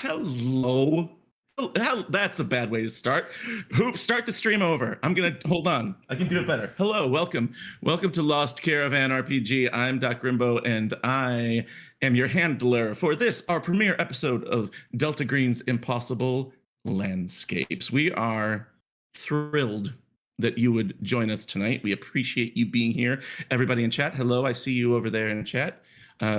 Hello. That's a bad way to start. Hoop, start the stream over. I'm gonna hold on. I can do it better. Hello, welcome to Lost Caravan RPG. I'm Doc Grimbo, and I am your handler for this, our premiere episode of Delta Green's Impossible Landscapes. We are thrilled that you would join us tonight. We appreciate you being here. Everybody in chat, hello. I see you over there in chat.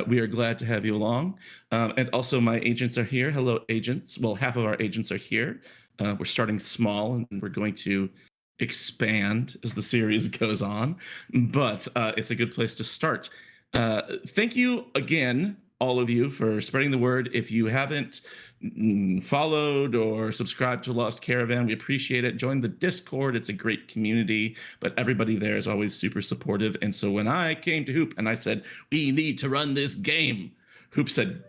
We are glad to have you along. And also my agents are here. Hello, agents. Well, half of our agents are here. We're starting small and we're going to expand as the series goes on. But it's a good place to start. Thank you again, all of you, for spreading the word. If you haven't followed or subscribed to Lost Caravan, we appreciate it. Join the Discord. It's a great community, but everybody there is always super supportive. And so when I came to Hoop and I said, we need to run this game, Hoop said,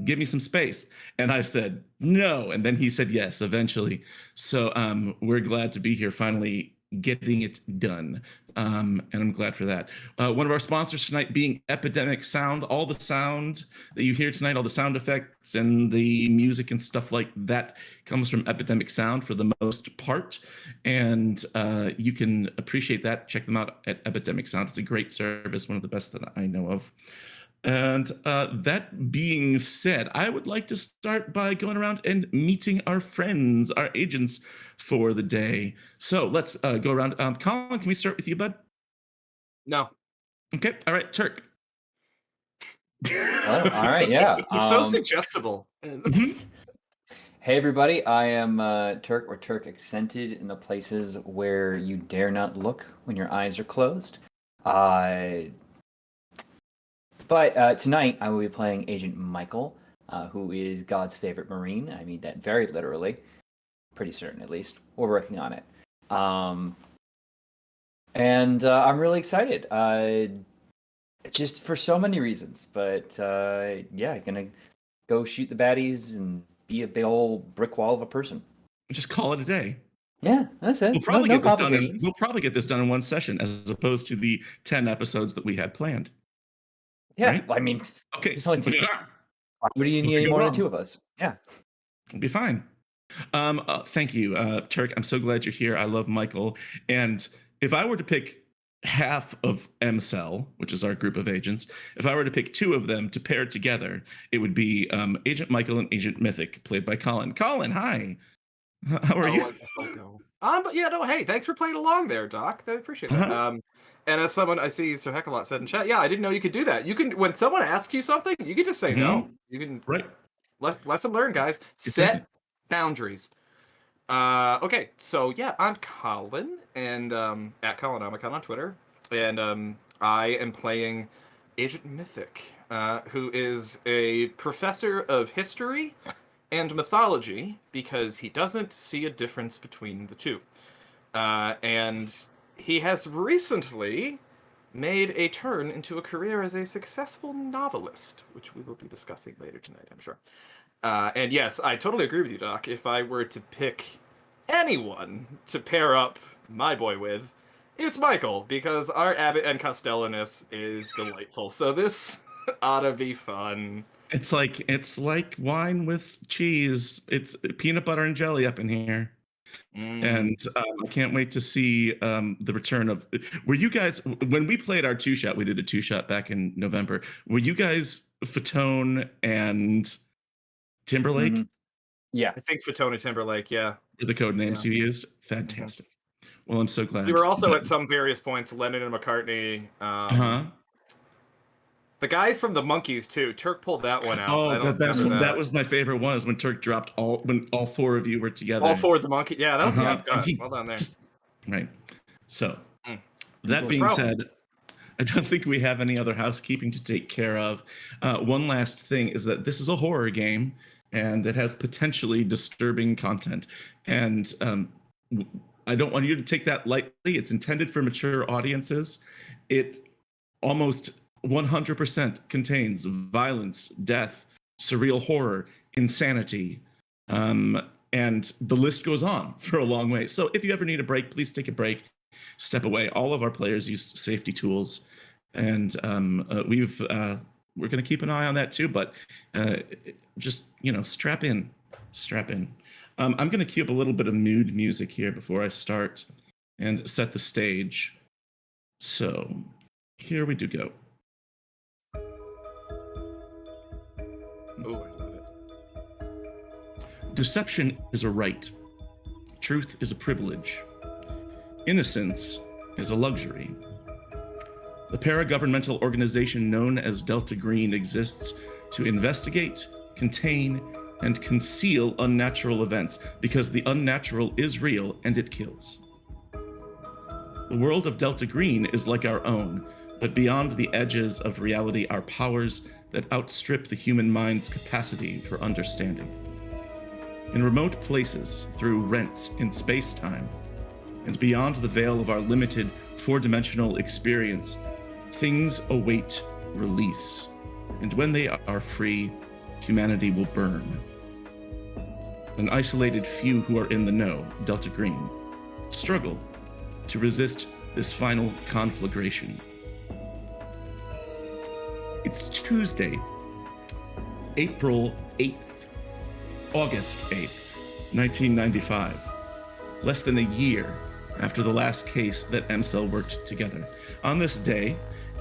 give me some space. And I said, no. And then he said yes, eventually. So we're glad to be here finally getting it done. And I'm glad for that. One of our sponsors tonight being Epidemic Sound. All the sound that you hear tonight, all the sound effects and the music and stuff like that comes from Epidemic Sound for the most part. And you can appreciate that. Check them out at Epidemic Sound. It's a great service, one of the best that I know of. And that being said, I would like to start by going around and meeting our friends, our agents for the day. So let's go around. Colin, can we start with you, bud? No. Okay. All right, Turk. Oh, all right, yeah. He's so suggestible. Hey, everybody. I am Turk, or Turk accented in the places where you dare not look when your eyes are closed. But tonight I will be playing Agent Michael, who is God's favorite Marine. I mean that very literally. Pretty certain, at least. We're working on it. And I'm really excited. Just for so many reasons. But yeah, gonna go shoot the baddies and be a big old brick wall of a person. Just call it a day. Yeah, that's it. We'll probably no get this done. We'll probably get this done in one session, as opposed to the 10 episodes that we had planned. Yeah, right? I mean, okay. It's only what do you need any more than two of us? Yeah, it'll be fine. Thank you, Turk. I'm so glad you're here. I love Michael. And if I were to pick half of MCell, which is our group of agents, if I were to pick two of them to pair together, it would be Agent Michael and Agent Mythic, played by Colin. Colin, hi. How are you? I guess I'll go. But yeah, no, hey, thanks for playing along there, Doc. I appreciate that. And as someone I see Sir Heckalot said in chat, yeah, I didn't know you could do that. You can, when someone asks you something, you can just say no. You can lesson learned, guys. Set boundaries. Okay, so yeah, I'm Colin, and at Colonomicon on Twitter, and I am playing Agent Mythic, who is a professor of history and mythology because he doesn't see a difference between the two, and he has recently made a turn into a career as a successful novelist, which we will be discussing later tonight, I'm sure. And yes, I totally agree with you, Doc. If I were to pick anyone to pair up my boy with, it's Michael, because our Abbott and Costello-ness is delightful. So this ought to be fun. It's like wine with cheese. It's peanut butter and jelly up in here. And I can't wait to see the return of. Were you guys, when we played our two-shot, we did a two-shot back in November, were you guys Fatone and Timberlake? Mm-hmm. Yeah, I think Fatone and Timberlake, yeah. Were the code names you used? Fantastic. Well, I'm so glad. We were also at some various points, Lennon and McCartney. The guys from the Monkees too. Turk pulled that one out. Oh, that was my favorite one. Is when Turk dropped when all four of you were together. All four of the Monkees. Yeah, that was a good cut. Well done there. Right. So that being said, I don't think we have any other housekeeping to take care of. One last thing is that this is a horror game, and it has potentially disturbing content. And I don't want you to take that lightly. It's intended for mature audiences. It almost 100% contains violence, death, surreal horror, insanity, and the list goes on for a long way. So if you ever need a break, please take a break, step away. All of our players use safety tools, and we've we're going to keep an eye on that too. But just strap in, strap in. I'm going to cue up a little bit of mood music here before I start and set the stage. So here we do go. Oh, I love it. Deception is a right. Truth is a privilege. Innocence is a luxury. The paragovernmental organization known as Delta Green exists to investigate, contain, and conceal unnatural events because the unnatural is real and it kills. The world of Delta Green is like our own, but beyond the edges of reality are powers that outstrip the human mind's capacity for understanding. In remote places, through rents in space-time, and beyond the veil of our limited four-dimensional experience, things await release, and when they are free, humanity will burn. An isolated few who are in the know, Delta Green, struggle to resist this final conflagration. It's Tuesday, April 8th, August 8th, 1995, less than a year after the last case that M-Cell worked together. On this day,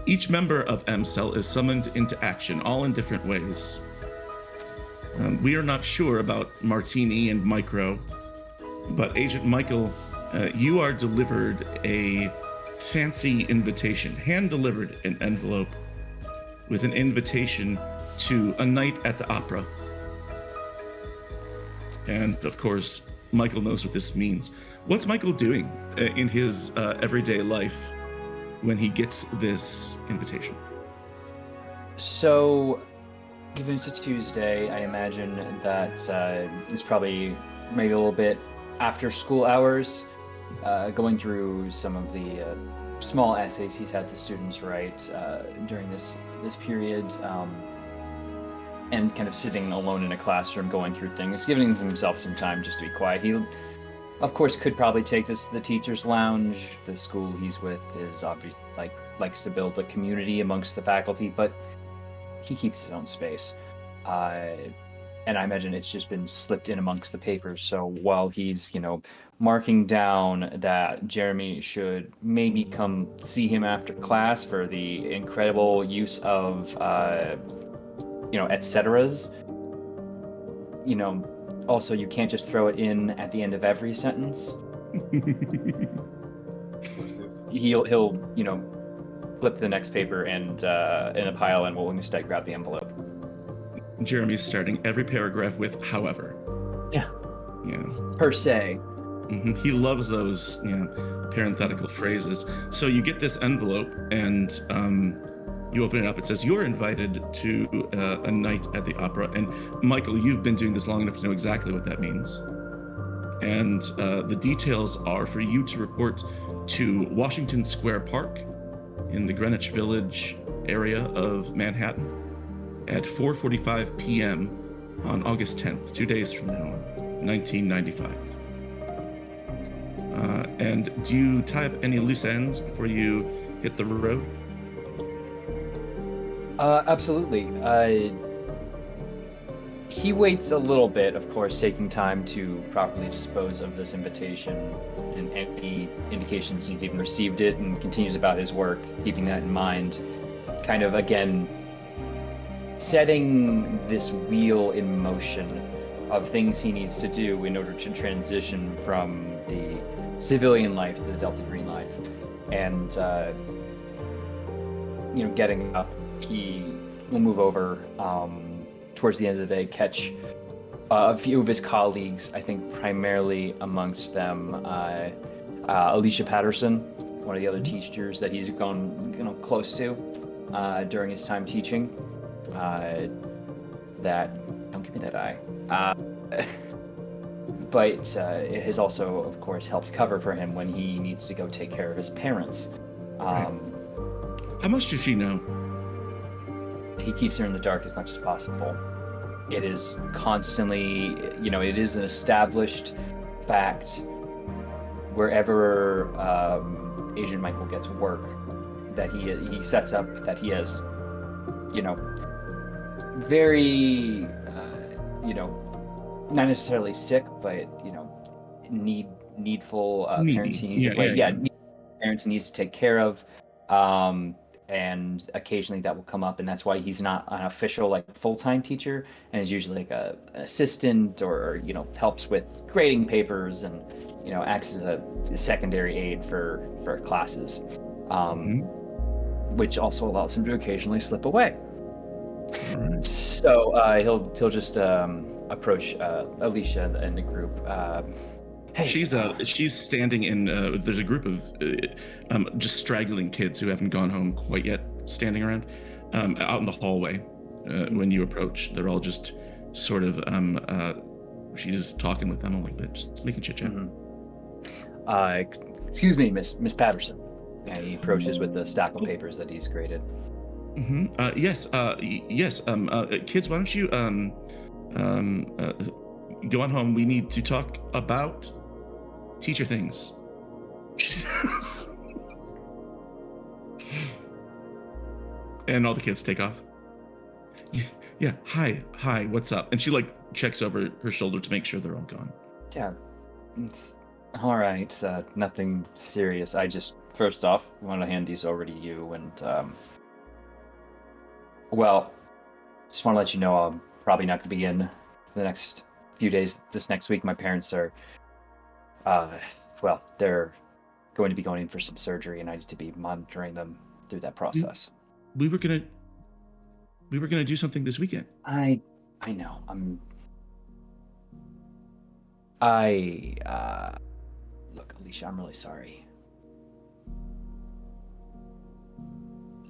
each member of M-Cell is summoned into action, all in different ways. We are not sure about Martini and Micro, but Agent Michael, you are delivered a fancy invitation, hand-delivered an envelope with an invitation to a night at the opera. And of course, Michael knows what this means. What's Michael doing in his everyday life when he gets this invitation? So, given it's a Tuesday, I imagine that it's probably maybe a little bit after school hours, going through some of the small essays he's had the students write during this period, and kind of sitting alone in a classroom going through things, giving himself some time just to be quiet. He, of course, could probably take this to the teacher's lounge. The school he's with is likes to build a community amongst the faculty, but he keeps his own space. And I imagine it's just been slipped in amongst the papers. So while he's, marking down that Jeremy should maybe come see him after class for the incredible use of, et ceteras, also you can't just throw it in at the end of every sentence. He'll flip the next paper and in a pile, and we'll instead grab the envelope. Jeremy's starting every paragraph with "however." Yeah. Yeah. Per se. Mm-hmm. He loves those, parenthetical phrases. So you get this envelope, and you open it up. It says you're invited to a night at the opera. And Michael, you've been doing this long enough to know exactly what that means. And the details are for you to report to Washington Square Park in the Greenwich Village area of Manhattan at 4:45 p.m. on August 10th, 2 days from now, 1995. And do you tie up any loose ends before you hit the road? Absolutely. He waits a little bit, of course, taking time to properly dispose of this invitation and any indications he's even received it, and continues about his work, keeping that in mind. Kind of, again, setting this wheel in motion of things he needs to do in order to transition from the civilian life to the Delta Green life. And, getting up, he will move over towards the end of the day, catch a few of his colleagues, I think primarily amongst them Alicia Patterson, one of the other teachers that he's gone close to during his time teaching. Don't give me that eye. But it has also, of course, helped cover for him when he needs to go take care of his parents. Right. How much does she know? He keeps her in the dark as much as possible. It is constantly, it is an established fact wherever Agent Michael gets work that he sets up, that he has you know, very, you know, not necessarily sick, but you know, needful parents he needs parents he needs to take care of, and occasionally that will come up, and that's why he's not an official like full-time teacher, and is usually like an assistant, or you know, helps with grading papers, and you know, acts as a secondary aid for classes, which also allows him to occasionally slip away. Right. So he'll just approach Alicia and the group. Hey, she's standing in. There's a group of just straggling kids who haven't gone home quite yet, standing around out in the hallway. When you approach, they're all just sort of. She's talking with them a little bit, just making chit chat. Excuse me, Miss Patterson. And he approaches with the stack of papers that he's graded. Yes. Kids, why don't you go on home? We need to talk about teacher things. She says. And all the kids take off. Yeah. Hi. What's up? And she like checks over her shoulder to make sure they're all gone. Yeah, it's all right. Nothing serious. I just first off want to hand these over to you, and well, just want to let you know I'm probably not going to be in the next few days. This next week, my parents are, well, they're going to be going in for some surgery, and I need to be monitoring them through that process. We were gonna do something this weekend. I know. Look, Alicia, I'm really sorry.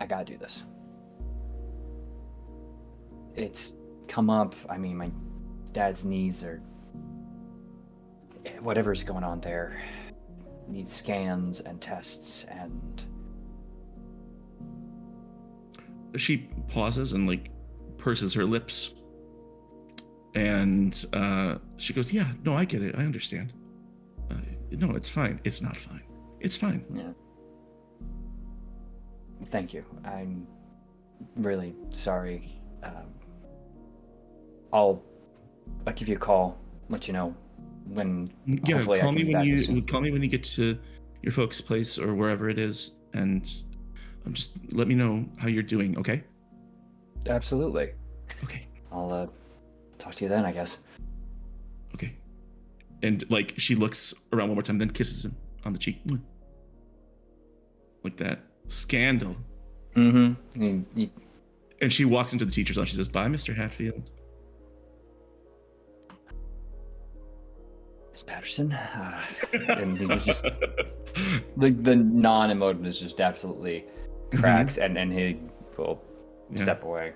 I gotta do this. It's come up. I mean, my dad's knees are... whatever's going on there needs scans and tests, and... She pauses and like purses her lips, and she goes, yeah, no, I get it, I understand. No, it's fine. It's not fine. It's fine. Yeah. Thank you. I'm really sorry. I'll give you a call, let you know when. Yeah, call me when you get to your folks' place or wherever it is, and just let me know how you're doing. Okay. Absolutely. Okay. I'll talk to you then, I guess. Okay. And like she looks around one more time, then kisses him on the cheek, like that. Scandal. Mm-hmm. And she walks into the teacher's lounge. She says, "Bye, Mr. Hatfield." Miss Patterson. And he's just the non-emotiveness just absolutely cracks, and he will step away.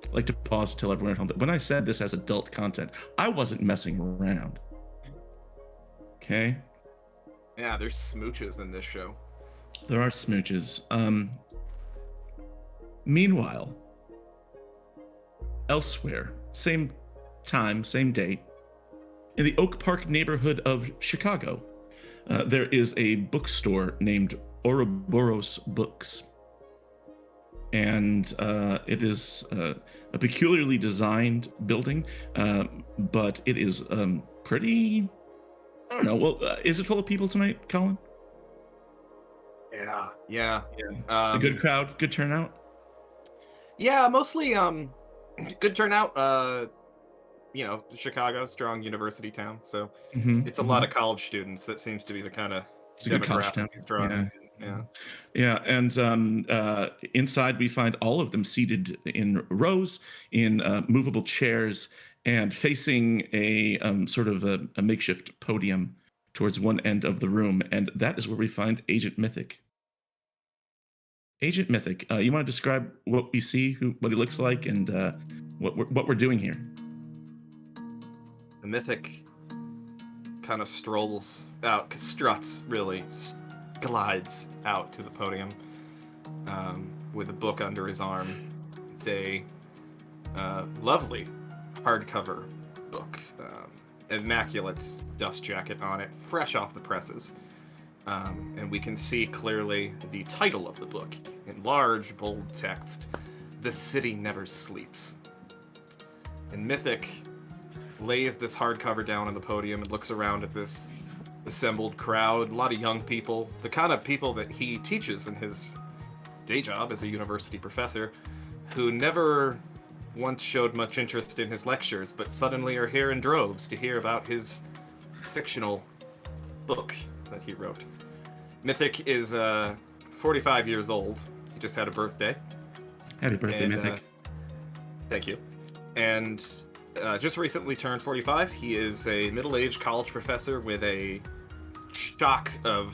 I like to pause to tell everyone at home that when I said this as adult content, I wasn't messing around. Okay. Yeah, there's smooches in this show. There are smooches. Meanwhile, elsewhere, same time, same date, in the Oak Park neighborhood of Chicago, there is a bookstore named Ouroboros Books. And it is a peculiarly designed building, but it is pretty... I don't know. Well, is it full of people tonight, Colin? Yeah. A good crowd, good turnout. Yeah, mostly good turnout. Chicago, strong university town, so it's a lot of college students. That seems to be the kind of demographic it's drawing. Yeah, and inside we find all of them seated in rows in movable chairs and facing a sort of a makeshift podium towards one end of the room, and that is where we find Agent Mythic. Agent Mythic, you want to describe what we see, what he looks like, and what we're doing here? The Mythic kind of struts, really, glides out to the podium with a book under his arm. It's a lovely hardcover book, immaculate dust jacket on it, fresh off the presses. And we can see clearly the title of the book in large, bold text, The city never sleeps. And Mythic lays this hardcover down on the podium and looks around at this assembled crowd, a lot of young people, the kind of people that he teaches in his day job as a university professor, who never once showed much interest in his lectures, but suddenly are here in droves to hear about his fictional book that he wrote. Mythic is 45 years old. He just had a birthday. Happy birthday, Mythic. Thank you. And just recently turned 45. He is a middle-aged college professor with a shock of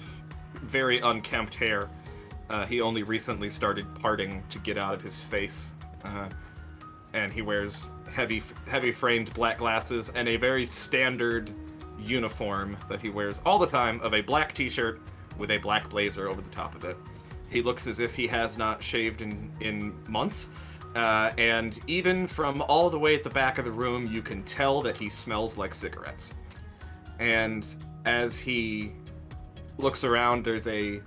very unkempt hair. He only recently started parting to get out of his face. And he wears heavy framed black glasses and a very standard uniform that he wears all the time of a black t-shirt with a black blazer over the top of it. He looks as if he has not shaved in months. And even from all the way at the back of the room, you can tell that he smells like cigarettes. And as he looks around, there's a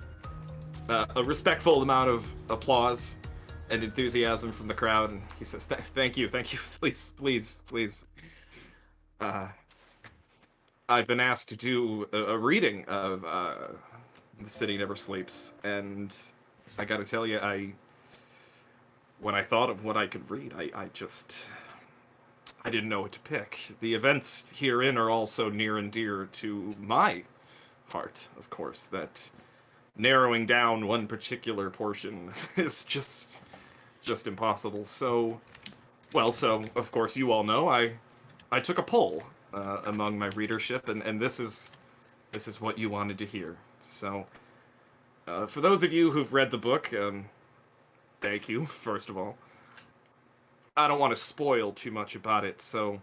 respectful amount of applause and enthusiasm from the crowd, and he says, thank you, please. I've been asked to do a reading of The City Never Sleeps, and I gotta tell you, when I thought of what I could read, I didn't know what to pick. The events herein are also near and dear to my heart, of course, that narrowing down one particular portion is just impossible. So of course you all know I took a poll among my readership, and this is what you wanted to hear. So for those of you who've read the book, thank you, first of all. I don't want to spoil too much about it, so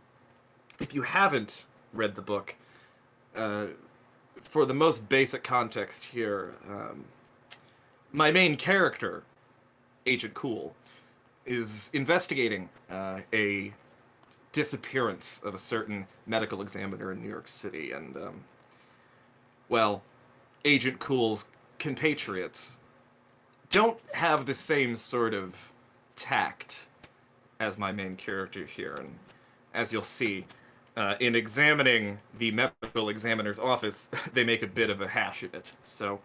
if you haven't read the book, for the most basic context here, my main character, Agent Cool, is investigating a disappearance of a certain medical examiner in New York City, and, Agent Cool's compatriots don't have the same sort of tact as my main character here, and as you'll see, in examining the medical examiner's office, they make a bit of a hash of it. So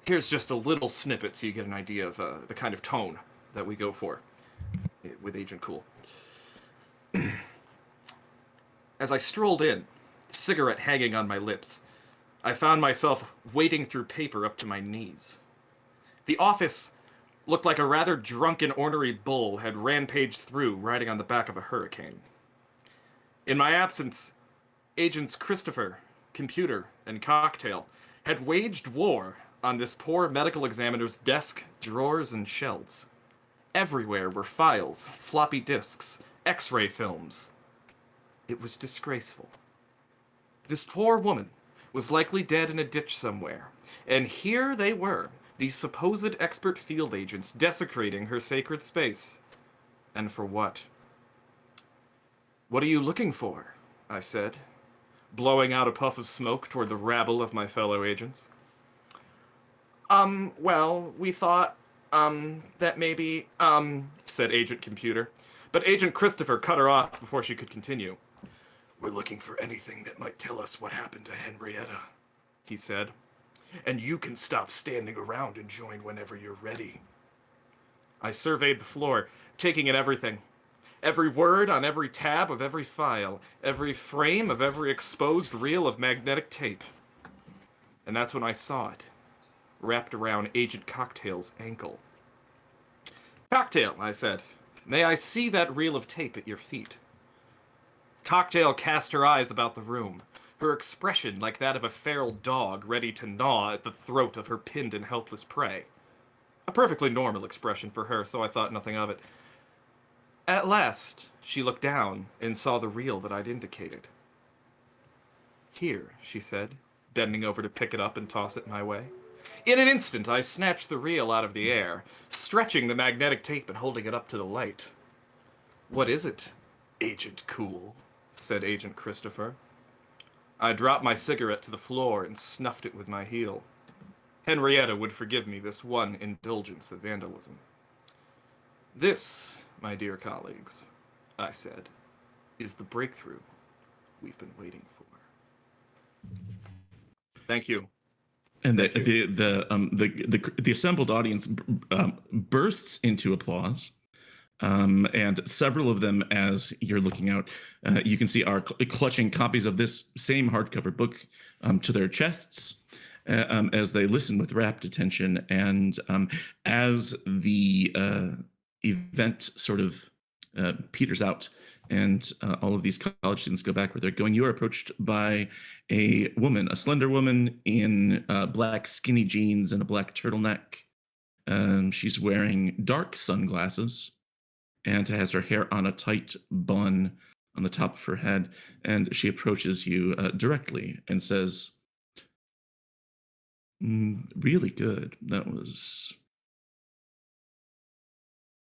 here's just a little snippet so you get an idea of the kind of tone that we go for with Agent Cool. As I strolled in, cigarette hanging on my lips, I found myself wading through paper up to my knees. The office looked like a rather drunken, ornery bull had rampaged through, riding on the back of a hurricane. In my absence, Agents Christopher, Computer, and Cocktail had waged war on this poor medical examiner's desk, drawers, and shelves. Everywhere were files, floppy disks, X-ray films. It was disgraceful. This poor woman was likely dead in a ditch somewhere, and here they were, these supposed expert field agents, desecrating her sacred space. And for what? "What are you looking for?" I said, blowing out a puff of smoke toward the rabble of my fellow agents. We thought, that maybe, said Agent Computer. But Agent Christopher cut her off before she could continue. "We're looking for anything that might tell us what happened to Henrietta," he said. "And you can stop standing around and join whenever you're ready." I surveyed the floor, taking in everything. Every word on every tab of every file, every frame of every exposed reel of magnetic tape. And that's when I saw it, wrapped around Agent Cocktail's ankle. "Cocktail," I said, "may I see that reel of tape at your feet?" Cocktail cast her eyes about the room, her expression like that of a feral dog ready to gnaw at the throat of her pinned and helpless prey. A perfectly normal expression for her, so I thought nothing of it. At last, she looked down and saw the reel that I'd indicated. "Here," she said, bending over to pick it up and toss it my way. In an instant, I snatched the reel out of the air, stretching the magnetic tape and holding it up to the light. "What is it, Agent Cool?" said Agent Christopher. I dropped my cigarette to the floor and snuffed it with my heel. Henrietta would forgive me this one indulgence of vandalism. This, my dear colleagues, I said, is the breakthrough we've been waiting for. Thank you. And Thank you. the assembled audience bursts into applause. And several of them, as you're looking out, you can see are clutching copies of this same hardcover book to their chests as they listen with rapt attention. And as the event sort of peters out and all of these college students go back where they're going, you are approached by a woman, a slender woman in black skinny jeans and a black turtleneck. She's wearing dark sunglasses and has her hair on a tight bun on the top of her head. And she approaches you directly and says, really good. That was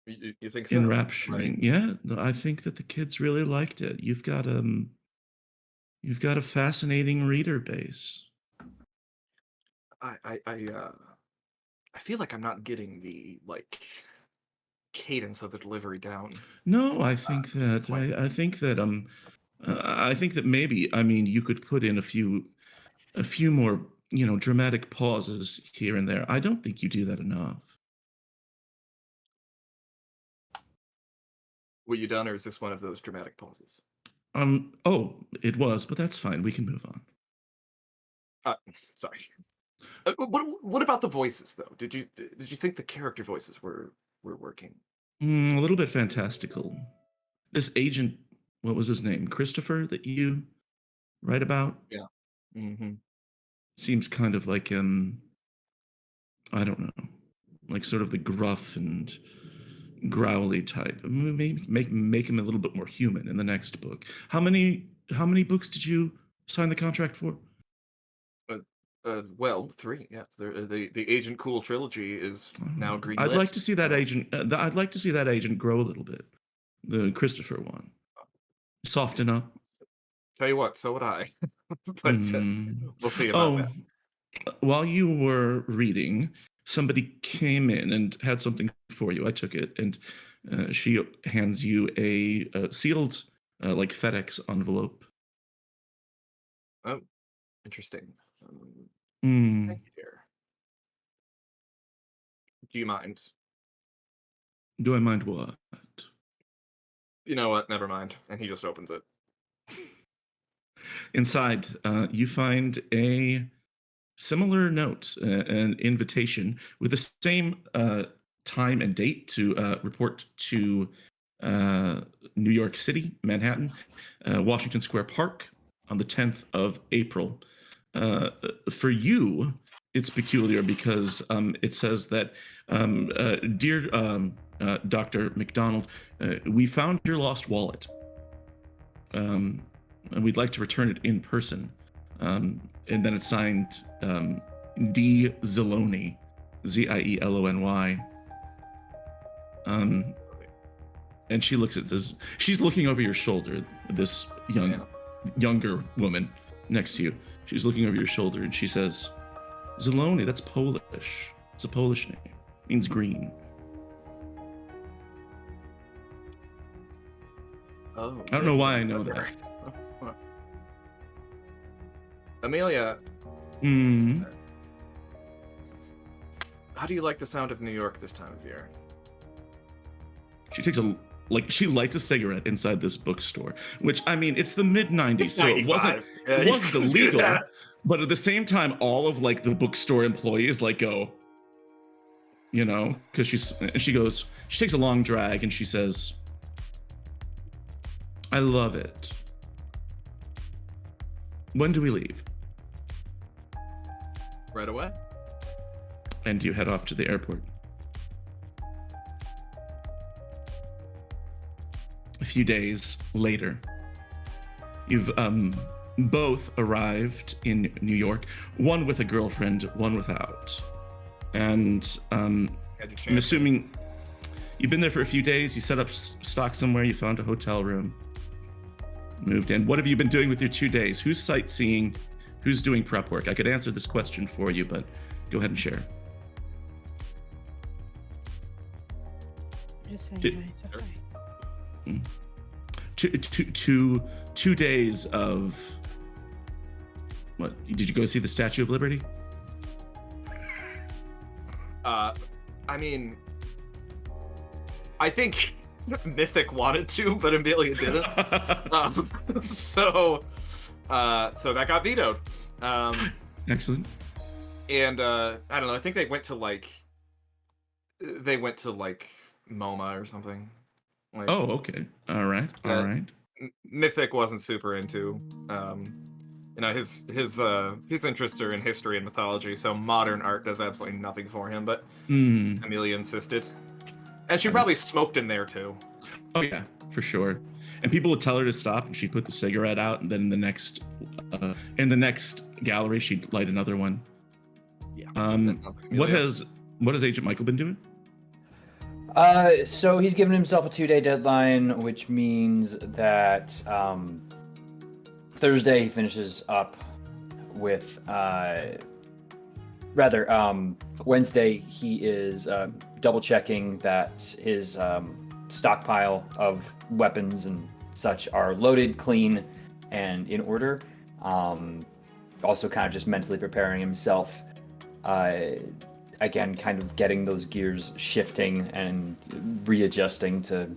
You think so? enrapturing. Yeah, no, I think that the kids really liked it. You've got a fascinating reader base. I feel like I'm not getting the cadence of the delivery down. No, I think that I think that I think that maybe, I mean, you could put in a few more, dramatic pauses here and there. I don't think you do that enough. Were you done, or is this one of those dramatic pauses? Oh, it was, but that's fine. We can move on. Sorry. What about the voices, though? Did you think the character voices were working? A little bit fantastical. This agent, what was his name? Christopher, that you write about? Yeah. Mm-hmm. Seems kind of like I don't know, like sort of the gruff and growly type. Maybe make him a little bit more human in the next book. How many books did you sign the contract for? Well, 3. Yeah, the Agent Cool trilogy is now green. I'd like to see that agent. I'd like to see that agent grow a little bit. The Christopher one, soften up. Tell you what, so would I. But we'll see about that. While you were reading, somebody came in and had something for you. I took it, and she hands you a sealed, like FedEx envelope. Oh, interesting. Mm. Thank you, dear. Do you mind? Do I mind what? You know what? Never mind. And he just opens it. Inside, you find a similar note, an invitation with the same time and date to report to New York City, Manhattan, Washington Square Park on the 10th of April. For you, it's peculiar because it says that, dear Dr. McDonald, we found your lost wallet. And we'd like to return it in person. And then it's signed D. Ziloni, Zielony. And she looks at this. She's looking over your shoulder. This younger woman next to you. She's looking over your shoulder and she says, "Ziloni, that's Polish. It's a Polish name. It means green." Oh, I don't know why I know that. Amelia, Mm. how do you like the sound of New York this time of year? She lights a cigarette inside this bookstore, which, I mean, it's the mid 90s, It's so it 95. wasn't You couldn't do illegal. that. But at the same time, all of the bookstore employees go, because she takes a long drag and she says, "I love it. When do we leave?" Right away. And you head off to the airport. A few days later, you've both arrived in New York, one with a girlfriend, one without. And I'm assuming you've been there for a few days, you set up stock somewhere, you found a hotel room, moved in. What have you been doing with your 2 days? Who's sightseeing? Who's doing prep work? I could answer this question for you, but go ahead and share. just saying Did- hi. It's okay. 2 days of what? Did you go see the Statue of Liberty? I mean, I think Mythic wanted to, but Amelia didn't. So that got vetoed. Excellent. And I don't know. I think they went to like MoMA or something. Like, Oh, okay. All right. All right. Mythic wasn't super into. His interests are in history and mythology, so modern art does absolutely nothing for him. But Amelia insisted, and she probably smoked in there too. Oh yeah, for sure. And people would tell her to stop, and she'd put the cigarette out, and then in the next gallery, she'd light another one. Yeah. What has Agent Michael been doing? So he's given himself a 2-day deadline, which means that Thursday he finishes up with, Wednesday he is double checking that his stockpile of weapons and such are loaded, clean, and in order. Also kind of just mentally preparing himself. Again, kind of getting those gears shifting and readjusting to,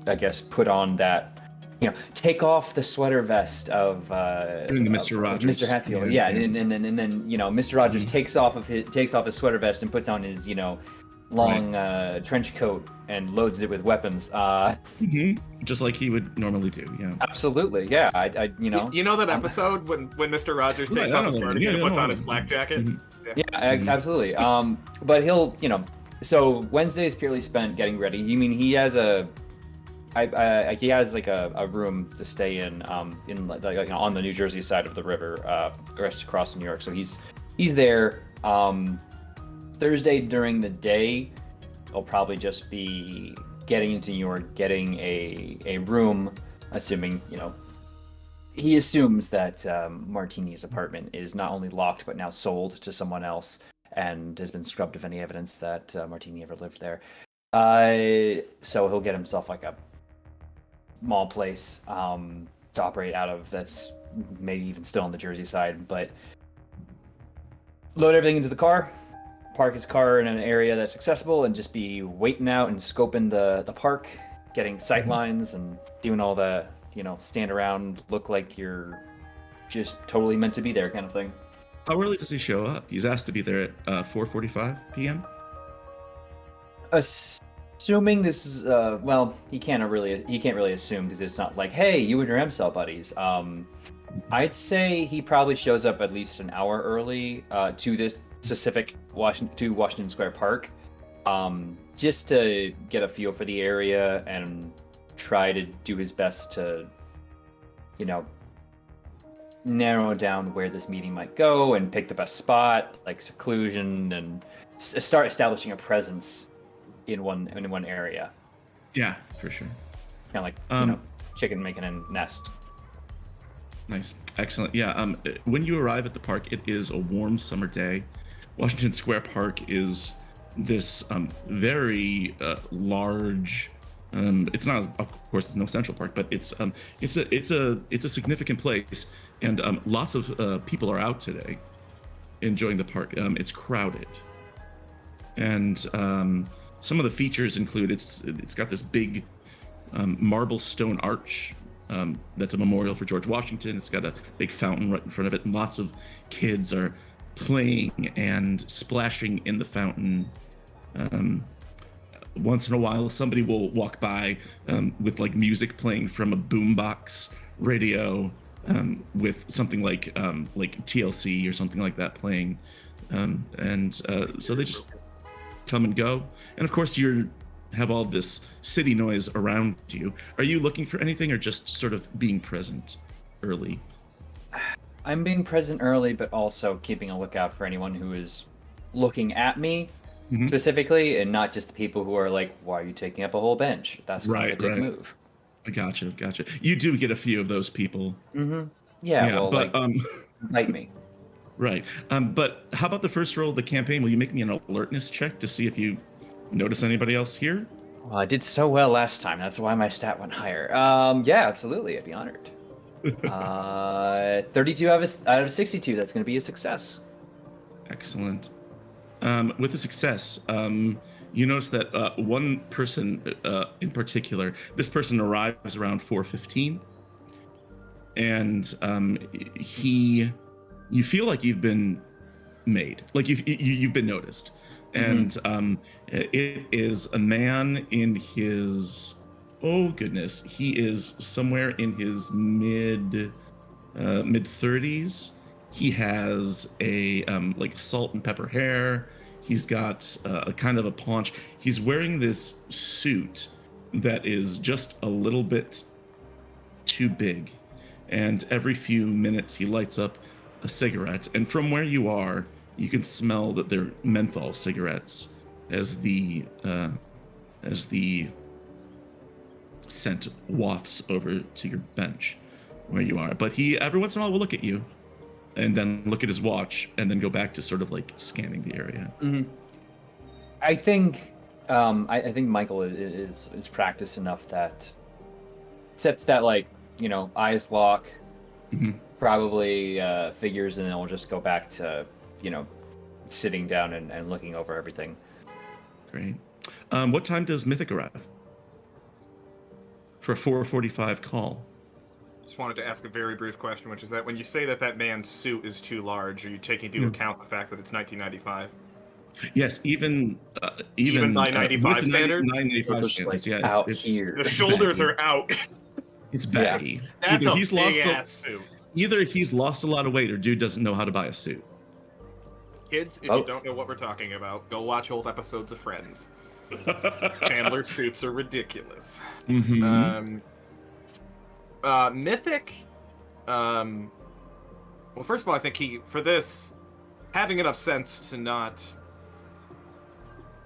I guess, put on that, take off the sweater vest of Doing the Mr. Rogers. Mr. Hatfield, yeah. And then Mr. Rogers takes off his sweater vest and puts on his long trench coat and loads it with weapons. Just like he would normally do. Yeah. Absolutely, yeah. You know that episode when Mr. Rogers takes off his cardigan and puts on his flak jacket? Yeah, absolutely. But he'll, so Wednesday is purely spent getting ready. You mean he has he has like a room to stay in on the New Jersey side of the river, just across New York. So he's there. Thursday during the day, he'll probably just be getting into New York, getting a room, assuming, he assumes that Martini's apartment is not only locked but now sold to someone else and has been scrubbed of any evidence that Martini ever lived there. So he'll get himself like a small place to operate out of that's maybe even still on the Jersey side, but load everything into the car, park his car in an area that's accessible, and just be waiting out and scoping the park, getting sight lines and doing all the stand around, look like you're just totally meant to be there kind of thing. How early does he show up? He's asked to be there at 4:45 p.m. Assuming this is he can't really assume because it's not like, hey, you and your MCell buddies. I'd say he probably shows up at least an hour early to this specific Washington Square Park, just to get a feel for the area and try to do his best to, narrow down where this meeting might go and pick the best spot, like seclusion, and start establishing a presence in one area. Yeah, for sure. Kind of like chicken making a nest. Nice, excellent. Yeah. When you arrive at the park, it is a warm summer day. Washington Square Park is this very large. It's not, of course, it's no Central Park, but it's a significant place, and lots of people are out today, enjoying the park. It's crowded, and some of the features include it's got this big marble stone arch that's a memorial for George Washington. It's got a big fountain right in front of it, and lots of kids are playing and splashing in the fountain. Once in a while, somebody will walk by with like music playing from a boombox radio, with something like TLC or something like that playing, so they just come and go. And of course, you have all this city noise around you. Are you looking for anything, or just sort of being present early? I'm being present early, but also keeping a lookout for anyone who is looking at me. Mm-hmm. Specifically, and not just the people who are like, why are you taking up a whole bench? That's going to take a move. Gotcha. You do get a few of those people. Mm-hmm. Yeah, well, but invite me. Right. But how about the first roll of the campaign? Will you make me an alertness check to see if you notice anybody else here? Well, I did so well last time. That's why my stat went higher. Yeah, absolutely. I'd be honored. 32 out of 62. That's going to be a success. Excellent. With a success, you notice that one person in particular, this person arrives around 4:15, and you feel like you've been made, like you've been noticed, and it is a man in his, oh goodness, he is somewhere in his mid 30s. He has a like salt and pepper hair. He's got a kind of a paunch. He's wearing this suit that is just a little bit too big, and every few minutes he lights up a cigarette, and from where you are you can smell that they're menthol cigarettes as the scent wafts over to your bench where you are. But he every once in a while will look at you and then look at his watch and then go back to sort of like scanning the area. I think I think Michael is practiced enough that sets that, like, you know, eyes lock, probably figures, and then we'll just go back to, you know, sitting down and looking over everything. Great. What time does Mythic arrive? For a 4:45 call. Just wanted to ask a very brief question, which is that when you say that that man's suit is too large, are you taking into account the fact that it's 1995? Yes, even by 95 standards? 95 standards. Yeah, out it's here. The shoulders are out. It's baggy. That's Either a he's big lost ass suit. Either he's lost a lot of weight or dude doesn't know how to buy a suit. Kids, if you don't know what we're talking about, go watch old episodes of Friends. Chandler's suits are ridiculous. Mythic, well, first of all, I think he, for this, having enough sense to not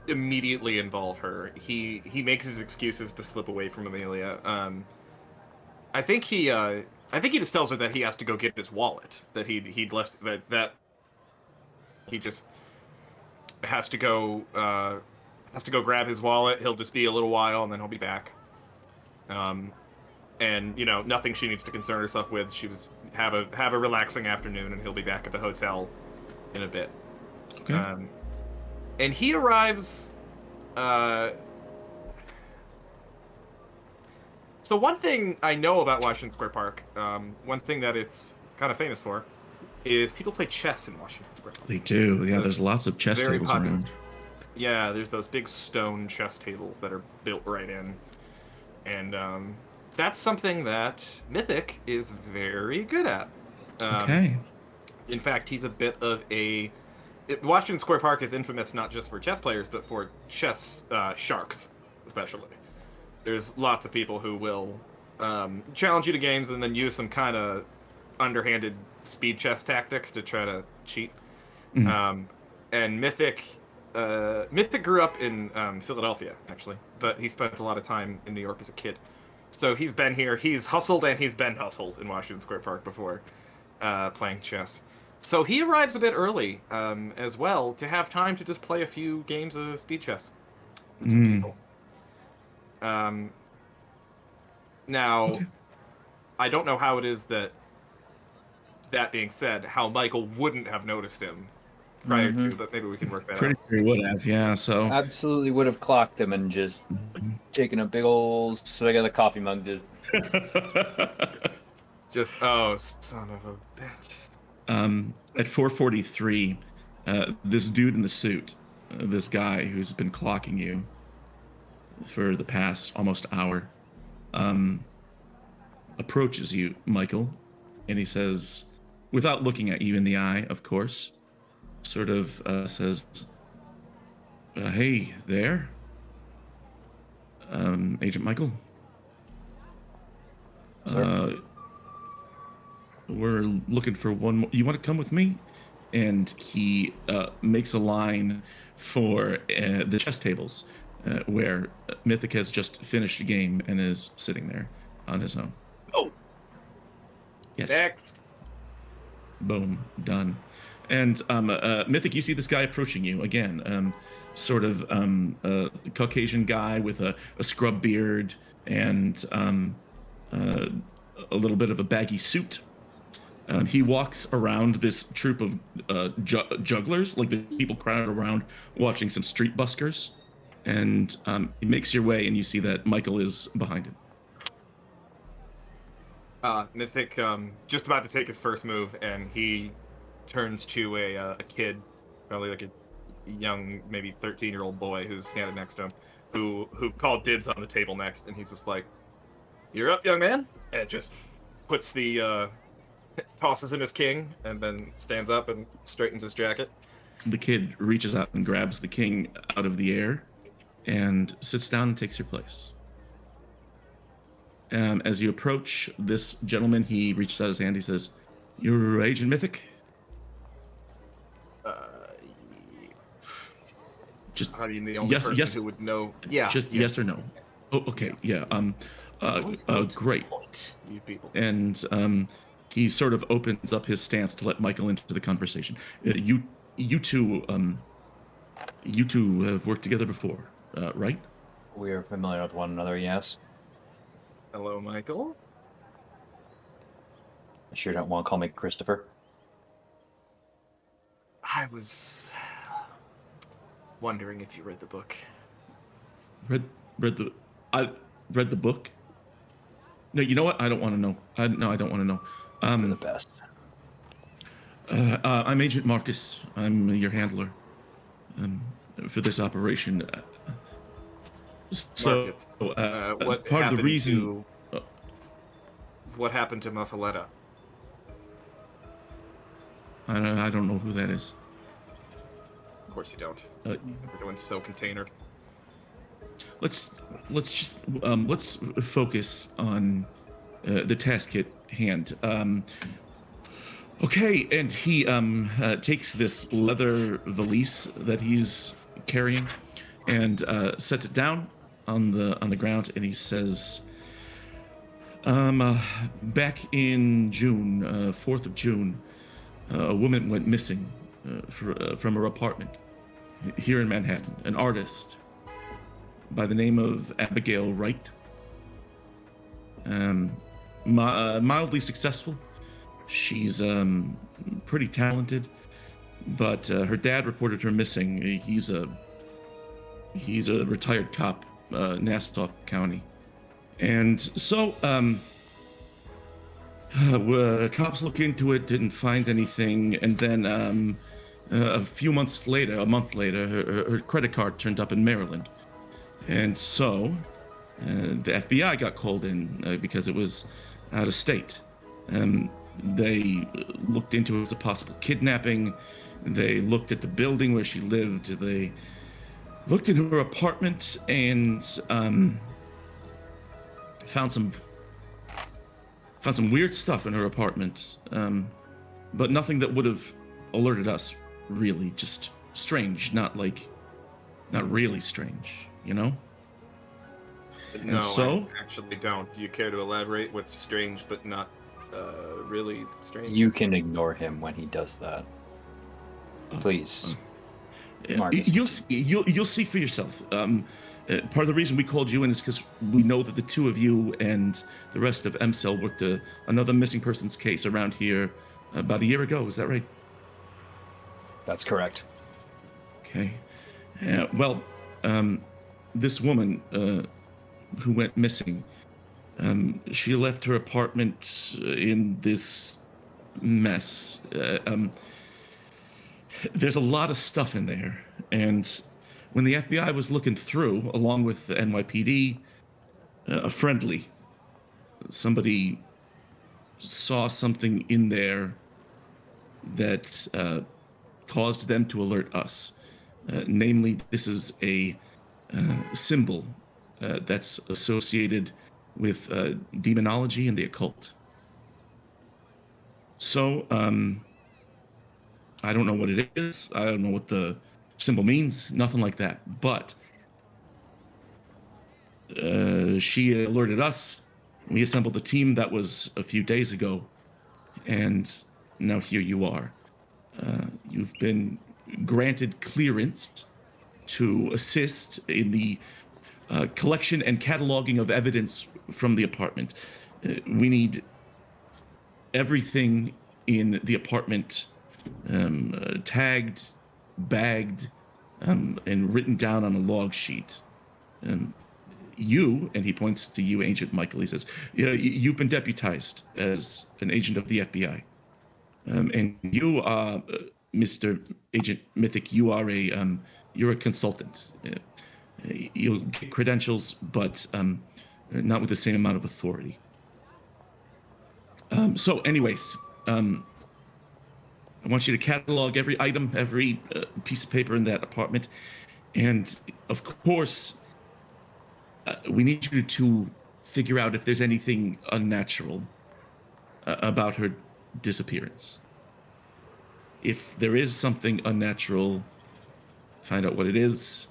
immediately involve her, he makes his excuses to slip away from Amelia. I think he just tells her that he has to go get his wallet, that he'd left, that he just has to go grab his wallet. He'll just be a little while and then he'll be back. And you know, nothing she needs to concern herself with. She was have a relaxing afternoon, and he'll be back at the hotel in a bit. Okay. And he arrives. So one thing I know about Washington Square Park, one thing that it's kind of famous for, is people play chess in Washington Square Park. They do. Yeah, there's lots of chess Very tables popular. around. Yeah, there's those big stone chess tables that are built right in, and that's something that Mythic is very good at. Okay. In fact, he's a bit of a... Washington Square Park is infamous not just for chess players, but for chess sharks, especially. There's lots of people who will challenge you to games and then use some kind of underhanded speed chess tactics to try to cheat. And Mythic grew up in Philadelphia, actually, but he spent a lot of time in New York as a kid. So he's been here. He's hustled and he's been hustled in Washington Square Park before playing chess. So he arrives a bit early as well to have time to just play a few games of speed chess with some people. Now, okay. I don't know how it is that being said, how Michael wouldn't have noticed him prior to, but maybe we can work that out. Pretty sure he would have, yeah, so... Absolutely would have clocked him and just taken a big old swig of the coffee mug. Just, oh, son of a bitch. At 4:43, this dude in the suit, this guy who's been clocking you for the past almost hour, approaches you, Michael, and he says, without looking at you in the eye, of course, sort of says, hey there, Agent Michael. We're looking for one more. You want to come with me? And he makes a line for the chess tables where Mythic has just finished a game and is sitting there on his own. Oh. Yes. Next. Boom. Done. And Mythic, you see this guy approaching you again. Sort of a Caucasian guy with a scrub beard and a little bit of a baggy suit. He walks around this troop of jugglers, like the people crowded around watching some street buskers. And he makes your way, and you see that Michael is behind him. Mythic, just about to take his first move, and he turns to a kid, probably like a young, maybe 13-year-old boy who's standing next to him, who called dibs on the table next, and he's just like, "You're up, young man," and just puts the tosses him his king, and then stands up and straightens his jacket. The kid reaches out and grabs the king out of the air and sits down and takes your place. As you approach this gentleman, he reaches out his hand. He says, "You're Agent Mythic?" Just I mean, the only yes, person yes, who would know. Yeah. just yes or no. Oh, okay, yeah. Great. You people. And he sort of opens up his stance to let Michael into the conversation. You two have worked together before, right? We are familiar with one another, yes. Hello, Michael. You sure don't want to call me Christopher? I was wondering if you read the book. Read the book. No, you know what? I don't want to know. I don't want to know. For the best. I'm Agent Marcus. I'm your handler for this operation. So, Marcus, what part of the reason? What happened to Muffaletta? I don't know who that is. Of course you don't. Everyone's so contained. Let's focus on the task at hand. Okay, and he takes this leather valise that he's carrying and sets it down on the ground, and he says, back in June, 4th of June, a woman went missing from her apartment here in Manhattan, an artist by the name of Abigail Wright. Mildly successful. She's pretty talented, but her dad reported her missing. He's a retired cop, Nassau County, and so cops look into it, didn't find anything, and then a month later, her credit card turned up in Maryland, and so the FBI got called in because it was out of state. They looked into it as a possible kidnapping. They looked at the building where she lived. They looked into her apartment and found some weird stuff in her apartment, but nothing that would have alerted us. Really, just strange, not really strange, you know. No, so, I actually don't. Do you care to elaborate what's strange but not really strange? You can ignore him when he does that. Please. Marcus. You'll see for yourself. Part of the reason we called you in is because we know that the two of you and the rest of MCell worked another missing persons case around here about a year ago. Is that right? That's correct. Okay. Well, this woman who went missing, she left her apartment in this mess. There's a lot of stuff in there, and when the FBI was looking through, along with the NYPD, somebody saw something in there that caused them to alert us. Namely, this is a symbol that's associated with demonology and the occult. So, I don't know what it is. I don't know what the symbol means. Nothing like that. But she alerted us. We assembled a team. That was a few days ago. And now here you are. You've been granted clearance to assist in the collection and cataloging of evidence from the apartment. We need everything in the apartment tagged, bagged, and written down on a log sheet. Um, you, and he points to you, Agent Michael, he says, yeah, you've been deputized as an agent of the FBI. And you are, Mr. Agent Mythic, you're a consultant. You'll get credentials, but not with the same amount of authority. So anyways, I want you to catalog every item, every piece of paper in that apartment. And of course, we need you to figure out if there's anything unnatural about her disappearance. If there is something unnatural, find out what it is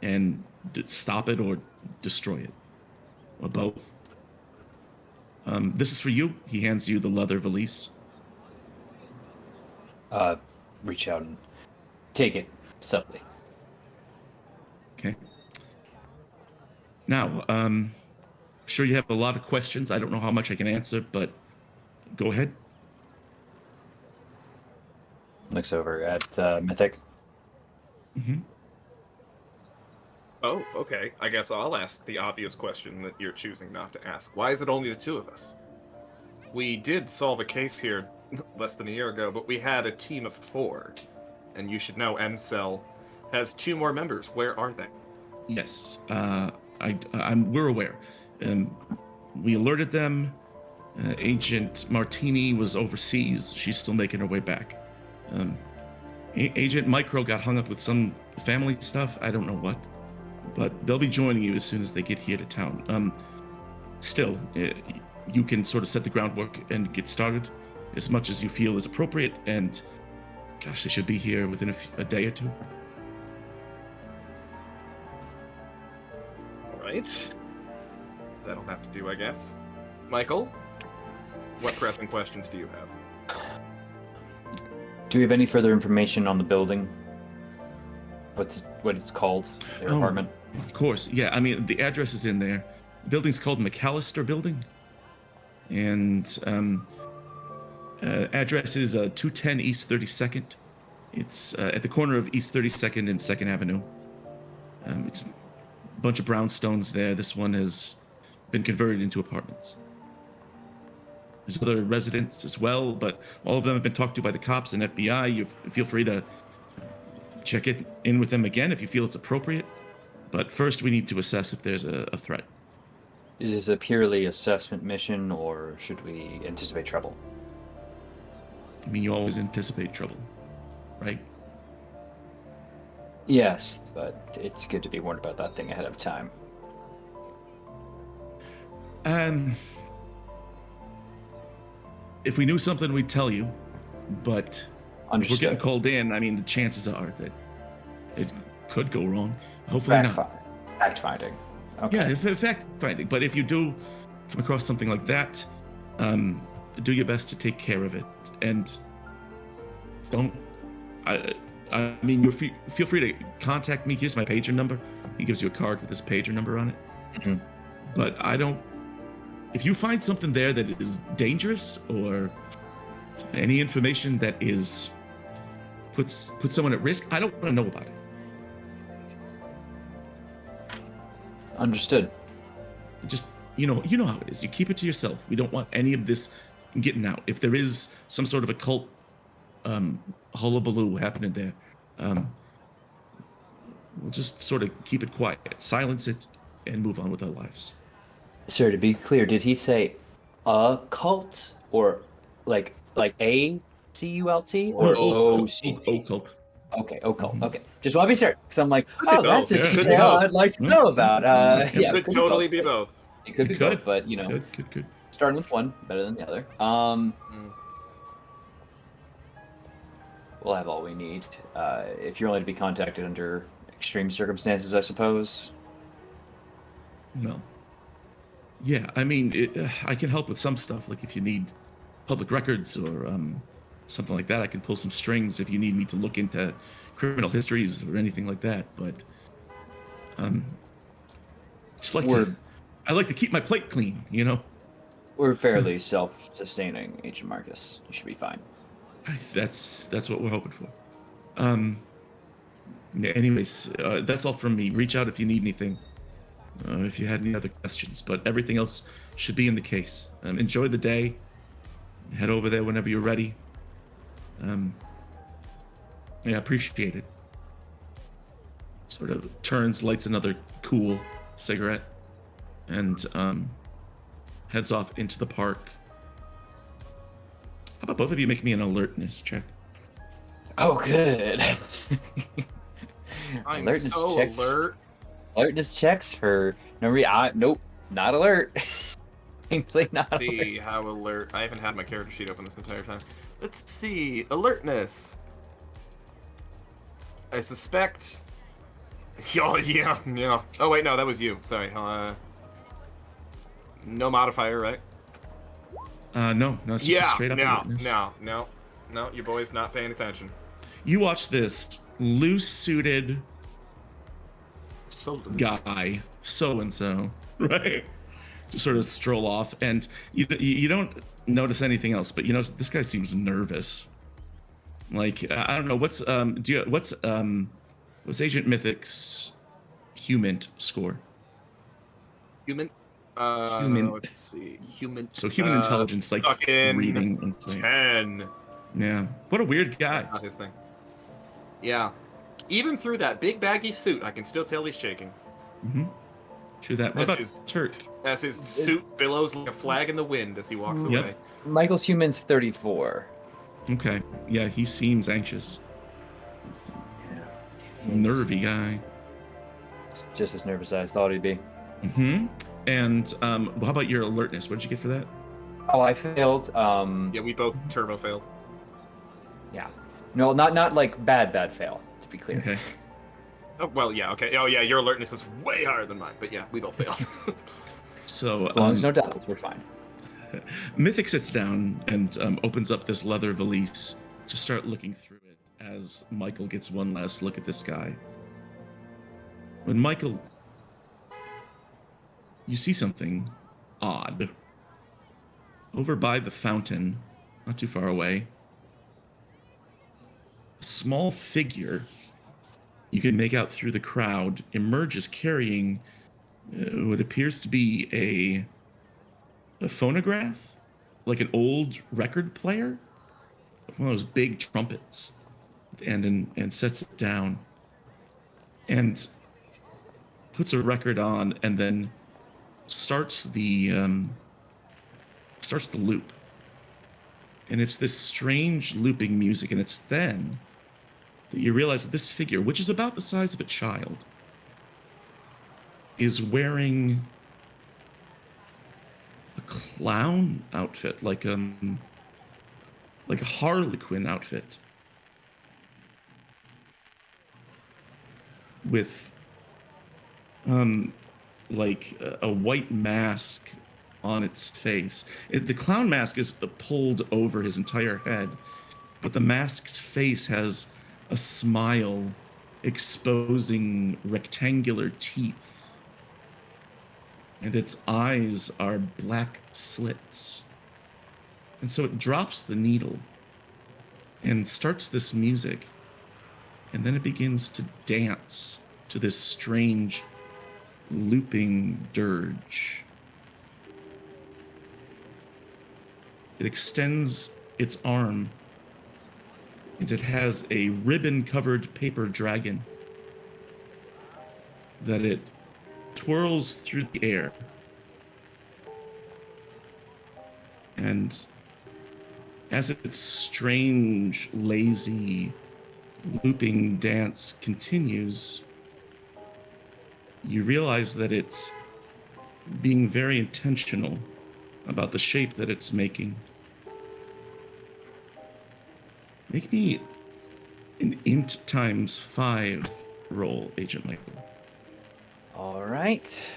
and stop it or destroy it, or both. This is for you. He hands you the leather valise. Reach out and take it subtly. Okay. Now, I'm sure you have a lot of questions. I don't know how much I can answer, but go ahead. Looks over at Mythic. Mm-hmm. Oh, okay. I guess I'll ask the obvious question that you're choosing not to ask. Why is it only the two of us? We did solve a case here less than a year ago, but we had a team of 4. And you should know M-Cell has 2 more members. Where are they? Yes, we're aware. We alerted them. Agent Martini was overseas. She's still making her way back. Agent Micro got hung up with some family stuff. I don't know what. But they'll be joining you as soon as they get here to town. Still, you can sort of set the groundwork and get started as much as you feel is appropriate. And gosh, they should be here within a day or 2. All right. That'll have to do, I guess. Michael, what pressing questions do you have? Do we have any further information on the building? What it's called? Their apartment? Of course. Yeah, I mean, the address is in there. The building's called McAllister Building. And address is 210 East 32nd. It's at the corner of East 32nd and 2nd Avenue. It's a bunch of brownstones there. This one has been converted into apartments. There's other residents as well, but all of them have been talked to by the cops and FBI. You feel free to check it in with them again if you feel it's appropriate. But first, we need to assess if there's a threat. Is this a purely assessment mission, or should we anticipate trouble? I mean, you always anticipate trouble, right? Yes, but it's good to be warned about that thing ahead of time. If we knew something, we'd tell you. But if we're getting called in, I mean, the chances are that it could go wrong. Hopefully not. Fact-finding. Okay. Yeah, fact-finding. But if you do come across something like that, do your best to take care of it. And don't... I mean, feel free to contact me. Here's my pager number. He gives you a card with his pager number on it. Mm-hmm. But I don't... If you find something there that is dangerous or any information that is puts someone at risk, I don't want to know about it. Understood. Just, you know how it is. You keep it to yourself. We don't want any of this getting out. If there is some sort of occult hullabaloo happening there, we'll just sort of keep it quiet, silence it, and move on with our lives. Sir, to be clear, did he say a cult or like A C-U-L-T or O-C-T? Occult. Okay, occult. Okay, just want to be sure because I'm like, oh, that's a Yeah. detail I'd like to know about. Yeah, Could totally be both. It could be both, but you know, Good. starting with one better than the other. We'll have all we need. If you're only to be contacted under extreme circumstances, I suppose. Well, yeah. I mean, I can help with some stuff, like if you need public records or something like that. I can pull some strings if you need me to look into criminal histories or anything like that. But just like I like to keep my plate clean, you know. We're fairly self-sustaining, Agent Marcus. You should be fine. That's what we're hoping for. Yeah, anyways, that's all from me. Reach out if you need anything. If you had any other questions, but everything else should be in the case. Enjoy the day. Head over there whenever you're ready. Yeah, appreciate it. Sort of turns, lights another cool cigarette, and heads off into the park. How about both of you make me an alertness check? Oh, good. I'm Alertness so checks. alert. Alertness checks for no nope, not alert. Simply not Let's see alert. how alert. I haven't had my character sheet open this entire time. Let's see. Alertness. I suspect. Oh, yeah. Oh, wait, no, that was you. Sorry. No modifier, right? No, it's just a straight up alertness. No, your boy's not paying attention. You watch this loose-suited So loose. guy, so-and-so, right? Just sort of stroll off, and you don't notice anything else, but you know this guy seems nervous. Like, I don't know, what's Agent Mythic's human score? Human? Human. Let's see. Human. So human intelligence, like fucking reading and stuff. 10. Yeah. What a weird guy. That's not his thing. Yeah. Even through that big baggy suit, I can still tell he's shaking. Mm-hmm. True that. What about Turk? As his suit billows like a flag in the wind as he walks away. Michael's human's 34. Okay. Yeah, he seems anxious. Nervy guy. Just as nervous as I thought he'd be. Mm-hmm. And how about your alertness? What did you get for that? Oh, I failed. Yeah, we both turbo failed. Yeah. No, not like bad fail, to be clear. Okay. Oh, well, yeah, okay. Oh, yeah, your alertness is way higher than mine, but yeah, we both failed. So As long as no doubles, we're fine. Mythic sits down and opens up this leather valise to start looking through it as Michael gets one last look at this guy. When Michael, you see something odd. Over by the fountain, not too far away, a small figure you can make out through the crowd emerges carrying what appears to be a phonograph, like an old record player, one of those big trumpets, and sets it down and puts a record on, and then starts the loop. And it's this strange looping music, and it's then that you realize that this figure, which is about the size of a child, is wearing a clown outfit, like a Harlequin outfit, with like a white mask on its face. The clown mask is pulled over his entire head, but the mask's face has a smile exposing rectangular teeth, and its eyes are black slits. And so it drops the needle and starts this music, and then it begins to dance to this strange looping dirge. It extends its arm, and it has a ribbon-covered paper dragon that it twirls through the air. And as its strange, lazy, looping dance continues, you realize that it's being very intentional about the shape that it's making. Make me an int times 5 roll, Agent Michael. All right.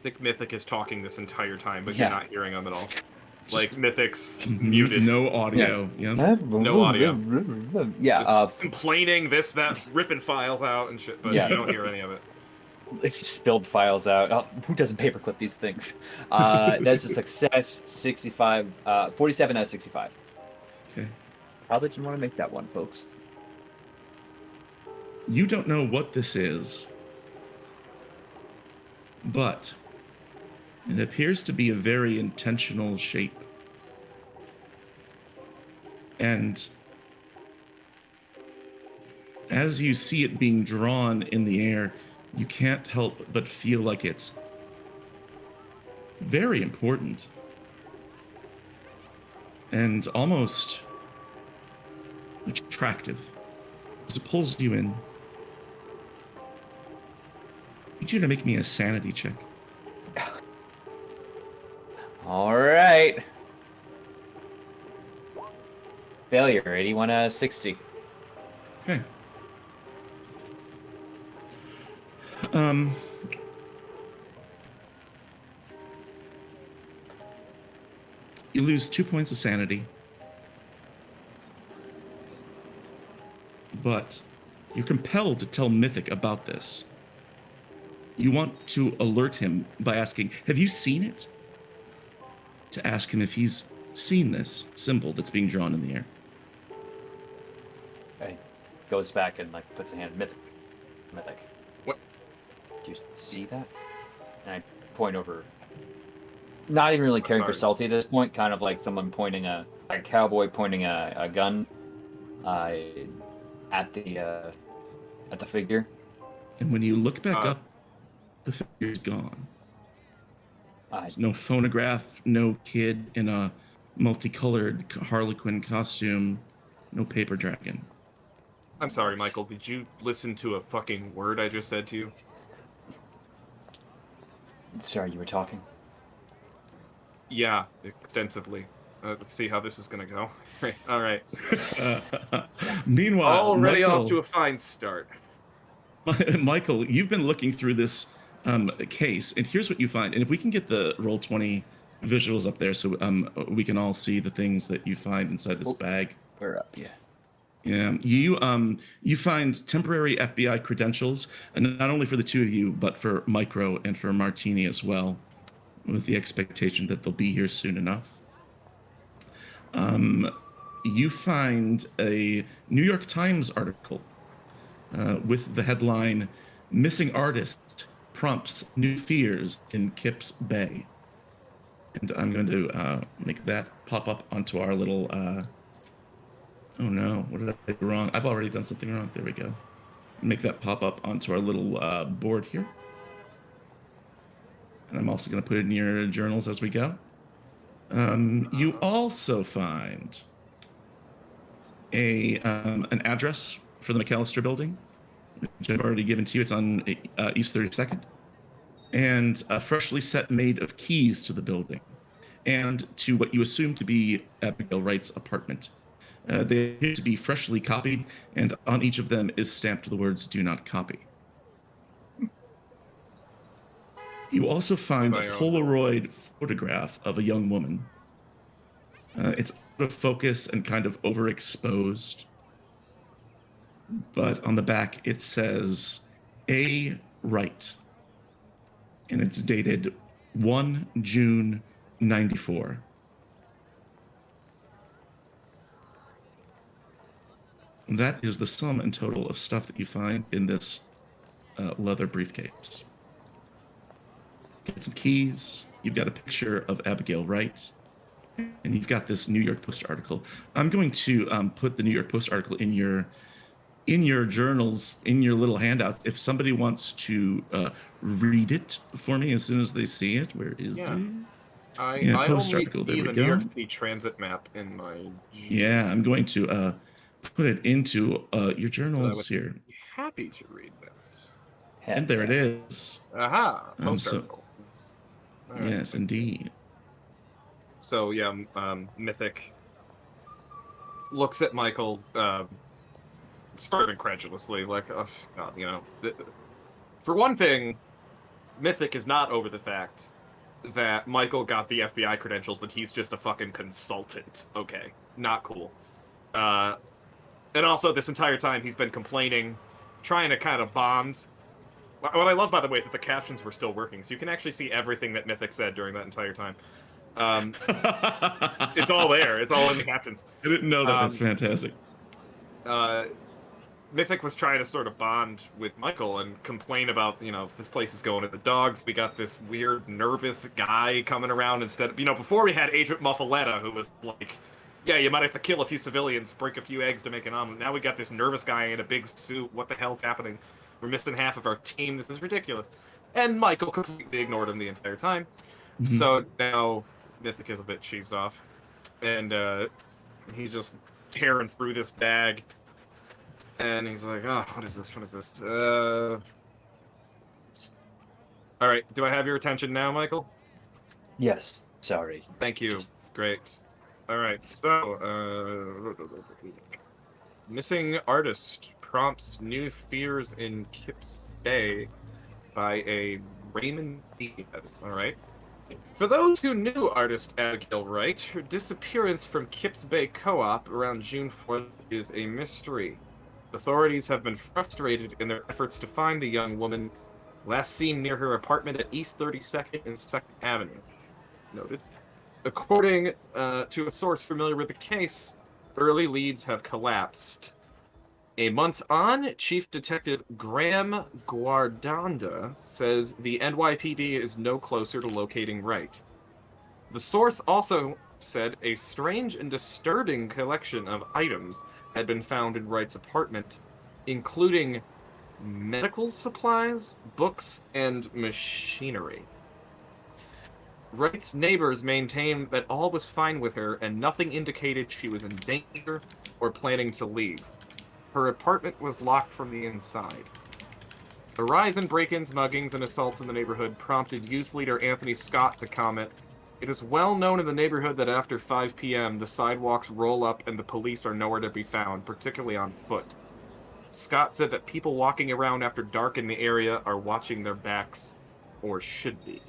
Thick Mythic is talking this entire time, but Yeah. you're not hearing him at all. like Mythic's muted. No audio. Yeah. No audio. Yeah. Just complaining this, that, ripping files out and shit, but Yeah. you don't hear any of it. Spilled files out. Oh, who doesn't paperclip these things? That's a success. 65, 47 out of 65. Okay. Probably didn't want to make that one, folks. You don't know what this is, but it appears to be a very intentional shape. And as you see it being drawn in the air, you can't help but feel like it's very important and almost attractive as it pulls you in. I need you to make me a sanity check. All right. Failure, 81 out of 60. Okay. You lose 2 points of sanity, but you're compelled to tell Mythic about this. You want to alert him by asking, have you seen it? To ask him if he's seen this symbol that's being drawn in the air. Okay. Goes back and like puts a hand. Mythic. What? Do you see that? And I point over. Not even really caring for Salty at this point. Kind of like someone pointing a cowboy pointing a gun at the figure. And when you look back up, the figure's gone. There's no phonograph, no kid in a multicolored Harlequin costume, no paper dragon. I'm sorry, Michael. Did you listen to a fucking word I just said to you? Sorry, you were talking? Yeah, extensively. Let's see how this is gonna go. All right. Meanwhile, already Michael, off to a fine start. Michael, you've been looking through this case, and here's what you find. And if we can get the Roll20 visuals up there, so we can all see the things that you find inside this bag. We're up, yeah. Yeah, you find temporary FBI credentials, and not only for the two of you, but for Micro and for Martini as well, with the expectation that they'll be here soon enough. You find a New York Times article with the headline, "Missing Artist Prompts New Fears in Kips Bay." And I'm going to make that pop up onto our little... oh no, what did I do wrong? I've already done something wrong. There we go. Make that pop up onto our little board here. And I'm also going to put it in your journals as we go. You also find an address for the McAllister building, which I've already given to you. It's on East 32nd. And a freshly set made of keys to the building and to what you assume to be Abigail Wright's apartment. They appear to be freshly copied, and on each of them is stamped the words, "Do not copy." You also find a Polaroid photograph of a young woman. It's out of focus and kind of overexposed. But on the back, it says, A. Wright. And it's dated 1 June 94. And that is the sum and total of stuff that you find in this leather briefcase. Get some keys. You've got a picture of Abigail Wright, and you've got this New York Post article. I'm going to put the New York Post article in your journals, in your little handouts. If somebody wants to read it for me as soon as they see it, where is it? I only see the New York City transit map in my... Yeah, I'm going to put it into your journals here. Happy to read that. And there it is. Aha! Post article. Right. Yes, indeed. So yeah, Mythic looks at Michael sort of incredulously, like, oh, God, you know. For one thing, Mythic is not over the fact that Michael got the FBI credentials and he's just a fucking consultant. Okay, not cool. And also, this entire time, he's been complaining, trying to kind of bond. What I love, by the way, is that the captions were still working, so you can actually see everything that Mythic said during that entire time. It's all there. It's all in the captions. I didn't know that. That's fantastic. Mythic was trying to sort of bond with Michael and complain about, this place is going to the dogs. We got this weird, nervous guy coming around instead of, before we had Agent Muffaletta, who was like, yeah, you might have to kill a few civilians, break a few eggs to make an omelet. Now we got this nervous guy in a big suit. What the hell's happening? We're missing half of our team. This is ridiculous. And Michael completely ignored him the entire time. Mm-hmm. So now Mythic is a bit cheesed off. And he's just tearing through this bag. And he's like, oh, what is this? What is this? All right, do I have your attention now, Michael? Yes, sorry. Thank you. Great. All right, so, missing artist prompts new fears in Kips Bay by a Raymond Diaz. All right. For those who knew artist Abigail Wright, her disappearance from Kips Bay Co-op around June 4th is a mystery. Authorities have been frustrated in their efforts to find the young woman, last seen near her apartment at East 32nd and 2nd Avenue. Noted. According to a source familiar with the case, early leads have collapsed. A month on, Chief Detective Graham Guardanda says the NYPD is no closer to locating Wright. The source also said a strange and disturbing collection of items had been found in Wright's apartment, including medical supplies, books, and machinery. Wright's neighbors maintained that all was fine with her and nothing indicated she was in danger or planning to leave. Her apartment was locked from the inside. A rise in break-ins, muggings, and assaults in the neighborhood prompted youth leader Anthony Scott to comment, "It is well known in the neighborhood that after 5 p.m. the sidewalks roll up and the police are nowhere to be found, particularly on foot." Scott said that people walking around after dark in the area are watching their backs, or should be.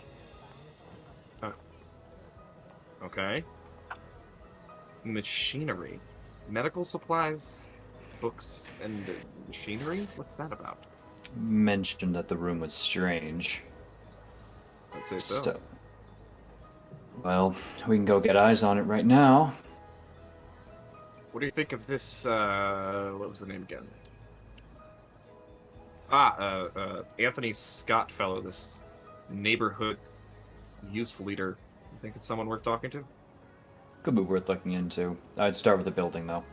Okay. Machinery. Medical supplies, books, and machinery? What's that about? Mentioned that the room was strange. I'd say so. Well, we can go get eyes on it right now. What do you think of this, what was the name again? Anthony Scott fellow, this neighborhood youth leader. You think it's someone worth talking to? Could be worth looking into. I'd start with the building, though.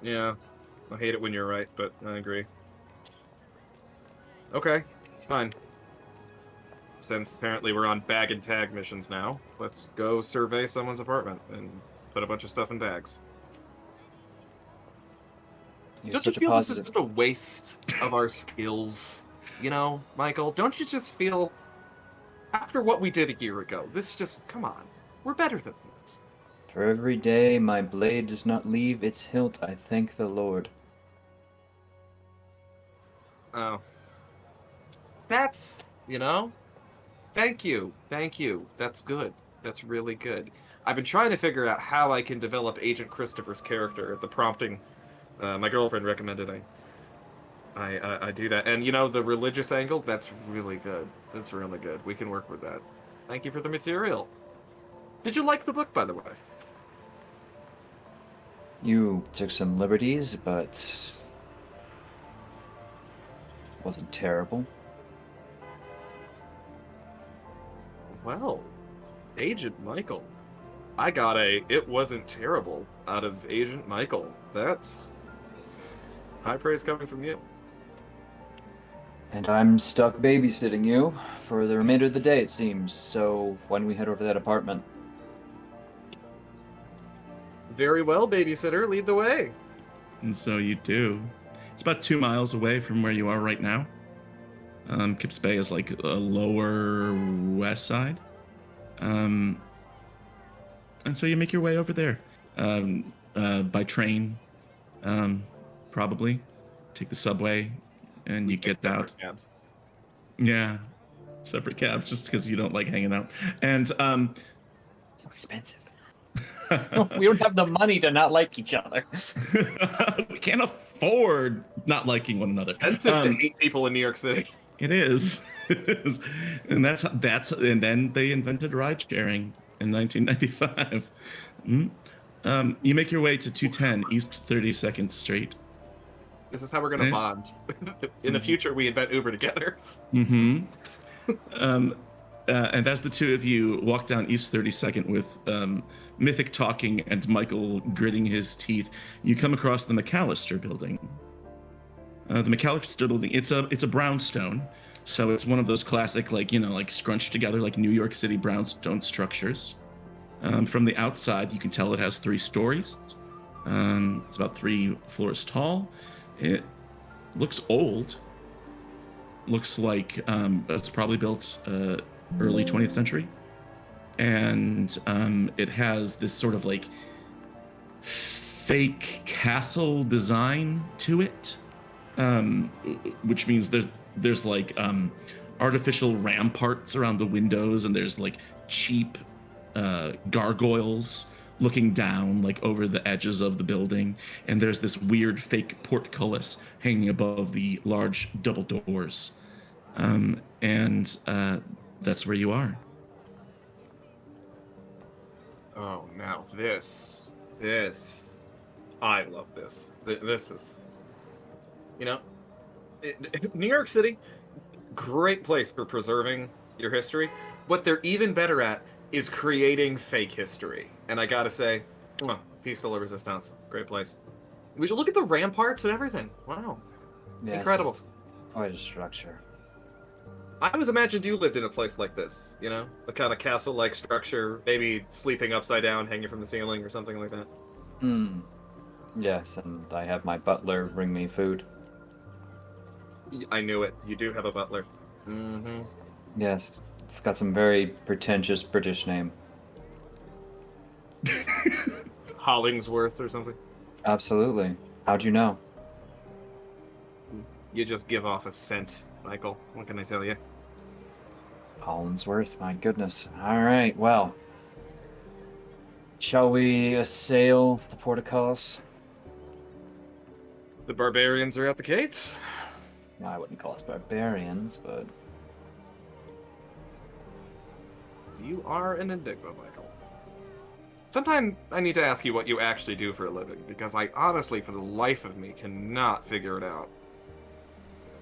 Yeah. I hate it when you're right, but I agree. Okay, fine. Since apparently we're on bag and tag missions now, let's go survey someone's apartment and put a bunch of stuff in bags. Don't you feel this is just a waste of our skills? You know, Michael, don't you just feel, after what we did a year ago, this just, come on, we're better than this. For every day my blade does not leave its hilt, I thank the Lord. Oh. That's, thank you. That's good. That's really good. I've been trying to figure out how I can develop Agent Christopher's character. The prompting, my girlfriend recommended I do that. And the religious angle, that's really good. That's really good. We can work with that. Thank you for the material. Did you like the book, by the way? You took some liberties, but wasn't terrible. Well, Agent Michael. I got it wasn't terrible out of Agent Michael. That's high praise coming from you. And I'm stuck babysitting you for the remainder of the day, it seems. So when do we head over to that apartment? Very well, babysitter. Lead the way. And so you do. It's about 2 miles away from where you are right now. Kips Bay is like a lower west side. And so you make your way over there by train, probably. Take the subway, and you get out. Cabs. Yeah. separate cabs just because you don't like hanging out. And So expensive. We don't have the money to not like each other. we can't afford not liking one another. Expensive to hate people in New York City. It is. It is. And that's and then they invented ride sharing in 1995. You make your way to 210 East 32nd Street. This is how we're gonna bond. In the future, we invent Uber together. And as the two of you walk down East 32nd with Mythic talking and Michael gritting his teeth, you come across the McAllister building. The McAllister building, it's a brownstone, so it's one of those classic, like scrunched together like New York City brownstone structures. From the outside, you can tell it has 3 stories. It's about 3 floors tall. It looks old. Looks like it's probably built early 20th century. And it has this sort of like fake castle design to it, which means there's like artificial ramparts around the windows, and there's like cheap gargoyles looking down like over the edges of the building, and there's this weird fake portcullis hanging above the large double doors, and that's where you are. Oh, now this, I love this. This is, New York City, great place for preserving your history. What they're even better at is creating fake history. And I gotta say, Peace de la Resistance, great place. We should look at the ramparts and everything. Wow, Yeah, incredible. Quite a structure. I always imagined you lived in a place like this, a kind of castle-like structure, maybe sleeping upside down, hanging from the ceiling or something like that. Yes, and I have my butler bring me food. I knew it. You do have a butler. Yes, it's got some very pretentious British name. Hollingsworth or something. Absolutely. How'd you know? You just give off a scent, Michael. What can I tell you? Hollingsworth, my goodness. All right, well. Shall we assail the portcullis? The barbarians are at the gates. Well, I wouldn't call us barbarians, but... You are an enigma, Michael. Sometime I need to ask you what you actually do for a living, because I honestly, for the life of me, cannot figure it out.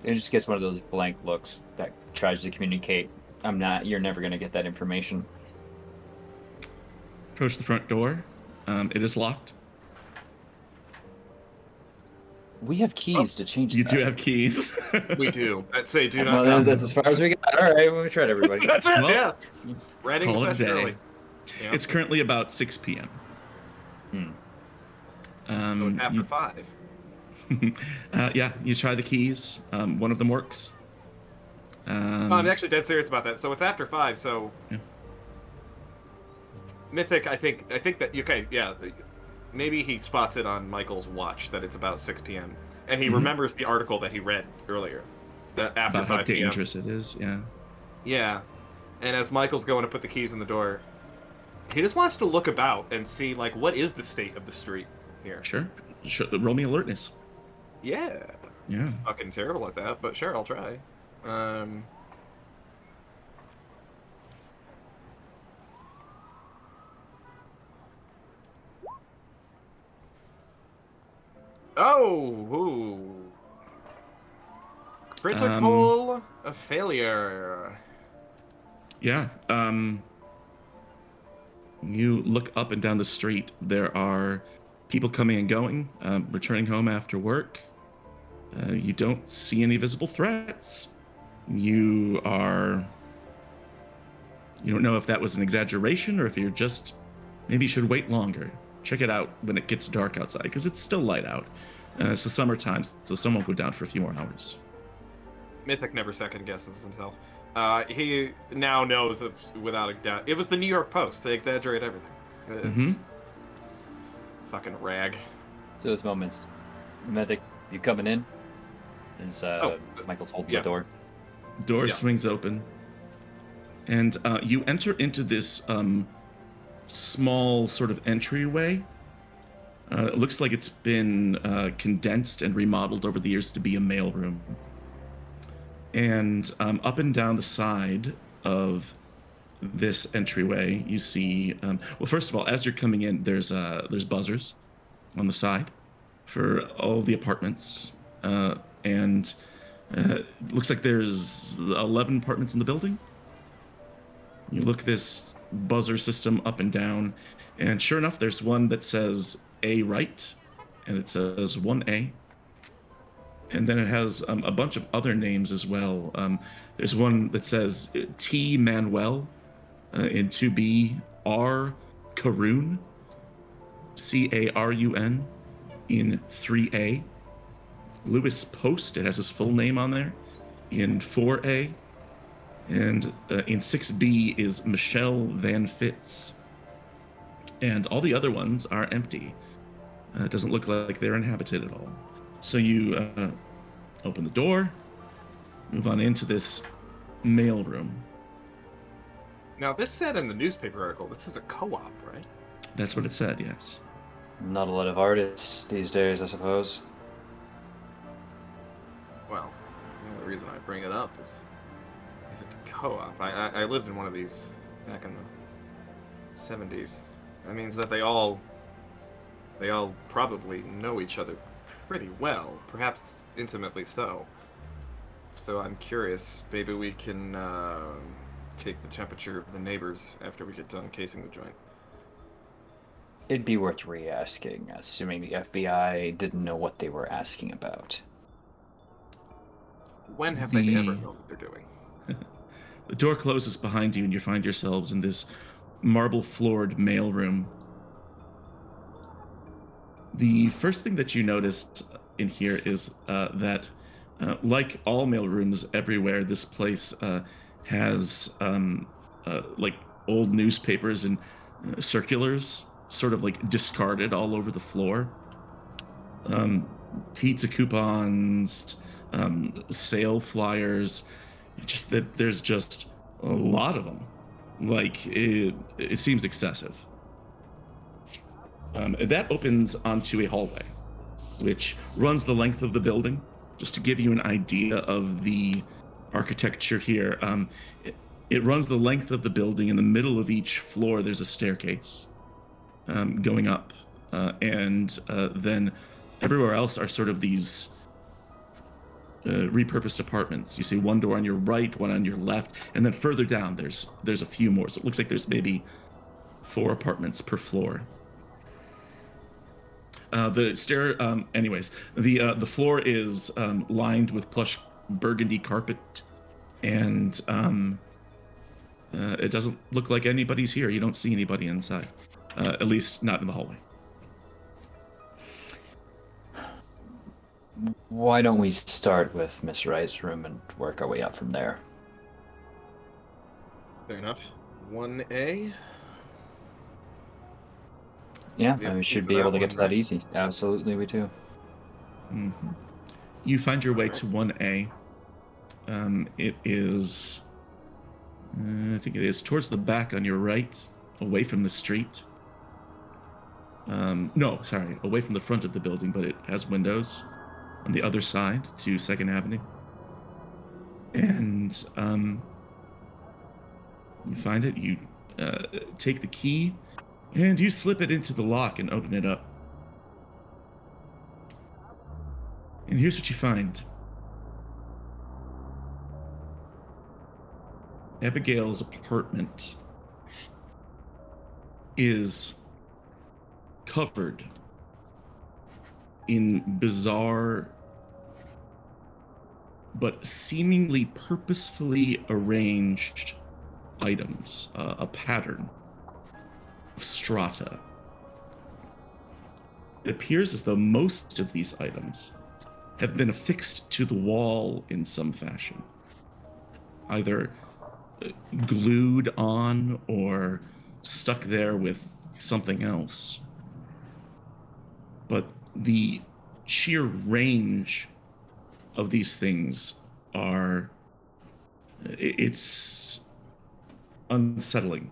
It just gets one of those blank looks that tries to communicate, you're never going to get that information. Approach the front door. It is locked. We have keys to change You that. do have keys. We do. I'd say do not Well, come. that's as far as we got. All right, we tried everybody. That's it, Well, yeah. Writing call it a session day. early. Yeah. It's currently about 6 p.m. So it's after 5. Yeah, you try the keys. One of them works. I'm actually dead serious about that. So it's after 5, so... Yeah. Mythic, I think that... Okay, yeah. Maybe he spots it on Michael's watch that it's about 6 p.m. And he remembers the article that he read earlier. That after about 5 how p.m. dangerous it is, yeah. Yeah. And as Michael's going to put the keys in the door, he just wants to look about and see, like, what is the state of the street here? Sure. Roll me alertness. Yeah. Yeah. Fucking terrible at that, but sure, I'll try. Oh! Ooh. Critical a failure. Yeah. You look up and down the street. There are people coming and going, returning home after work. You don't see any visible threats. You don't know if that was an exaggeration or if you're just, maybe you should wait longer. Check it out when it gets dark outside, because it's still light out. It's the summertime, so sun won't go down for a few more hours. Mythic never second guesses himself. He now knows without a doubt. It was the New York Post. They exaggerate everything. It's fucking rag. So those moments, Mythic, you coming in? Is Michael's holding the door? Door swings open. And you enter into this small sort of entryway. It looks like it's been condensed and remodeled over the years to be a mailroom. And up and down the side of this entryway, you see. Well, first of all, as you're coming in, there's buzzers on the side for all the apartments, and looks like there's 11 apartments in the building. You look this buzzer system up and down, and sure enough, there's one that says A right, and it says 1A. And then it has a bunch of other names as well. There's one that says T Manuel in 2B, R Karun, Carun in 3A. Lewis Post, it has his full name on there, in 4A. And in 6B is Michelle Van Fitz. And all the other ones are empty. It doesn't look like they're inhabited at all. So you open the door, move on into this mailroom. Now, this said in the newspaper article, this is a co-op, right? That's what it said, yes. Not a lot of artists these days, I suppose. Well, the only reason I bring it up is if it's a co-op. I lived in one of these back in the 70s. That means that they all probably know each other pretty well, perhaps intimately so. So I'm curious, maybe we can take the temperature of the neighbors after we get done casing the joint. It'd be worth re-asking, assuming the FBI didn't know what they were asking about. When have they ever known what they're doing? The door closes behind you, and you find yourselves in this marble-floored mailroom. The first thing that you noticed in here is that, like all mailrooms everywhere, this place has like old newspapers and circulars sort of like discarded all over the floor. Pizza coupons, sale flyers, just that there's just a lot of them. Like it seems excessive. That opens onto a hallway, which runs the length of the building. Just to give you an idea of the architecture here, it runs the length of the building. In the middle of each floor, there's a staircase going up, and then everywhere else are sort of these repurposed apartments. You see one door on your right, one on your left, and then further down there's a few more. So it looks like there's maybe 4 apartments per floor. The floor is lined with plush burgundy carpet, and it doesn't look like anybody's here. You don't see anybody inside, at least not in the hallway. Why don't we start with Miss Wright's room and work our way up from there? Fair enough. 1A? Yeah, we should be able to get to that easy. Absolutely, we do. Mm-hmm. You find your way to 1A. It is, I think it is towards the back on your right, away from the street. No, sorry, away from the front of the building, but it has windows on the other side to 2nd Avenue. And you find it, you take the key, and you slip it into the lock and open it up. And here's what you find. Abigail's apartment is covered in bizarre but seemingly purposefully arranged items, a pattern of strata. It appears as though most of these items have been affixed to the wall in some fashion, either glued on or stuck there with something else. But the sheer range of these things it's unsettling.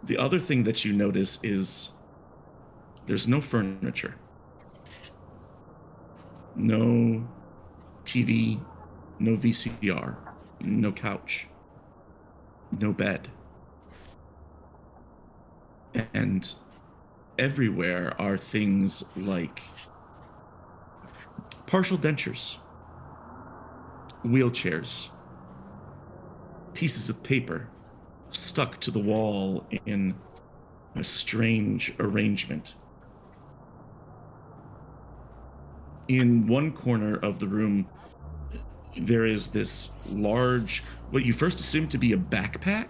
The other thing that you notice is there's no furniture. No TV, no VCR, no couch, no bed. And everywhere are things like partial dentures, wheelchairs, pieces of paper stuck to the wall in a strange arrangement. In one corner of the room, there is this large, what you first assumed to be a backpack.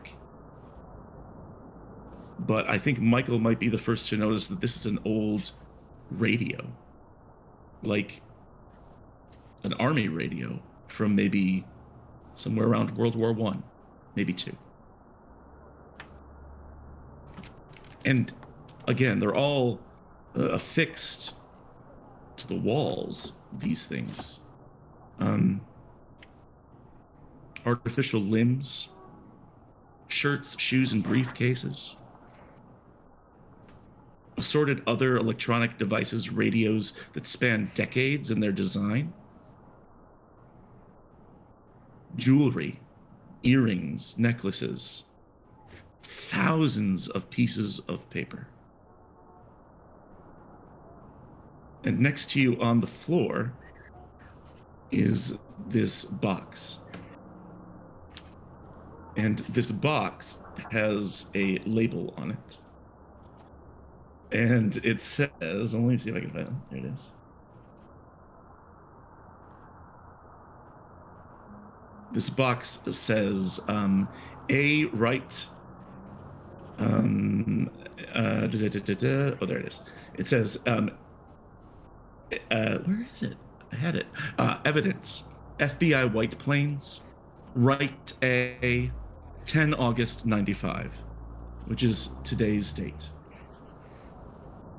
But I think Michael might be the first to notice that this is an old radio. Like an army radio from maybe somewhere around World War I, maybe II. And again, they're all affixed to the walls, these things. Artificial limbs, shirts, shoes, and briefcases. Assorted other electronic devices, radios that span decades in their design. Jewelry, earrings, necklaces. Thousands of pieces of paper. And next to you on the floor is this box. And this box has a label on it. And it says, let me see if I can find it. There it is. This box says, A right. Oh, there it is. It says, where is it? I had it. Evidence. FBI White Plains. Right A. 10 August 95, which is today's date.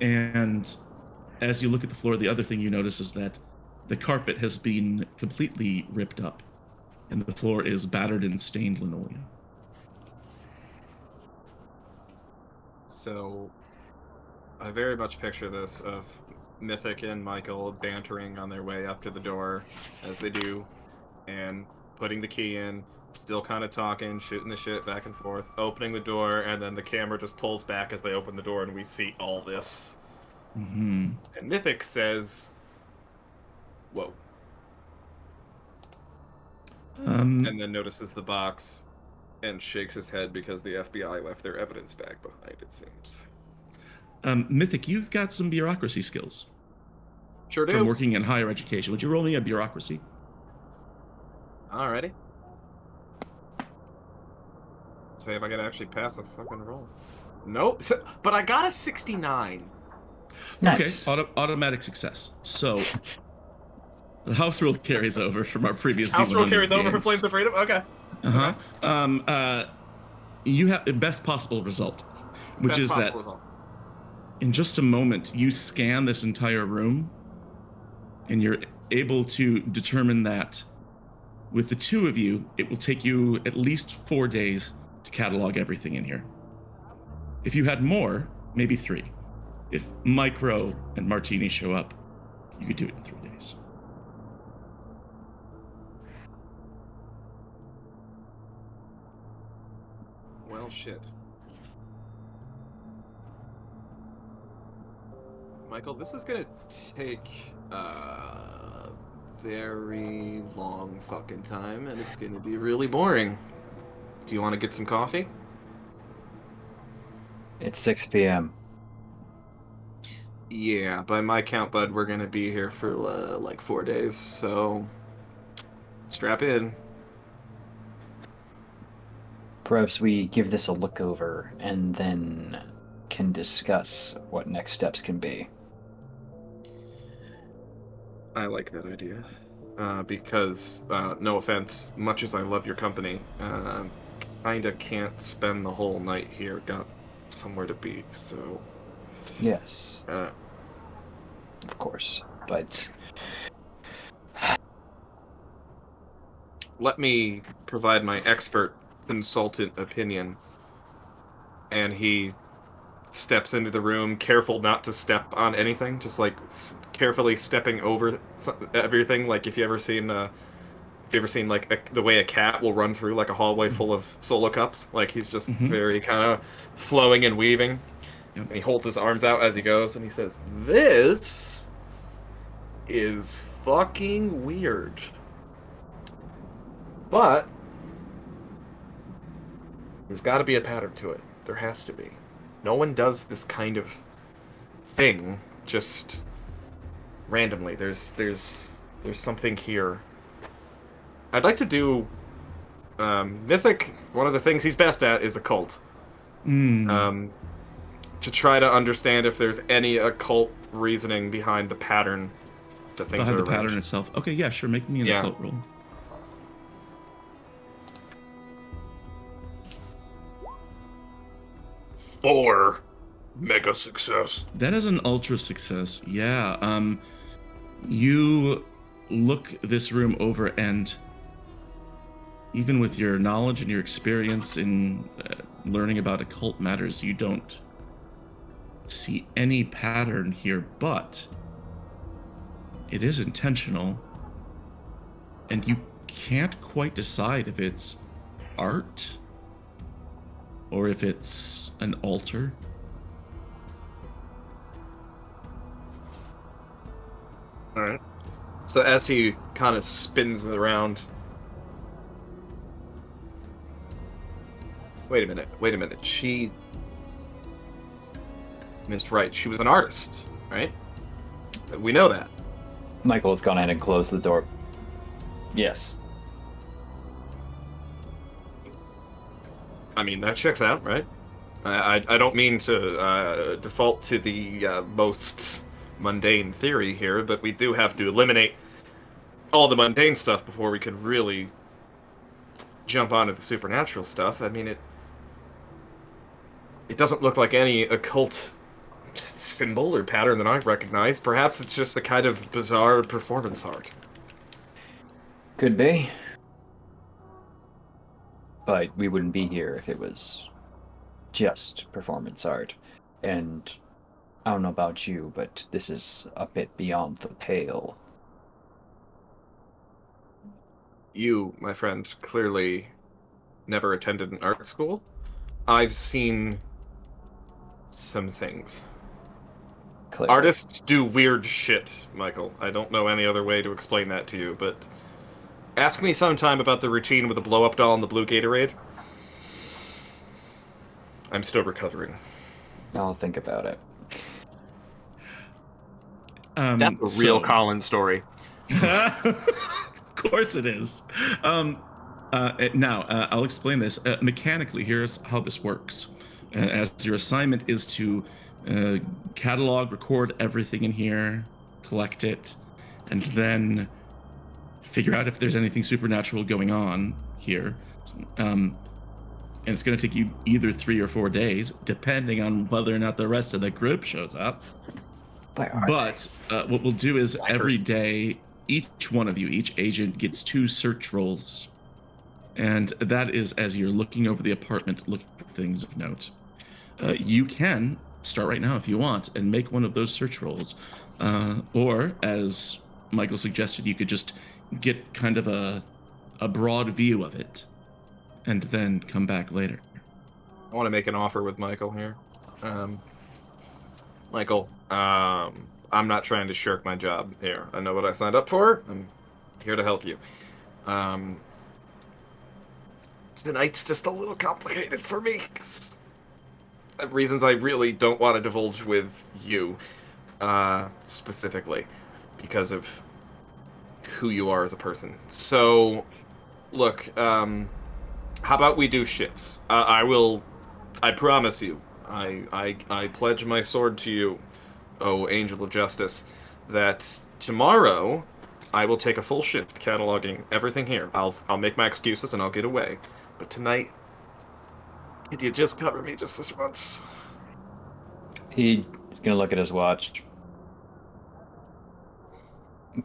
And as you look at the floor, the other thing you notice is that the carpet has been completely ripped up, and the floor is battered and stained linoleum. So, I very much picture this of Mythic and Michael bantering on their way up to the door, as they do, and putting the key in, still kind of talking, shooting the shit back and forth, opening the door, and then the camera just pulls back as they open the door, and we see all this. Mm-hmm. And Mythic says, "Whoa." And then notices the box and shakes his head because the FBI left their evidence bag behind, it seems. Mythic, you've got some bureaucracy skills. Sure do. From working in higher education. Would you roll me a bureaucracy? Alrighty. Say if I can actually pass a fucking roll. Nope. But I got a 69. Nice. Okay, automatic success. So, the house rule carries over from our previous House rule carries over games. for Flames of Freedom? Okay. Uh-huh. You have the best possible result, which is that in just a moment, you scan this entire room, and you're able to determine that with the two of you, it will take you at least 4 days to catalog everything in here. If you had more, maybe 3. If Micro and Martini show up, you could do it in 3 days. Well, shit. Michael, this is gonna take a very long fucking time, and it's gonna be really boring. Do you want to get some coffee? It's 6 p.m. Yeah, by my count, bud, we're gonna be here for like 4 days, so strap in. Perhaps we give this a look over and then can discuss what next steps can be. I like that idea. Because, no offense, much as I love your company, kinda can't spend the whole night here. Got somewhere to be, so... Yes. Of course, but... Let me provide my expert consultant opinion. And he steps into the room, careful not to step on anything, just like carefully stepping over everything. Like if you ever seen like the way a cat will run through like a hallway full of solo cups, like he's just very kind of flowing and weaving. Yep. And he holds his arms out as he goes, and he says, "This is fucking weird, but there's got to be a pattern to it. There has to be. No one does this kind of thing just randomly. There's something here. I'd like to do Mythic. One of the things he's best at is occult. To try to understand if there's any occult reasoning behind the pattern that things behind are the pattern arranged. itself. Okay, yeah, sure. Make me an occult roll. Four. Mega success. That is an ultra success. Yeah. You look this room over, and even with your knowledge and your experience in learning about occult matters, you don't see any pattern here, but it is intentional, and you can't quite decide if it's art or if it's an altar. All right. So as he kind of spins around. Wait a minute. She missed right. She was an artist, right? We know that. Michael has gone ahead and closed the door. Yes. I mean, that checks out, right? I don't mean to default to the most mundane theory here, but we do have to eliminate all the mundane stuff before we could really jump onto the supernatural stuff. I mean, it doesn't look like any occult symbol or pattern that I recognize. Perhaps it's just a kind of bizarre performance art. Could be. But we wouldn't be here if it was just performance art. And I don't know about you, but this is a bit beyond the pale. You, my friend, clearly never attended an art school. I've seen some things. Clearly. Artists do weird shit, Michael. I don't know any other way to explain that to you, but ask me sometime about the routine with the blow-up doll and the blue Gatorade. I'm still recovering. I'll think about it. That's a real Colin story. Of course it is. Now, I'll explain this. Mechanically, here's how this works. As your assignment is to catalog, record everything in here, collect it, and then figure out if there's anything supernatural going on here. And it's going to take you either 3 or 4 days, depending on whether or not the rest of the group shows up. But what we'll do is every day, each one of you, each agent gets 2 search rolls. And that is as you're looking over the apartment, looking for things of note. You can start right now if you want and make one of those search rolls. Or, as Michael suggested, you could just get kind of a broad view of it and then come back later. I want to make an offer with Michael here. Michael, I'm not trying to shirk my job here. I know what I signed up for. I'm here to help you. Tonight's just a little complicated for me. Reasons I really don't want to divulge with you, specifically, because of who you are as a person. So, look, how about we do shifts? I promise you, I pledge my sword to you, oh Angel of Justice, that tomorrow I will take a full shift cataloging everything here. I'll make my excuses and I'll get away. But tonight, could you just cover me just this once? He's gonna look at his watch.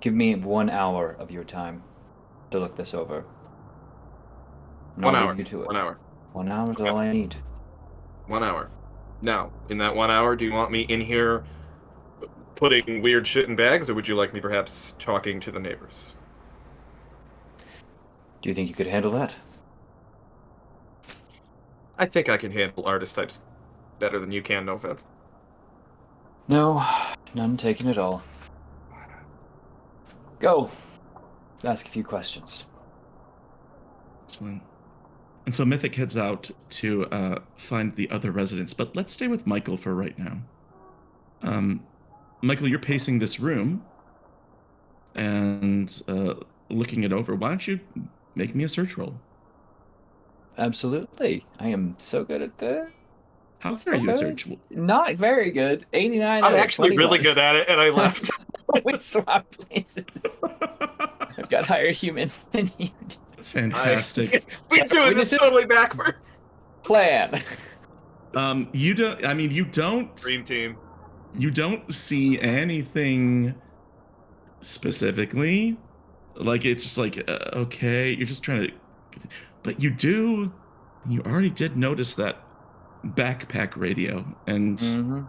Give me 1 hour of your time to look this over. And I'll 1 leave hour. you to it. 1 hour. 1 hour is Okay. all I need. 1 hour. Now, in that 1 hour, do you want me in here putting weird shit in bags, or would you like me perhaps talking to the neighbors? Do you think you could handle that? I think I can handle artist types better than you can, no offense. No, none taken at all. Go. Ask a few questions. Excellent. And so Mythic heads out to find the other residents, but let's stay with Michael for right now. Michael, you're pacing this room and looking it over. Why don't you make me a search roll? Absolutely. I am so good at this. How good are you at search? Not very good. 89 I'm out of actually 21. really good at it, and I left. We swapped places. I've got higher human than you do. Fantastic. We're doing this totally backwards. Plan. You don't. I mean, you don't. Dream team. You don't see anything specifically. Like it's just like okay, you're just trying to. But you do. You already did notice that backpack radio, and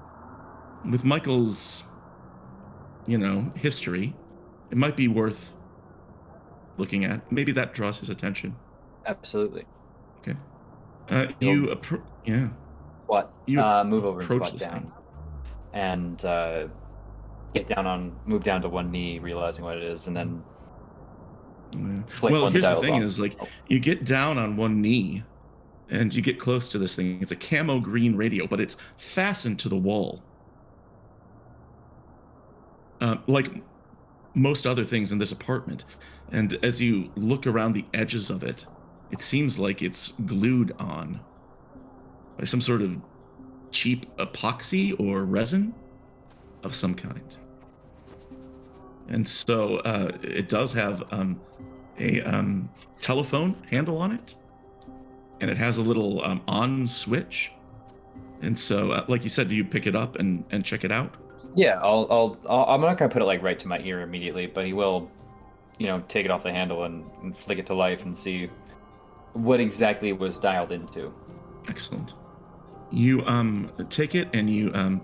with Michael's, history, it might be worth looking at. Maybe that draws his attention. Absolutely. Okay. What? You Move over and approach squat this down. thing. And move down to one knee, realizing what it is, and then Well, here's the thing: is like you get down on one knee, and you get close to this thing. It's a camo green radio, but it's fastened to the wall, like most other things in this apartment. And as you look around the edges of it, it seems like it's glued on by some sort of cheap epoxy or resin of some kind. And so it does have a telephone handle on it, and it has a little on switch. And so, like you said, do you pick it up and check it out? Yeah, I'm not gonna put it like right to my ear immediately, but he will, take it off the handle and flick it to life and see what exactly it was dialed into. Excellent. You take it and you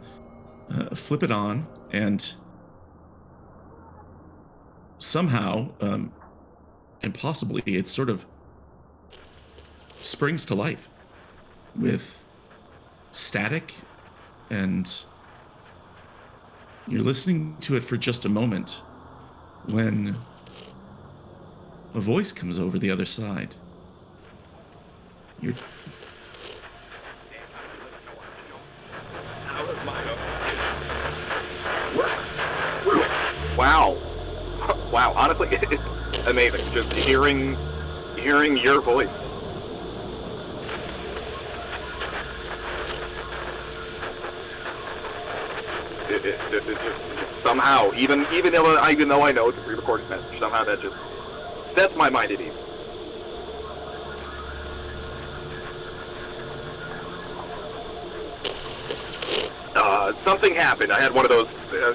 flip it on, and somehow, impossibly, it sort of springs to life with static, and you're listening to it for just a moment when a voice comes over the other side. You're Wow. Wow, honestly, it's amazing. Just hearing your voice. It just somehow, even though I know it's a pre-recorded message, somehow that just sets my mind at ease. Something happened. I had one of those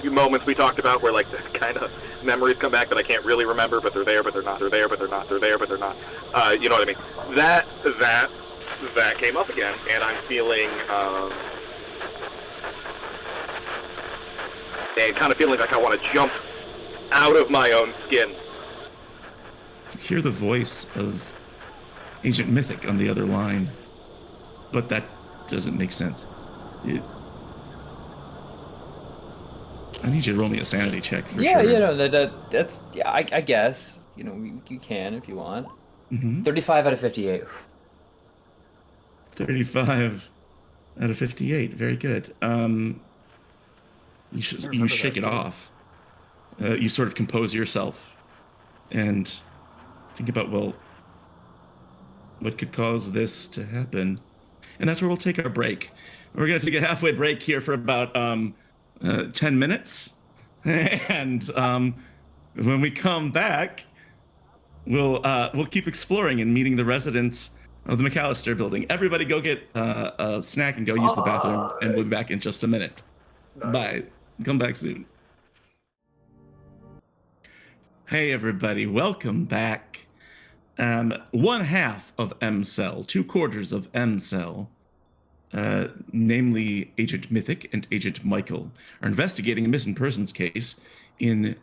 moments we talked about where like the kind of memories come back that I can't really remember, but they're there, but they're not. They're there, but they're not. They're there, but they're not. You know what I mean? That came up again, and I'm feeling and kind of feeling like I want to jump out of my own skin. You hear the voice of Agent Mythic on the other line, but that doesn't make sense. I need you to roll me a sanity check for Yeah, sure. that's I guess you can if you want. Mm-hmm. 35 out of 58. 35 out of 58. Very good. You shake it off. You sort of compose yourself and think about, well, what could cause this to happen? And that's where we'll take our break. We're going to take a halfway break here for about 10 minutes. And when we come back, we'll keep exploring and meeting the residents of the McAllister building. Everybody go get a snack and go use the bathroom, and we'll be back in just a minute. Nice. Bye. Come back soon. Hey, everybody. Welcome back. one half of M Cell, 2/4 of M Cell, namely Agent Mythic and Agent Michael, are investigating a missing persons case in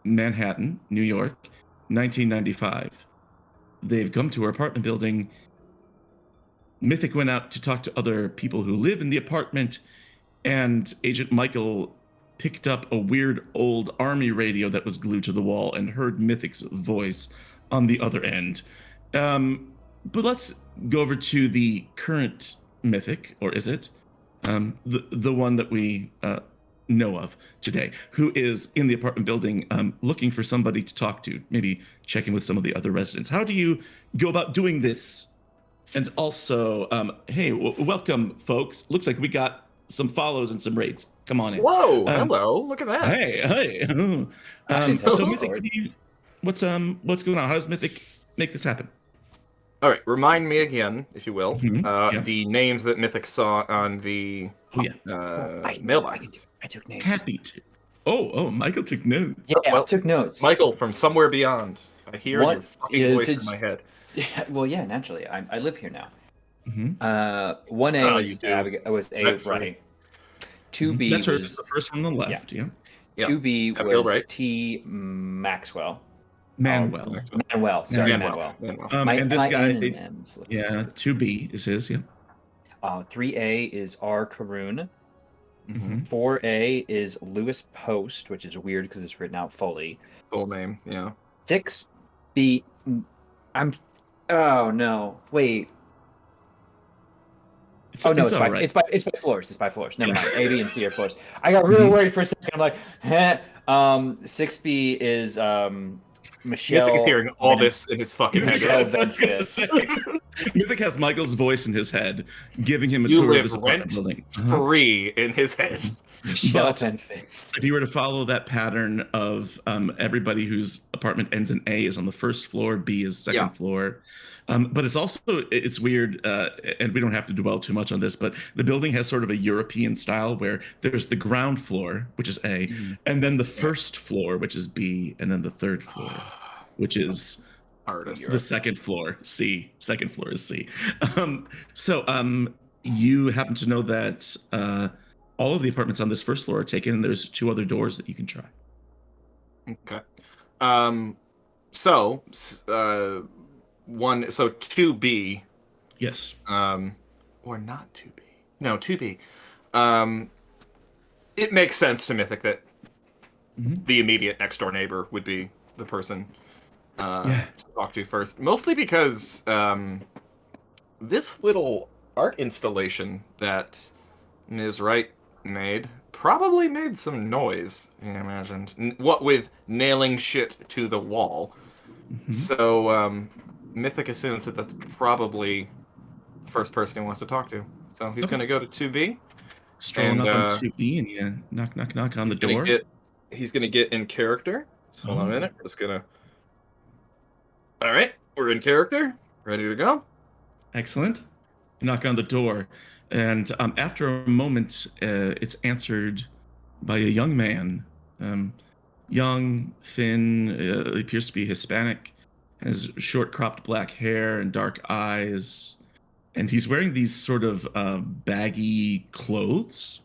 Manhattan, New York, 1995. They've come to her apartment building. Mythic went out to talk to other people who live in the apartment, and Agent Michael picked up a weird old army radio that was glued to the wall and heard Mythic's voice on the other end. But let's go over to the current Mythic, or is it? The one that we know of today, who is in the apartment building looking for somebody to talk to, maybe checking with some of the other residents. How do you go about doing this? And also, hey, welcome, folks. Looks like we got some follows and some rates. Come on in. Whoa, hello. Look at that. Hey. So Mythic, what's going on? How does Mythic make this happen? All right, remind me again, if you will, Yeah. the names that Mythic saw on the mailboxes. I took notes. Happy to. Oh, Michael took notes. Yeah, Well, I took notes. Michael from somewhere beyond. I hear What your fucking is voice it- in my head. Yeah, well, yeah, naturally. I live here now. Mhm. 1A Oh, was, you do. was A, That's right. 2B That's was the first one on the left. Yeah. Yeah. 2B Yeah, Bill, was right. T. Maxwell. Manuel. Manuel. Sorry, Manuel. Manuel. And this guy, M&Ms. yeah, 2B is his. Yeah. 3A is R. Caroon. Mhm. 4A is Lewis Post, which is weird because it's written out fully. Full name, yeah. 6B. Oh no! Wait. It's by floors. It's by floors. Never mind. A, B, and C are floors. I got really worried for a second. I'm like, 6B is Michelle. Mythic is hearing all this in his fucking head. Michelle That's what I was gonna say. Mythic has Michael's voice in his head, giving him a You tour of live his apartment building. free in his head. Michelle But- Fitz. If you were to follow that pattern of everybody whose apartment ends in A is on the first floor, B is second floor. But it's weird, and we don't have to dwell too much on this, but the building has sort of a European style where there's the ground floor, which is A, and then the first floor, which is B, and then the third floor, which is Artist. the second floor, C. Second floor is C. You happen to know that all of the apartments on this first floor are taken, and there's 2 other doors that you can try. Okay. So 2B. Yes. Or not 2B. No, 2B. It makes sense to Mythic that the immediate next door neighbor would be the person to talk to first. Mostly because this little art installation that Ms. Wright probably made some noise, I imagined. What with nailing shit to the wall. So Mythic assumes that that's probably the first person he wants to talk to. So he's going to go to 2B. Strolling up on 2B and you knock on the door. He's going to get in character. So hold on a minute. We're just going to... All right. We're in character. Ready to go. Excellent. You knock on the door. And after a moment, it's answered by a young man. Young, thin, appears to be Hispanic, has short cropped black hair and dark eyes. And he's wearing these sort of baggy clothes.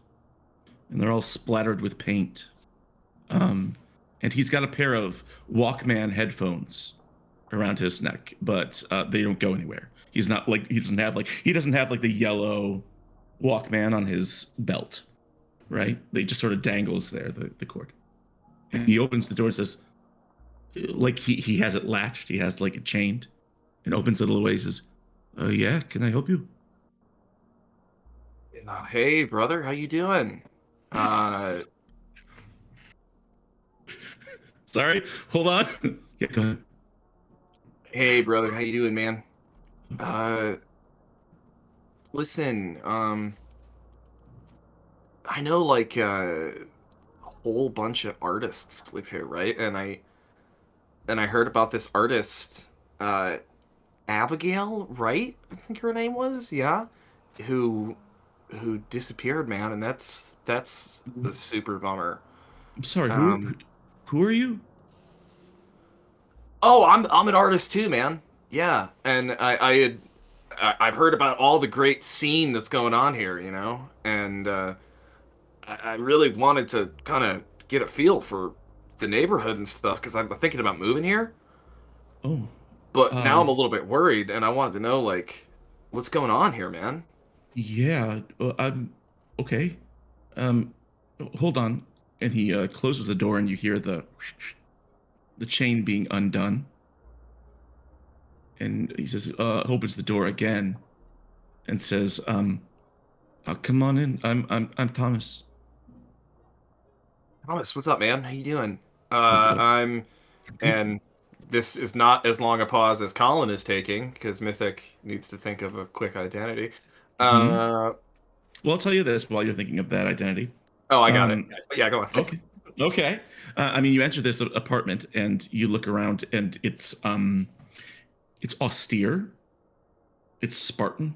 And they're all splattered with paint. And he's got a pair of Walkman headphones around his neck, but they don't go anywhere. He doesn't have the yellow Walkman on his belt, right? They just sort of dangles there, the cord. And he opens the door and says, like he has it latched, he has like it chained, and opens it a little way. He says, yeah, can I help you? Hey, brother, how you doing? Sorry, hold on. Yeah, go ahead. Hey, brother, how you doing, man? Listen, I know like a whole bunch of artists live here, right? And I heard about this artist, Abigail, right? I think her name was, yeah, who disappeared, man, and that's a super bummer. I'm sorry, who are you? Oh, I'm an artist too, man. Yeah, and I've heard about all the great scene that's going on here, and I really wanted to kind of get a feel for the neighborhood and stuff because I'm thinking about moving here. Oh, But now I'm a um, little bit worried, and I wanted to know like what's going on here, man. yeah. I'm okay. Um, hold on. And he closes the door, and you hear the chain being undone. And he says, opens the door again, and says, "Come on in. I'm Thomas." Thomas, what's up, man? How you doing? Uh, uh, I'm, good. and this is not as long a pause as Colin is taking because Mythic needs to think of a quick identity. Hmm. Uh, Well, I'll tell you this while you're thinking of that identity. oh, I got it. Um, Yeah, go on. okay. Okay. I mean, you enter this apartment and you look around, and it's austere. It's Spartan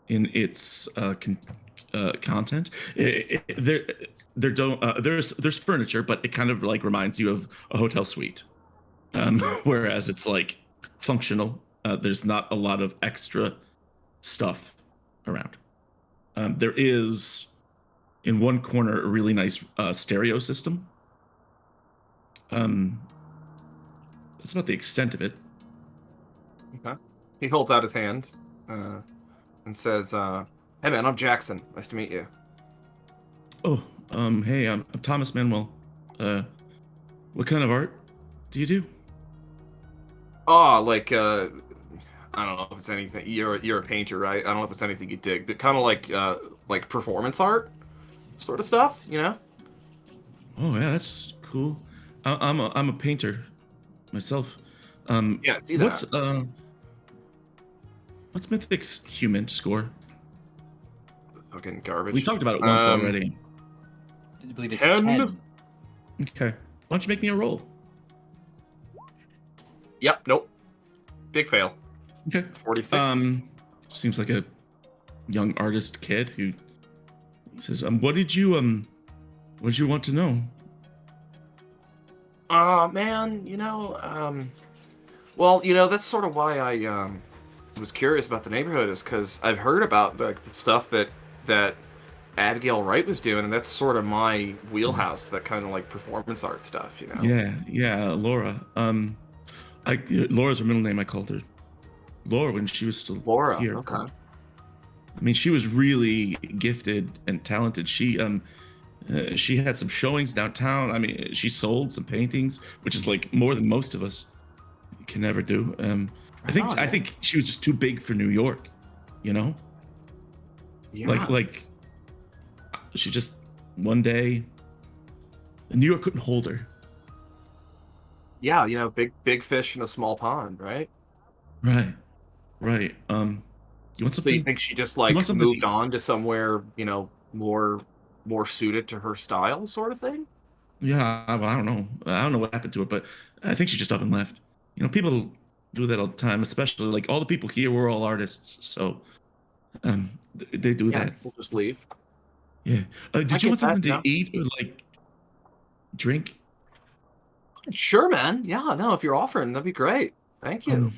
in its content. There don't there's furniture, but it kind of like reminds you of a hotel suite. Whereas it's like functional. There's not a lot of extra stuff around. There is in one corner a really nice stereo system. Um, that's about the extent of it. Okay. He holds out his hand uh, and says, "Hey, man, I'm Jackson. Nice to meet you." Oh, hey, I'm Thomas Manuel. Uh, what kind of art do you do? Oh, like I don't know if it's anything. You're a painter, right? I don't know if it's anything you dig, but kind of like performance art sort of stuff, you know? Oh yeah, that's cool. I'm a painter myself. Yeah, see What's that. what's Mythic's human score? Fucking garbage. We talked about it once already. I believe it's 10. 10. Okay, why don't you make me a roll? Yep. Nope. Big fail. Okay. 46. Seems like a young artist kid who he says, what did you want to know? Man, well, that's sort of why I was curious about the neighborhood is because I've heard about the stuff that Abigail Wright was doing, and that's sort of my wheelhouse, that kind of like performance art stuff. Yeah, Laura. Laura's her middle name. I called her Laura when she was still Laura. here. Okay. I mean, she was really gifted and talented. She had some showings downtown. I mean, she sold some paintings, which is like more than most of us can ever do. I think she was just too big for New York, you know? Yeah. Like she just one day New York couldn't hold her. Yeah, big fish in a small pond, right? Right. Right. You want So you something? think she just You want like something? moved on to somewhere, more suited to her style, sort of thing? Yeah, well, I don't know. I don't know what happened to her, but I think she just up and left. You know, people do that all the time, especially like all the people here were all artists, so they do Yeah, that. people just leave. Yeah. I Did you get want that, something to eat or like drink? Sure, man. Yeah, no, if you're offering, that'd be great. Thank you. Um.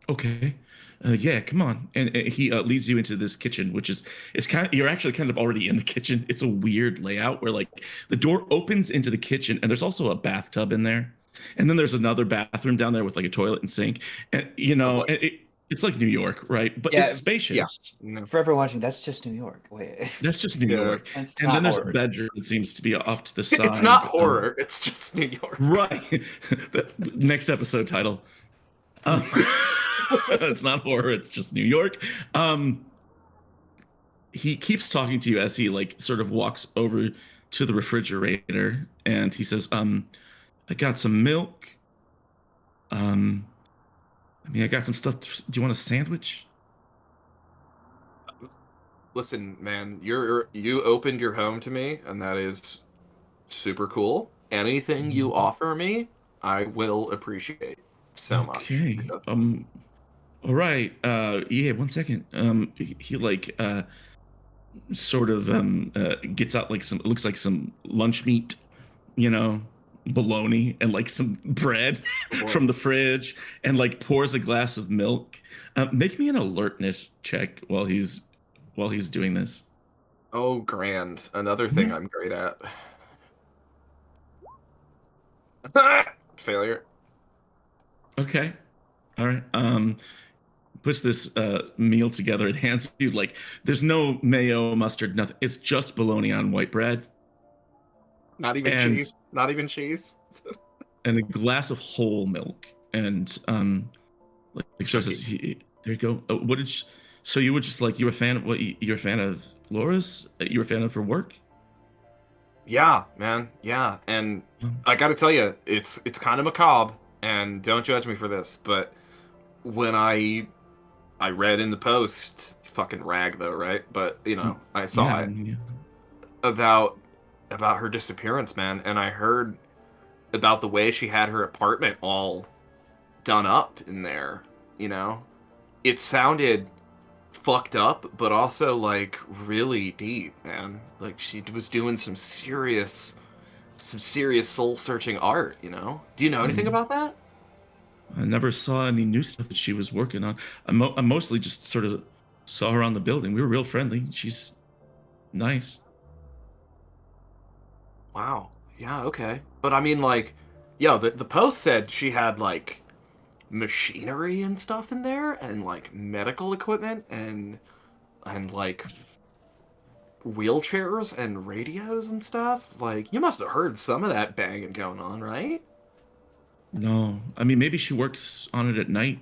Okay. Yeah, come on. And he leads you into this kitchen, which is it's kind of you're actually kind of already in the kitchen. It's a weird layout where like the door opens into the kitchen, and there's also a bathtub in there, and then there's another bathroom down there with like a toilet and sink, and Oh boy. it's like New York, right? But it's Yeah, Yeah. spacious. No. for everyone watching, that's just New York. Wait, That's just New Yeah. York. that's And then not there's the horror. bedroom that seems to be off to the side. It's not horror. It's just New York. Right. The next episode title. Um, it's not horror, it's just New York. He keeps talking to you as he like sort of walks over to the refrigerator, and he says, I got some milk. Um, I got some stuff. Do you want a sandwich? Listen, man, you opened your home to me, and that is super cool. Anything you offer me, I will appreciate so much. Okay. All right. Yeah, one second. He like sort of gets out like some it looks like some lunch meat, you know, bologna and like some bread boy. from the fridge and like pours a glass of milk. Make me an alertness check while he's doing this. Oh, grand. Another thing I'm great at. Failure. Okay. All right. Puts this meal together. It hands you like there's no mayo, mustard, nothing. It's just bologna on white bread. Not even And- cheese. Not even cheese. And a glass of whole milk. And like Sarah says, there you go. What did so you were just like you're a fan of what you're a fan of Laura's? You're a fan of her work? Yeah, man. Yeah, and I got to tell you, it's kind of macabre, and don't judge me for this, but when I read in the Post, fucking rag though, right? But you know, I saw it about her disappearance, man, and I heard about the way she had her apartment all done up in there. You know, it sounded fucked up, but also like really deep, man. Like she was doing some serious soul searching art. You know, do you know anything about that? I never saw any new stuff that she was working on. I mostly just sort of saw her on the building. We were real friendly. She's nice. Wow. Yeah, okay. But I mean, like, yo, the Post said she had, like, machinery and stuff in there, and, like, medical equipment, and like, wheelchairs and radios and stuff. Like, you must have heard some of that banging going on, right? No, I mean maybe she works on it at night.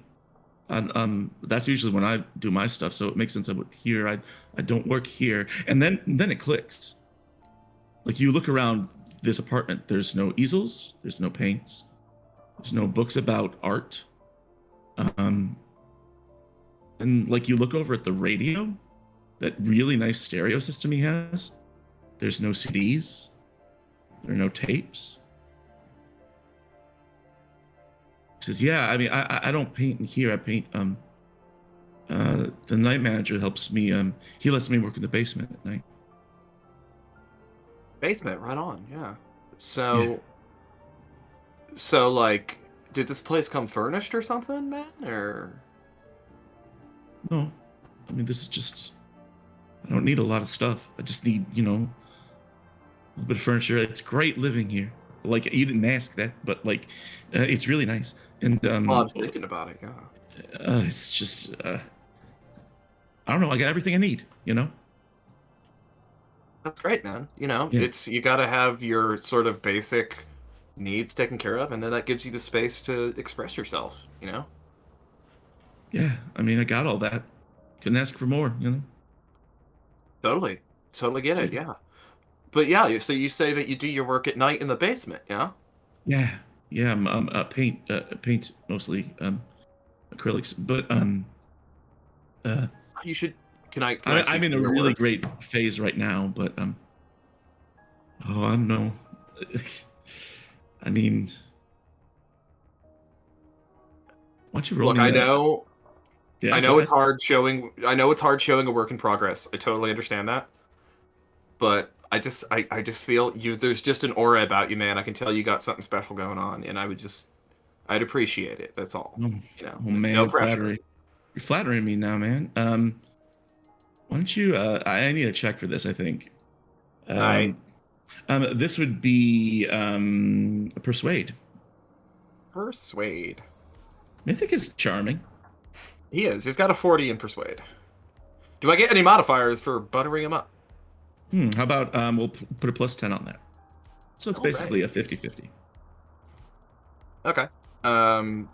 That's usually when I do my stuff, so it makes sense. I would here. I don't work here, and then it clicks. Like you look around this apartment, there's no easels, there's no paints, there's no books about art. And like you look over at the radio, that really nice stereo system he has. There's no CDs, there are no tapes. He says, "Yeah, I mean, I don't paint in here. I paint. The night manager helps me. He lets me work in the basement at night." Basement, right on, yeah. So, like, did this place come furnished or something, man? Or No, I mean, this is just. I don't need a lot of stuff. I just need, a little bit of furniture. It's great living here. Like you didn't ask that, but like, it's really nice. And well, I was thinking about it, yeah. It's just, I don't know. I got everything I need. That's great, man. Yeah. You got to have your sort of basic needs taken care of, and then that gives you the space to express yourself. Yeah, I mean, I got all that. Couldn't ask for more. Totally get it. Yeah, but yeah. So you say that you do your work at night in the basement, yeah? Yeah. Paint mostly, acrylics, but You should. Can I I'm in a your really work? great phase right now, but I don't know. I mean, why don't you roll Look, me I a- know. Yeah, I go know it's ahead. hard showing. I know it's hard showing a work in progress. I totally understand that. But I just feel you. There's just an aura about you, man. I can tell you got something special going on, and I'd appreciate it. That's all. Oh, oh man, no pressure. flattery. You're flattering me now, man. Why don't you? I need a check for this. I think. Alright. This would be persuade. Persuade. Mythic is charming. He is. He's got a 40 in persuade. Do I get any modifiers for buttering him up? How about we'll put a +10 on that. So it's All basically a 50-50. Okay.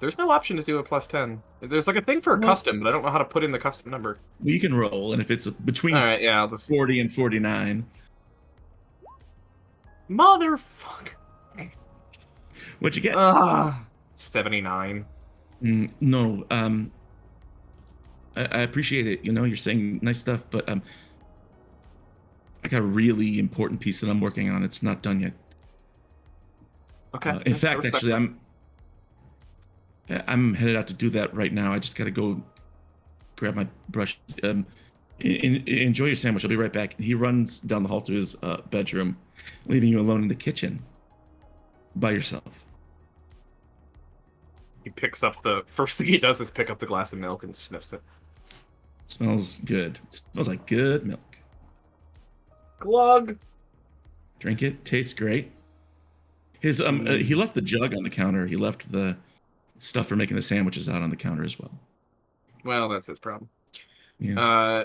There's no option to do a +10. There's like a thing for a Well- custom, but I don't know how to put in the custom number. Well, you can roll, and if it's between All right, yeah, I'll just 40 and 49, motherfucker. what'd you get? 79. No, I appreciate it. You're saying nice stuff, but I got a really important piece that I'm working on. It's not done yet. Okay. In I fact, respect actually, that. I'm headed out to do that right now. I just got to go grab my brush. Enjoy your sandwich. I'll be right back. And he runs down the hall to his bedroom, leaving you alone in the kitchen. by yourself. He picks up the first thing he does is pick up the glass of milk and sniffs it. Smells good. It smells like good milk. Glug. Drink it. Tastes great. His he left the jug on the counter. He left the stuff for making the sandwiches out on the counter as well. Well, that's his problem. Yeah.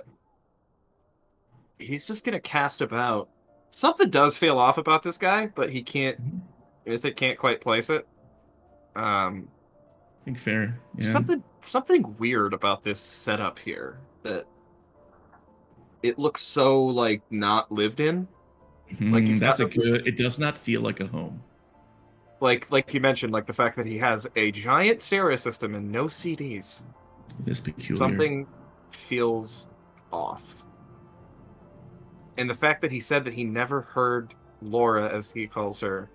He's just gonna cast about. Something does feel off about this guy, but he can't. Mythic can't quite place it. I think fair. Yeah. Something weird about this setup here that it looks so like not lived in. Like that's it does not feel like a home. Like you mentioned, like the fact that he has a giant stereo system and no CDs. It is peculiar. Something feels off. And the fact that he said that he never heard Laura, as he calls her,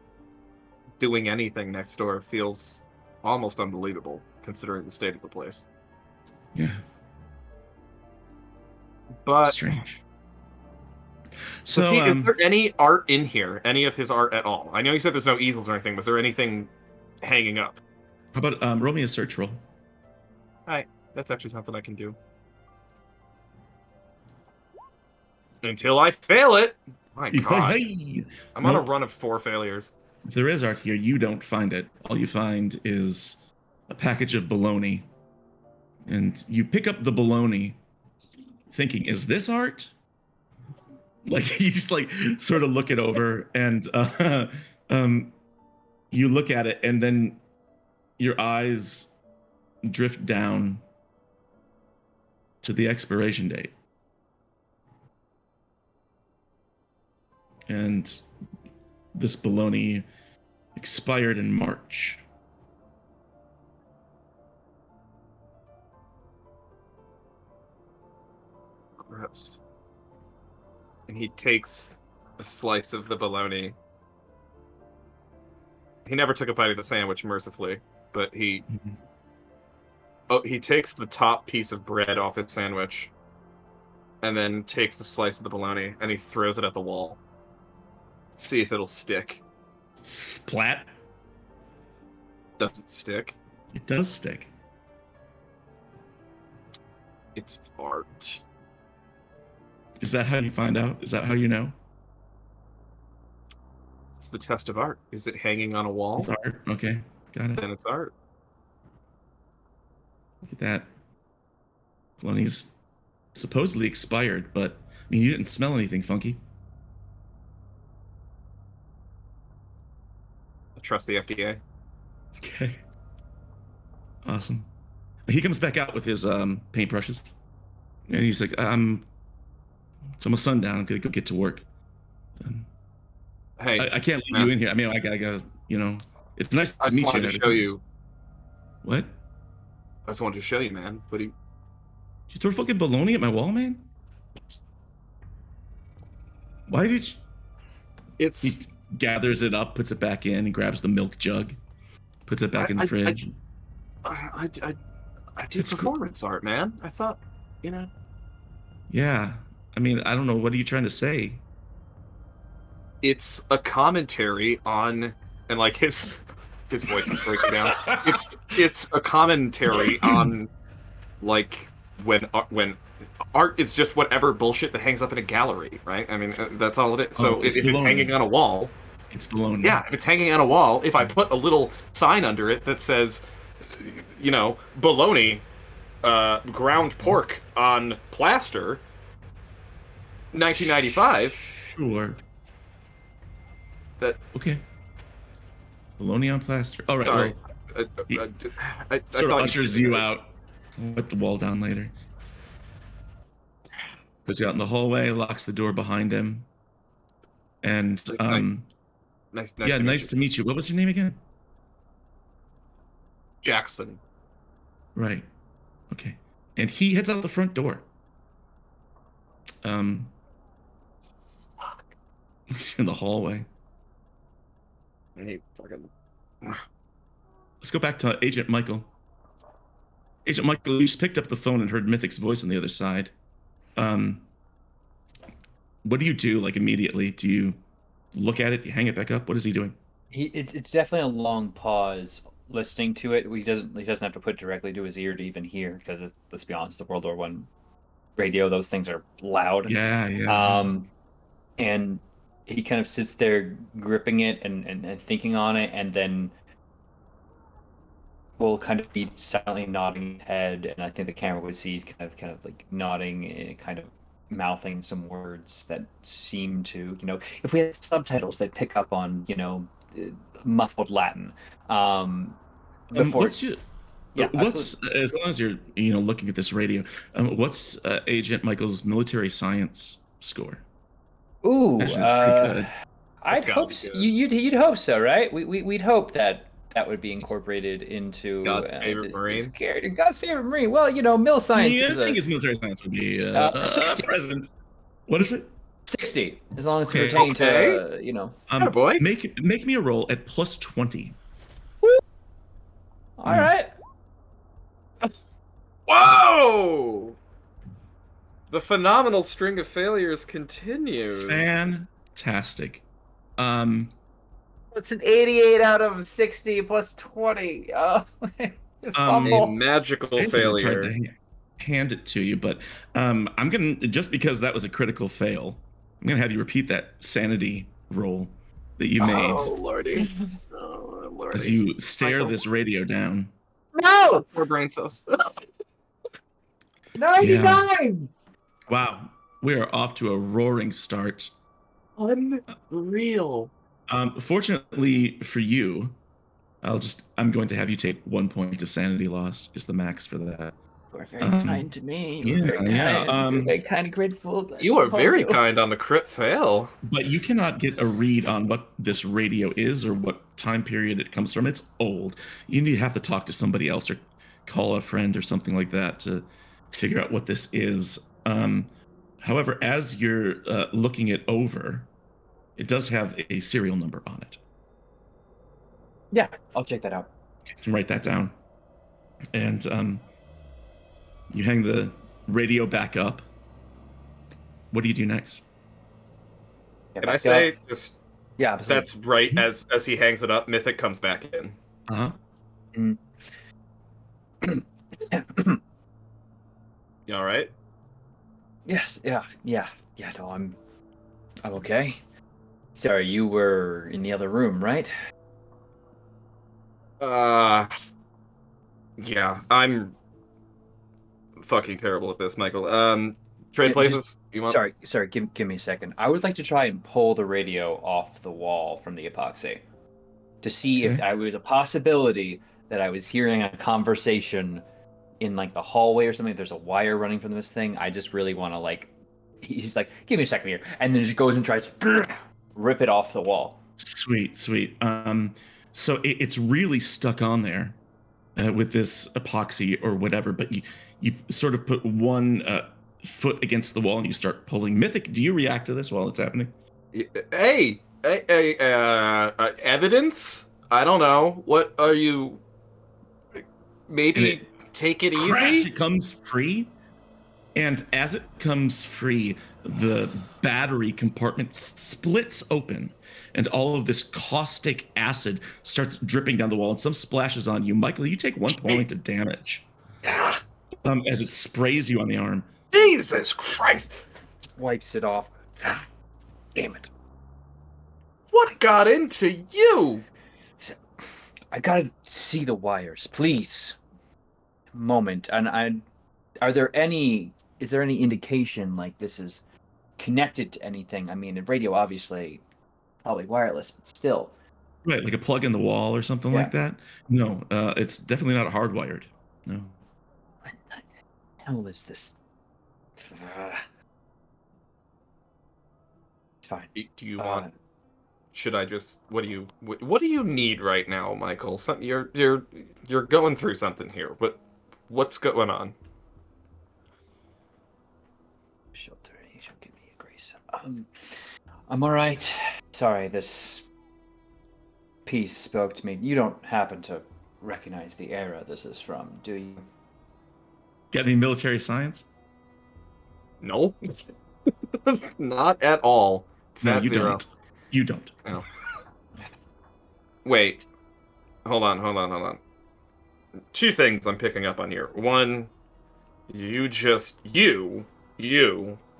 doing anything next door feels almost unbelievable, considering the state of the place. Yeah. But strange. So, is there any art in here? Any of his art at all? I know you said there's no easels or anything. Was there anything hanging up? How about roll me a search roll? Alright, that's actually something I can do. Until I fail it! My god. I'm on a run of 4 failures. If there is art here, you don't find it. All you find is a package of bologna. And you pick up the bologna thinking, is this art? Like, you just like sort of look it over and you look at it and then your eyes drift down to the expiration date. And this bologna expired in March. Gross. And he takes a slice of the bologna. He never took a bite of the sandwich, mercifully, but he takes the top piece of bread off his sandwich and then takes a slice of the bologna and he throws it at the wall. See if it'll stick. Splat. Does it stick? It does stick. It's art. Is that how you find out? Is that how you know? It's the test of art. Is it hanging on a wall? It's art. Okay, got it. Then it's art. Look at that. Bologna's supposedly expired, but I mean, you didn't smell anything funky. I trust the FDA. Okay. Awesome. He comes back out with his paintbrushes, and he's like, it's almost sundown. I'm gonna go get to work. Hey, I can't leave you in here. I mean, I gotta, it's nice to meet you. I just wanted to show you. What? I just wanted to show you, man. What do you? Did you throw fucking bologna at my wall, man? Why did you? He gathers it up, puts it back in, and grabs the milk jug, puts it back in the fridge. I do performance art, man. I thought, Yeah. I mean, I don't know. What are you trying to say? It's a commentary on, and like his voice is breaking down. It's a commentary on, like, when art is just whatever bullshit that hangs up in a gallery, right? I mean, that's all it is. So if it's hanging on a wall, it's bologna. Yeah, if it's hanging on a wall, if I put a little sign under it that says, bologna, ground pork on plaster, 1995. Sure. That okay. Bologna on plaster. All right. Sorry. Well, I sort of ushers you out. Put the wall down later. Goes out in the hallway, locks the door behind him, and nice to meet you. What was your name again? Jackson. Right. Okay. And he heads out the front door. He's in the hallway. Hey, fucking. Let's go back to Agent Michael. Agent Michael, you just picked up the phone and heard Mythic's voice on the other side. What do you do, like, immediately? Do you look at it? You hang it back up? What is he doing? It's definitely a long pause listening to it. He doesn't have to put it directly to his ear to even hear, because let's be honest, the World War One radio, those things are loud. Yeah. And he kind of sits there gripping it and thinking on it, and then will kind of be silently nodding his head, and I think the camera would see kind of like nodding and kind of mouthing some words that seem to, if we had subtitles, they'd pick up on, muffled Latin. Before, what's your yeah, what's as long as you're looking at this radio, what's Agent Michael's military science score? Ooh, Actually, it's pretty good. I'd hope so. You'd hope so, right? We'd hope that would be incorporated into God's favorite Marine. This character. God's favorite Marine. Well, mil science. I think his military science would be 60. president. What is it? 60, as long as it's pertaining to boy. Make me a roll at plus 20. All right. Whoa! The phenomenal string of failures continues. Fantastic. It's an 88 out of 60 plus 20. A magical failure. Tried to hand it to you, but I'm gonna, just because that was a critical fail, I'm gonna have you repeat that sanity roll that you made. Oh lordy! Oh lordy! As you stare this radio down. No! Poor brain cells. 99! Yeah. Wow, we are off to a roaring start. Unreal. Fortunately for you, I'm going to have you take 1 point of sanity loss, is the max for that. You are very kind to me. Very kind and grateful. You are very kind on the crit fail. But you cannot get a read on what this radio is or what time period it comes from. It's old. You have to talk to somebody else or call a friend or something like that to figure out what this is. However, as you're looking it over, it does have a serial number on it. Yeah, I'll check that out. You can write that down. And you hang the radio back up. What do you do next? Can I say just absolutely. That's right. As he hangs it up, Mythic comes back in. You all right? Yes. Yeah. No, I'm okay. Sorry, you were in the other room, right? Yeah, I'm fucking terrible at this, Michael. Trade places. You want? Sorry. Give me a second. I would like to try and pull the radio off the wall from the epoxy to see if I was a possibility that I was hearing a conversation in like the hallway or something. There's a wire running from this thing. I just really want to he's like, give me a second here, and then just goes and tries to rip it off the wall. Sweet. So it's really stuck on there with this epoxy or whatever, but you sort of put one foot against the wall and you start pulling. Mythic, do you react to this while it's happening? Hey, evidence? I don't know. What are you? Maybe take it easy. It comes free, and as it comes free, the battery compartment splits open, and all of this caustic acid starts dripping down the wall, and some splashes on you. Michael, you take 1 point of damage as it sprays you on the arm. Jesus Christ! Wipes it off. Damn it. What got into you? I gotta see the wires, please. Moment. And is there any indication like this is connected to anything? I mean, the radio obviously probably wireless, but still. Right, like a plug in the wall or something like that? No, it's definitely not hardwired. No. What the hell is this? It's fine. Do you want? Should I just? What do you need right now, Michael? You're going through something here. What's going on? Shelter. He shall give me a grace. I'm all right. Sorry, this piece spoke to me. You don't happen to recognize the era this is from, do you? Got any military science? No. Not at all. No, you don't. You don't. No. Wait. Hold on. Two things I'm picking up on here. One, you,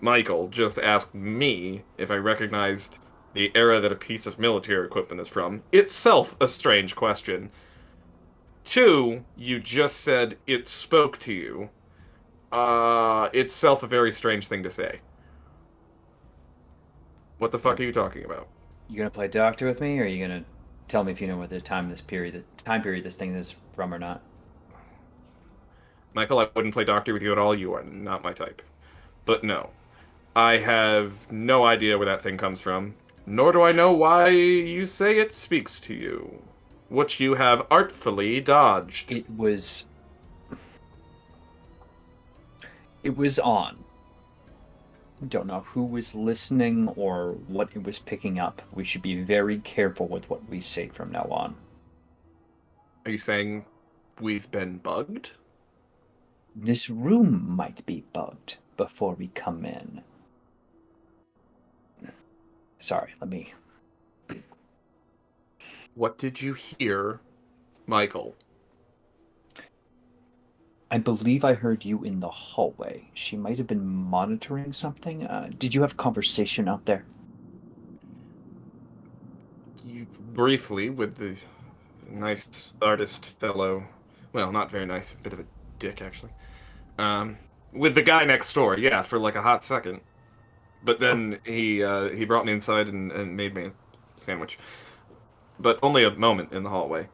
Michael, just asked me if I recognized the era that a piece of military equipment is from. Itself a strange question. Two, you just said it spoke to you. Itself a very strange thing to say. What the fuck are you talking about? You gonna play doctor with me, or are you gonna tell me if you know what the time period this thing is from or not? Michael, I wouldn't play doctor with you at all. You are not my type. But no. I have no idea where that thing comes from, nor do I know why you say it speaks to you, which you have artfully dodged. It was on. Don't know who was listening or what it was picking up. We should be very careful with what we say from now on. Are you saying we've been bugged? This room might be bugged before we come in. Sorry, let me... What did you hear, Michael? I believe I heard you in the hallway. She might have been monitoring something. Did you have a conversation out there? You briefly with the nice artist fellow. Well, not very nice. A bit of a dick, actually. With the guy next door, yeah, for like a hot second. But then he brought me inside and made me a sandwich. But only a moment in the hallway.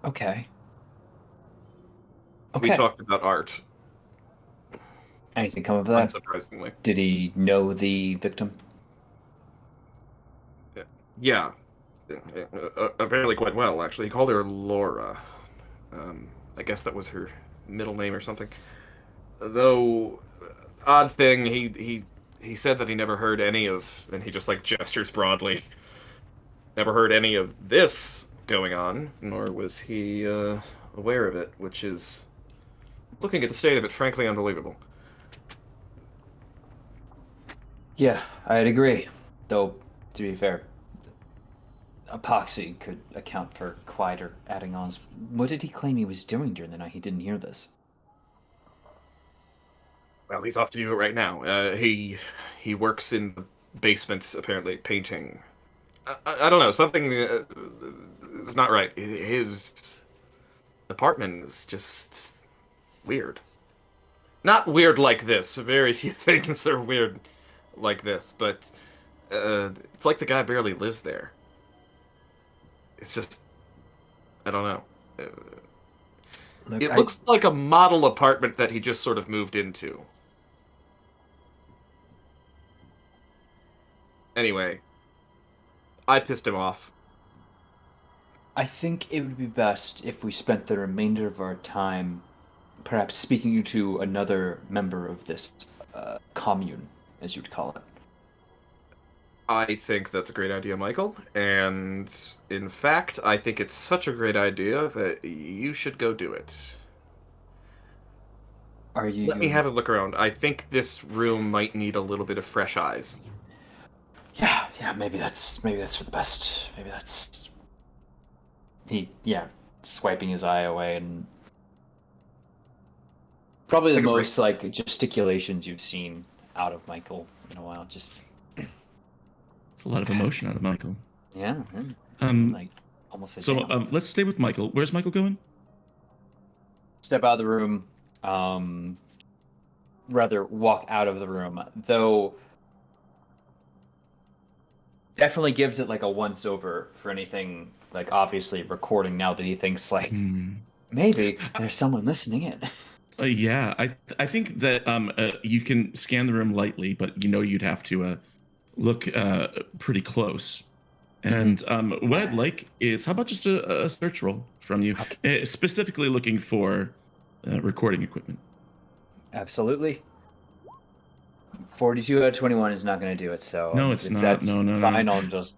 Okay. We talked about art. Anything come of that? Unsurprisingly. Did he know the victim? Yeah. Apparently quite well, actually. He called her Laura. I guess that was her middle name or something. Though, odd thing, he said that he never heard any of, and he just like gestures broadly, never heard any of this going on, nor was he aware of it, which is, looking at the state of it, frankly unbelievable. Yeah, I'd agree. Though, to be fair, epoxy could account for quieter adding-ons. What did he claim he was doing during the night? He didn't hear this. Well, he's off to do it right now. He works in the basement, apparently, painting. I don't know, something is not right. His apartment is just weird. Not weird like this. Very few things are weird like this, but it's like the guy barely lives there. It's just, I don't know. It looks like a model apartment that he just sort of moved into. Anyway, I pissed him off. I think it would be best if we spent the remainder of our time perhaps speaking to another member of this commune, as you'd call it. I think that's a great idea, Michael. And in fact, I think it's such a great idea that you should go do it. Are you... Let me have a look around. I think this room might need a little bit of fresh eyes. Yeah, maybe that's for the best. Maybe that's... swiping his eye away, and probably the most like gesticulations you've seen out of Michael in a while. Just it's a lot of emotion out of Michael. Yeah. Like almost. So let's stay with Michael. Where's Michael going? Step out of the room. Rather walk out of the room, though. Definitely gives it like a once over for anything like obviously recording now that he thinks like maybe there's someone listening in. Yeah, I think that you can scan the room lightly, but you'd have to look pretty close. And what I'd like is, how about just a search roll from you, specifically looking for recording equipment. Absolutely. 42 out of 21 is not going to do it, so... No, it's not. That's no. fine, I'll just...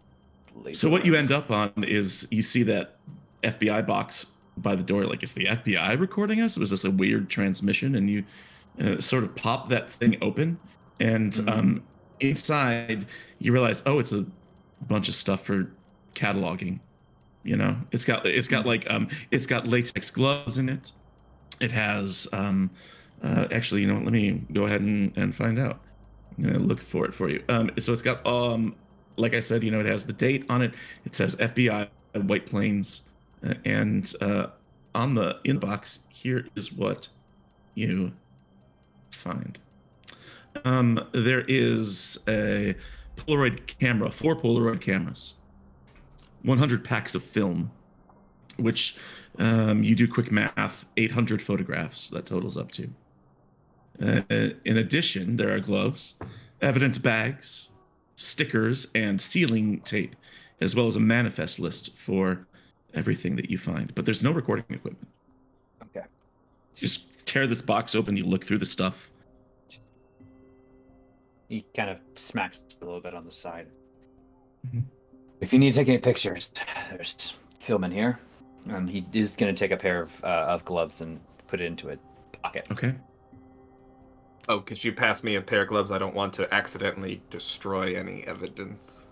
So what you end up on is, you see that FBI box by the door, like, is the FBI recording us? Was this a weird transmission? And you sort of pop that thing open, and inside, you realize, oh, it's a bunch of stuff for cataloging. You know, it's got latex gloves in it. It has actually, you know, let me go ahead and find out. I'm gonna look for it for you. So it's got like I said, you know, it has the date on it. It says FBI White Plains, and on the inbox here is what you find. There is a Polaroid camera, 4 Polaroid cameras, 100 packs of film, which you do quick math, 800 photographs that totals up to. In addition, there are gloves, evidence bags, stickers, and sealing tape, as well as a manifest list for everything that you find. But there's no recording equipment. Okay. Just tear this box open, you look through the stuff. He kind of smacks a little bit on the side. Mhm. If you need to take any pictures, there's film in here. He is going to take a pair of gloves and put it into a pocket. Okay. Oh, could you pass me a pair of gloves? I don't want to accidentally destroy any evidence.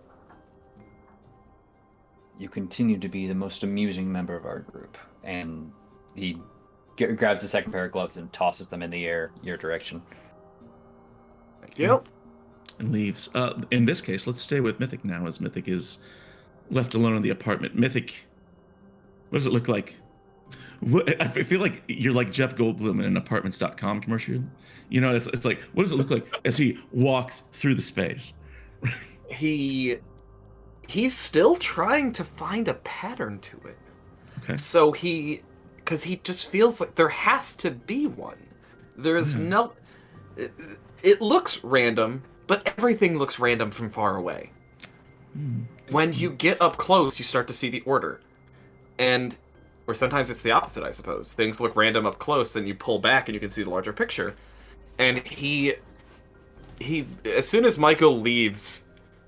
You continue to be the most amusing member of our group. And he grabs the second pair of gloves and tosses them in the air your direction. Thank you. And leaves. In this case, let's stay with Mythic now, as Mythic is left alone in the apartment. Mythic, what does it look like? I feel like you're like Jeff Goldblum in an apartments.com commercial. You know, it's like, what does it look like as he walks through the space? He's still trying to find a pattern to it. Okay. So because he just feels like there has to be one. There's no. It looks random, but everything looks random from far away. When you get up close, you start to see the order. Or sometimes it's the opposite, I suppose. Things look random up close, and you pull back and you can see the larger picture. And he as soon as Michael leaves,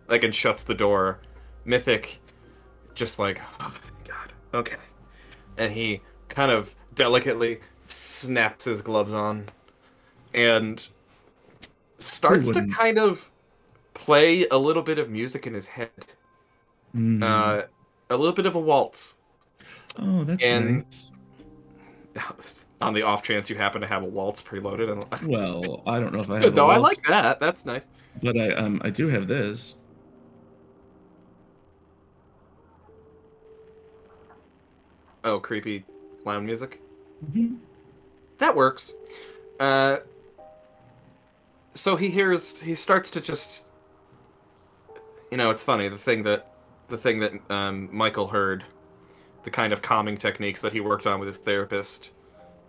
like, and shuts the door, Mythic just like, oh, thank God. Okay. And he kind of delicately snaps his gloves on and starts to kind of play a little bit of music in his head. A little bit of a waltz. Oh, that's nice. On the off chance you happen to have a waltz preloaded. Well, I don't know if I have. No, I I like that. That's nice. But I do have this. Oh, creepy clown music. Mm-hmm. That works. So he starts to just, you know, it's funny, the thing that Michael heard, the kind of calming techniques that he worked on with his therapist,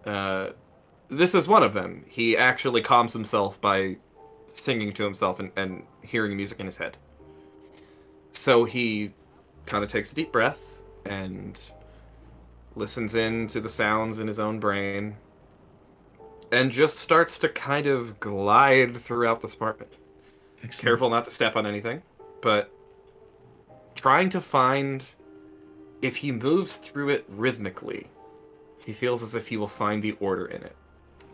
this is one of them. He actually calms himself by singing to himself and hearing music in his head. So he kind of takes a deep breath and listens in to the sounds in his own brain and just starts to kind of glide throughout this apartment. Excellent. Careful not to step on anything, but trying to find, if he moves through it rhythmically, he feels as if he will find the order in it.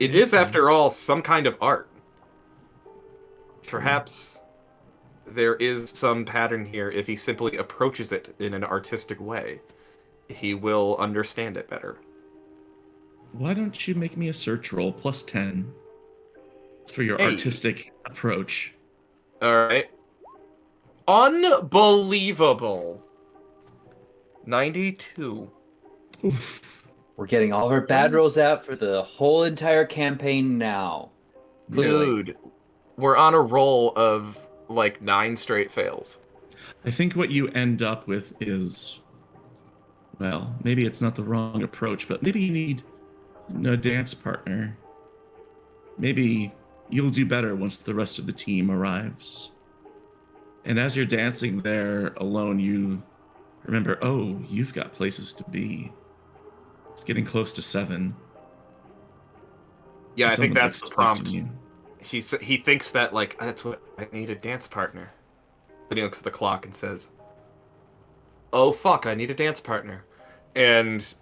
It is, after all, some kind of art. Perhaps there is some pattern here. If he simply approaches it in an artistic way, he will understand it better. Why don't you make me a search roll plus 10 for your artistic approach? All right. Unbelievable. 92. Oof. We're getting all of our bad rolls out for the whole entire campaign now. Clearly. Dude, we're on a roll of like 9 straight fails. I think what you end up with is, well, maybe it's not the wrong approach, but maybe you need a dance partner. Maybe you'll do better once the rest of the team arrives. And as you're dancing there alone, you remember, oh, you've got places to be. It's getting close to 7. Yeah, I think Someone's that's the prompt. expecting you. He thinks that, like, that's what I need, a dance partner. Then he looks at the clock and says, oh fuck, I need a dance partner. And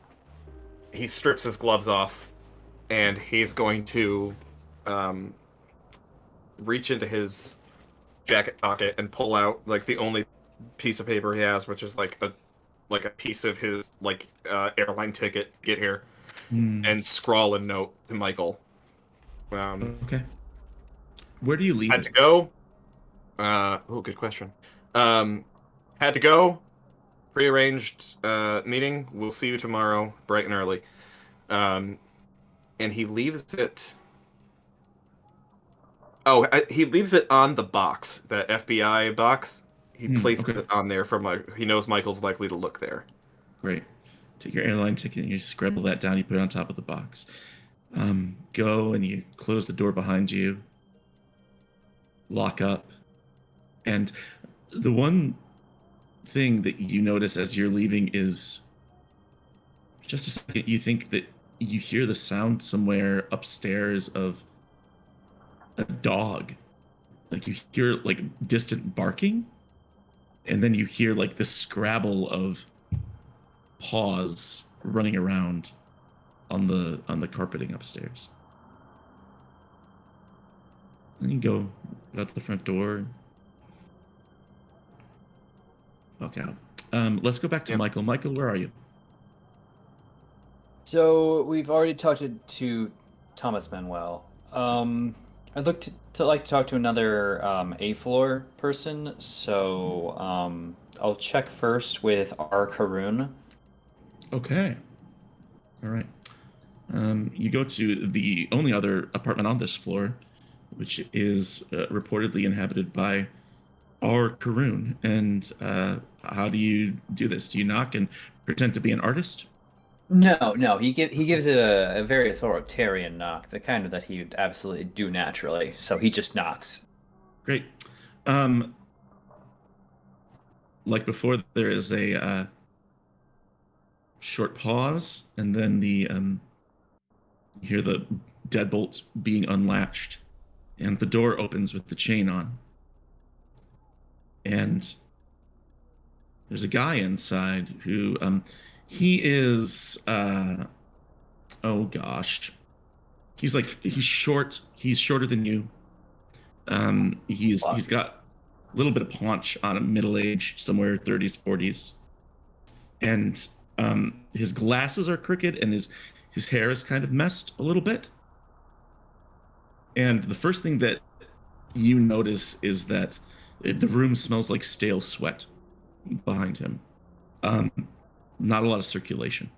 he strips his gloves off and he's going to reach into his jacket pocket and pull out like the only piece of paper he has, which is like like a piece of his like airline ticket to get here, Hmm. and scrawl a note to Michael. Okay. Where do you leave Had it? to go. Oh, good question. Had to go. Prearranged meeting. We'll see you tomorrow, bright and early. And he leaves it. Oh, he leaves it on the box, the FBI box. He placed Okay. it on there from like he knows Michael's likely to look there. Great. Take your airline ticket and you scribble that down. You put it on top of the box. Go and you close the door behind you. Lock up. And the one thing that you notice as you're leaving is just a second. You think that you hear the sound somewhere upstairs of a dog. Like you hear like distant barking, and then you hear like the scrabble of paws running around on the carpeting upstairs. Then you go out the front door. Walk out. Let's go back to Michael. Michael, where are you? So we've already talked to Thomas Manuel. I'd look to like talk to another A floor person. So I'll check first with R. Karun. Okay. All right. You go to the only other apartment on this floor, which is reportedly inhabited by R. Karun. And how do you do this? Do you knock and pretend to be an artist? No. He gives it a very authoritarian knock, the kind of that he would absolutely do naturally. So he just knocks. Great. Like before, there is a short pause, and then you hear the deadbolt being unlatched, and the door opens with the chain on. And there's a guy inside who he is oh gosh. He's short. He's shorter than you. He's got a little bit of paunch on him, middle age, somewhere 30s, 40s. And his glasses are crooked and his hair is kind of messed a little bit. And the first thing that you notice is that the room smells like stale sweat behind him. Not a lot of circulation.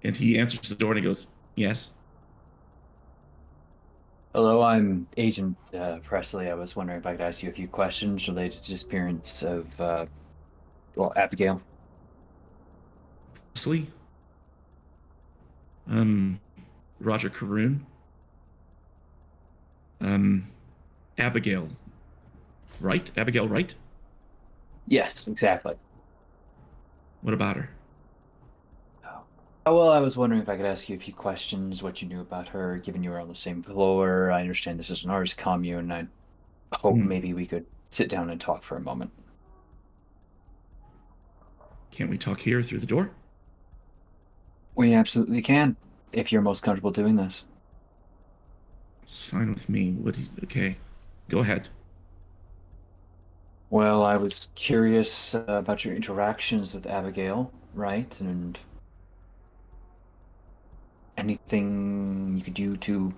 And he answers the door and he goes, "Yes." Hello, I'm Agent Presley. I was wondering if I could ask you a few questions related to the disappearance of, Abigail. Presley? Roger Karun? Abigail. Right? Abigail Wright? Yes, exactly. What about her? Oh, well, I was wondering if I could ask you a few questions, what you knew about her, given you were on the same floor. I understand this is an artist commune. I hope maybe we could sit down and talk for a moment. Can't we talk here through the door? We absolutely can, if you're most comfortable doing this. It's fine with me. Okay, go ahead. Well, I was curious about your interactions with Abigail, right? And anything you could do to,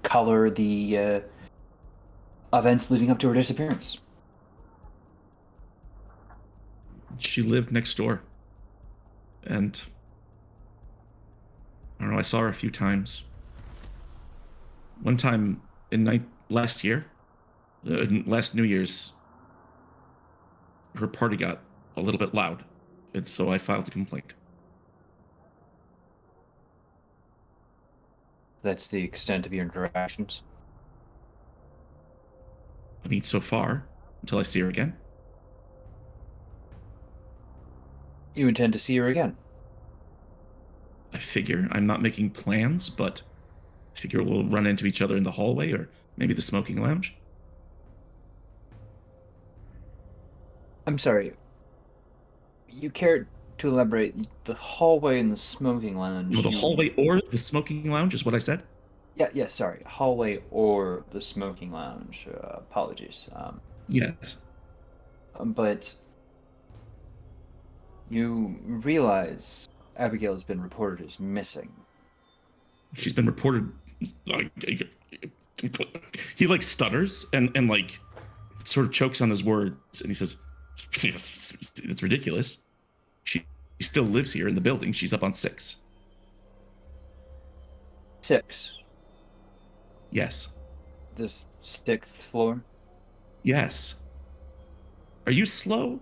color the events leading up to her disappearance. She lived next door. And I don't know, I saw her a few times. One time last year, last New Year's, her party got a little bit loud, and so I filed a complaint. That's the extent of your interactions. I mean, so far, until I see her again. You intend to see her again? I figure I'm not making plans, but I figure we'll run into each other in the hallway or maybe the smoking lounge. I'm sorry. You care to elaborate the hallway and the smoking lounge? No, the hallway or the smoking lounge is what I said. Yeah, sorry. Hallway or the smoking lounge. Apologies. Yes. But You realize Abigail has been reported as missing. She's been reported. He like stutters and like sort of chokes on his words, and he says, "It's ridiculous. She still lives here in the building. She's up on 6." 6. Yes. The 6th floor? Yes. Are you slow?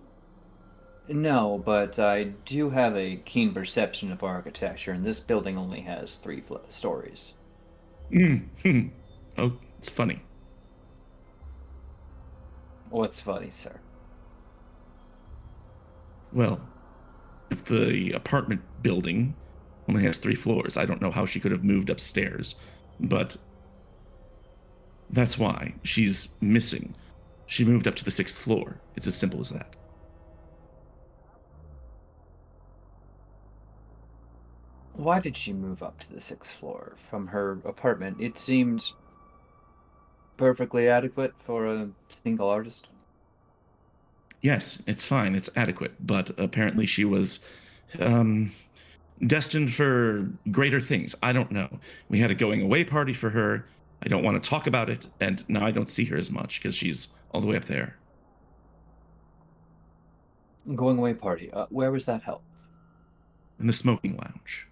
No, but I do have a keen perception of architecture, and this building only has 3 stories. Mm-hmm. Oh, it's funny. What's funny, sir? Well, if the apartment building only has 3 floors, I don't know how she could have moved upstairs, but that's why she's missing. She moved up to the 6th floor. It's as simple as that. Why did she move up to the 6th floor from her apartment? It seemed perfectly adequate for a single artist. Yes, it's fine. It's adequate. But apparently she was destined for greater things. I don't know. We had a going away party for her. I don't want to talk about it. And now I don't see her as much because she's all the way up there. Going away party. Where was that held? In the smoking lounge.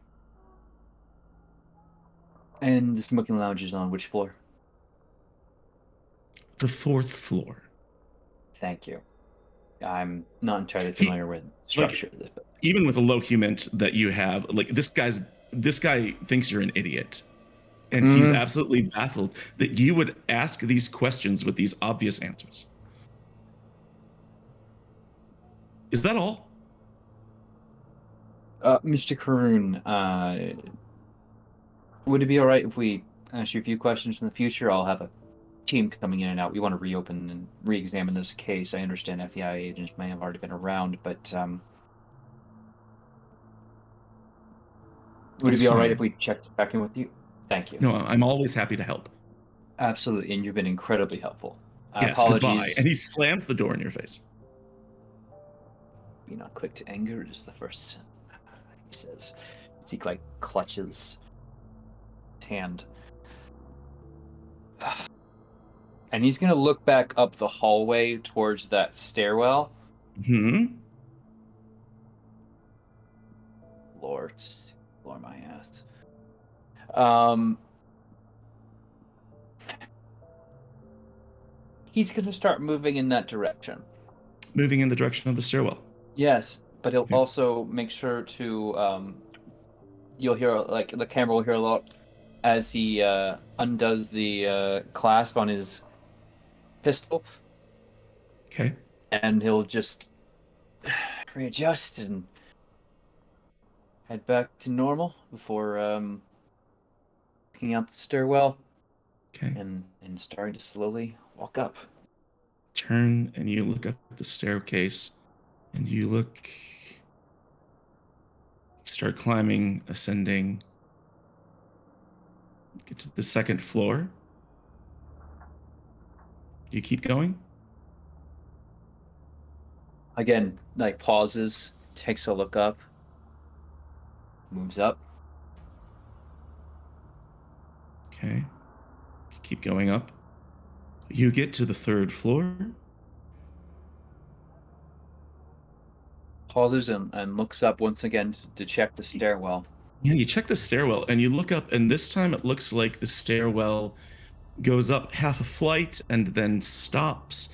And the smoking lounge is on which floor? The 4th floor. Thank you. I'm not entirely familiar with structure of this building. Even with the low humint that you have, like this guy thinks you're an idiot. And he's absolutely baffled that you would ask these questions with these obvious answers. Is that all? Mr. Karoon, would it be all right if we ask you a few questions in the future? I'll have a team coming in and out. We want to reopen and re-examine this case. I understand FBI agents may have already been around, but would it be all right if we checked back in with you? Thank you. No, I'm always happy to help. Absolutely, and you've been incredibly helpful. Yes, apologies. Goodbye. And he slams the door in your face. Be not quick to anger, it is the first sin, he says. As he like clutches his hand. And he's gonna look back up the hallway towards that stairwell. Lord my ass. He's gonna start moving in that direction. Moving in the direction of the stairwell. Yes, but he'll also make sure to you'll hear, like, the camera will hear a lot as he undoes the clasp on his pistol. Okay. And he'll just readjust and head back to normal before picking up the stairwell. Okay. And starting to slowly walk up. Turn and you look up the staircase and you start climbing, ascending, get to the 2nd floor. You keep going? Again, like, pauses, takes a look up, moves up. Okay. Keep going up. You get to the 3rd floor. Pauses and looks up once again to check the stairwell. Yeah, you check the stairwell and you look up, and this time it looks like the stairwell goes up half a flight and then stops.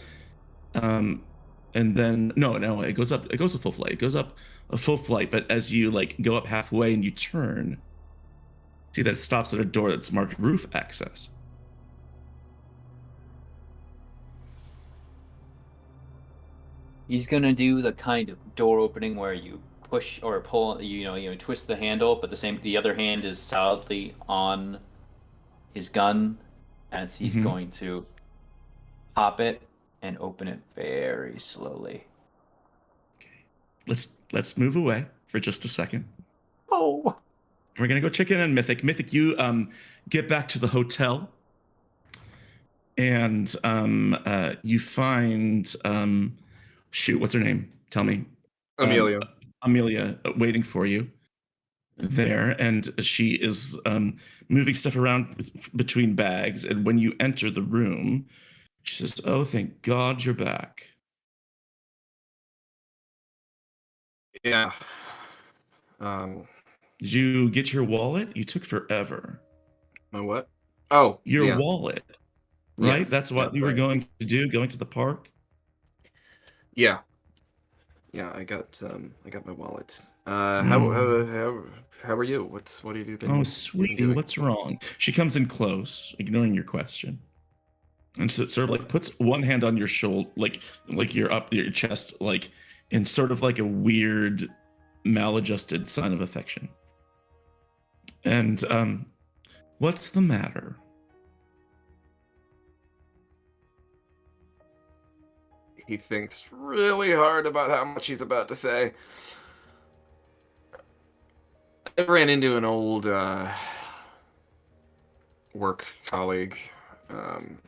And then no, it goes up. It goes a full flight. It goes up a full flight, but as you like go up halfway and you turn, see that it stops at a door that's marked roof access. He's gonna do the kind of door opening where you push or pull, you twist the handle, but the other hand is solidly on his gun, as he's going to pop it and open it very slowly. Okay, let's move away for just a second. Oh, we're gonna go check in on Mythic. Mythic, you get back to the hotel, and you find shoot, what's her name? Tell me. Amelia. Amelia waiting for you there, and she is moving stuff around between bags. And when you enter the room, she says, "Oh, thank God you're back." Yeah. Um, Did you get your wallet? You took forever. my what? Oh, Your yeah. wallet, right? Yes, That's what that's you were right. going to do, going to the park? Yeah. Yeah, I got my wallet. Mm. How are you? What have Oh, you been sweetie, doing? what's wrong? She comes in close, ignoring your question, and so sort of like puts one hand on your shoulder, like you're up your chest, like in sort of like a weird, maladjusted sign of affection. And what's the matter? He thinks really hard about how much he's about to say. I ran into an old work colleague, um,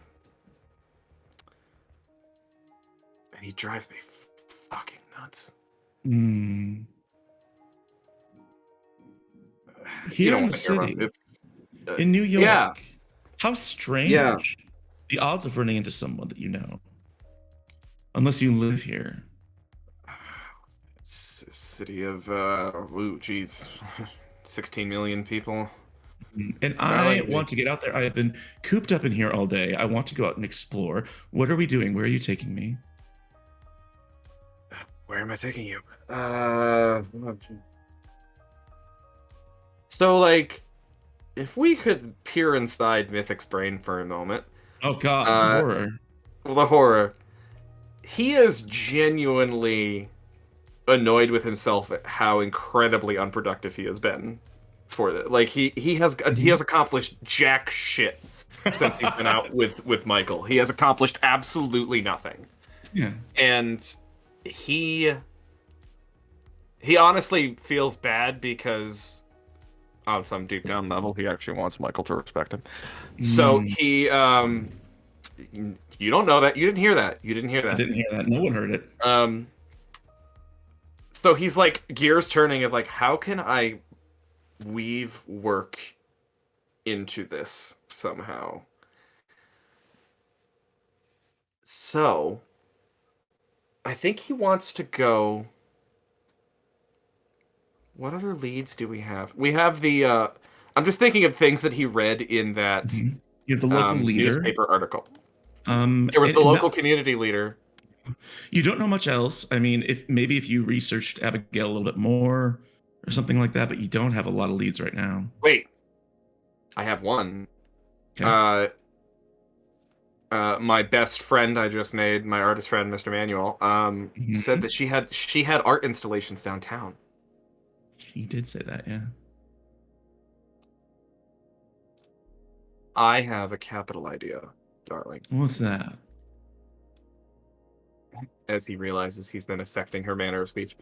and he drives me fucking nuts. Hmm. You Here don't in the want to hear about city, it. in New Yeah, York, how yeah. strange. The odds of running into someone that you know, unless you live here. It's a city of ooh, geez, 16 million people. And That I ain't me. want to get out there. I have been cooped up in here all day. I want to go out and explore. What are we doing? Where are you taking me? Where am I taking you? So like, if we could peer inside Mythic's brain for a moment, Oh God, the uh, horror. the horror. He is genuinely annoyed with himself at how incredibly unproductive he has been for that. Like he Mhm. has accomplished jack shit since he's been out with Michael. He has accomplished absolutely nothing, Yeah. and he he honestly feels bad because on some deep down level he actually wants Michael to respect him. So Mm, he you don't know that, you didn't hear that, you didn't hear I that. didn't hear that. No one heard it. Um, so he's like gears turning of like, how can I weave work into this somehow? So I think he wants to go. What other leads do we have? We have the I'm just thinking of things that he read in that Mhm. You have the local leader. newspaper article. There was the And local not, community leader. you don't know much else. I mean, if you researched Abigail a little bit more or something like that, but you don't have a lot of leads right now. Wait, I have one. Okay. Uh, my best friend I just made, my artist friend, Mr. Manuel, said Mhm. that she had art installations downtown. She did say that, yeah. I have a capital idea, darling. What's that? As he realizes he's been affecting her manner of speech.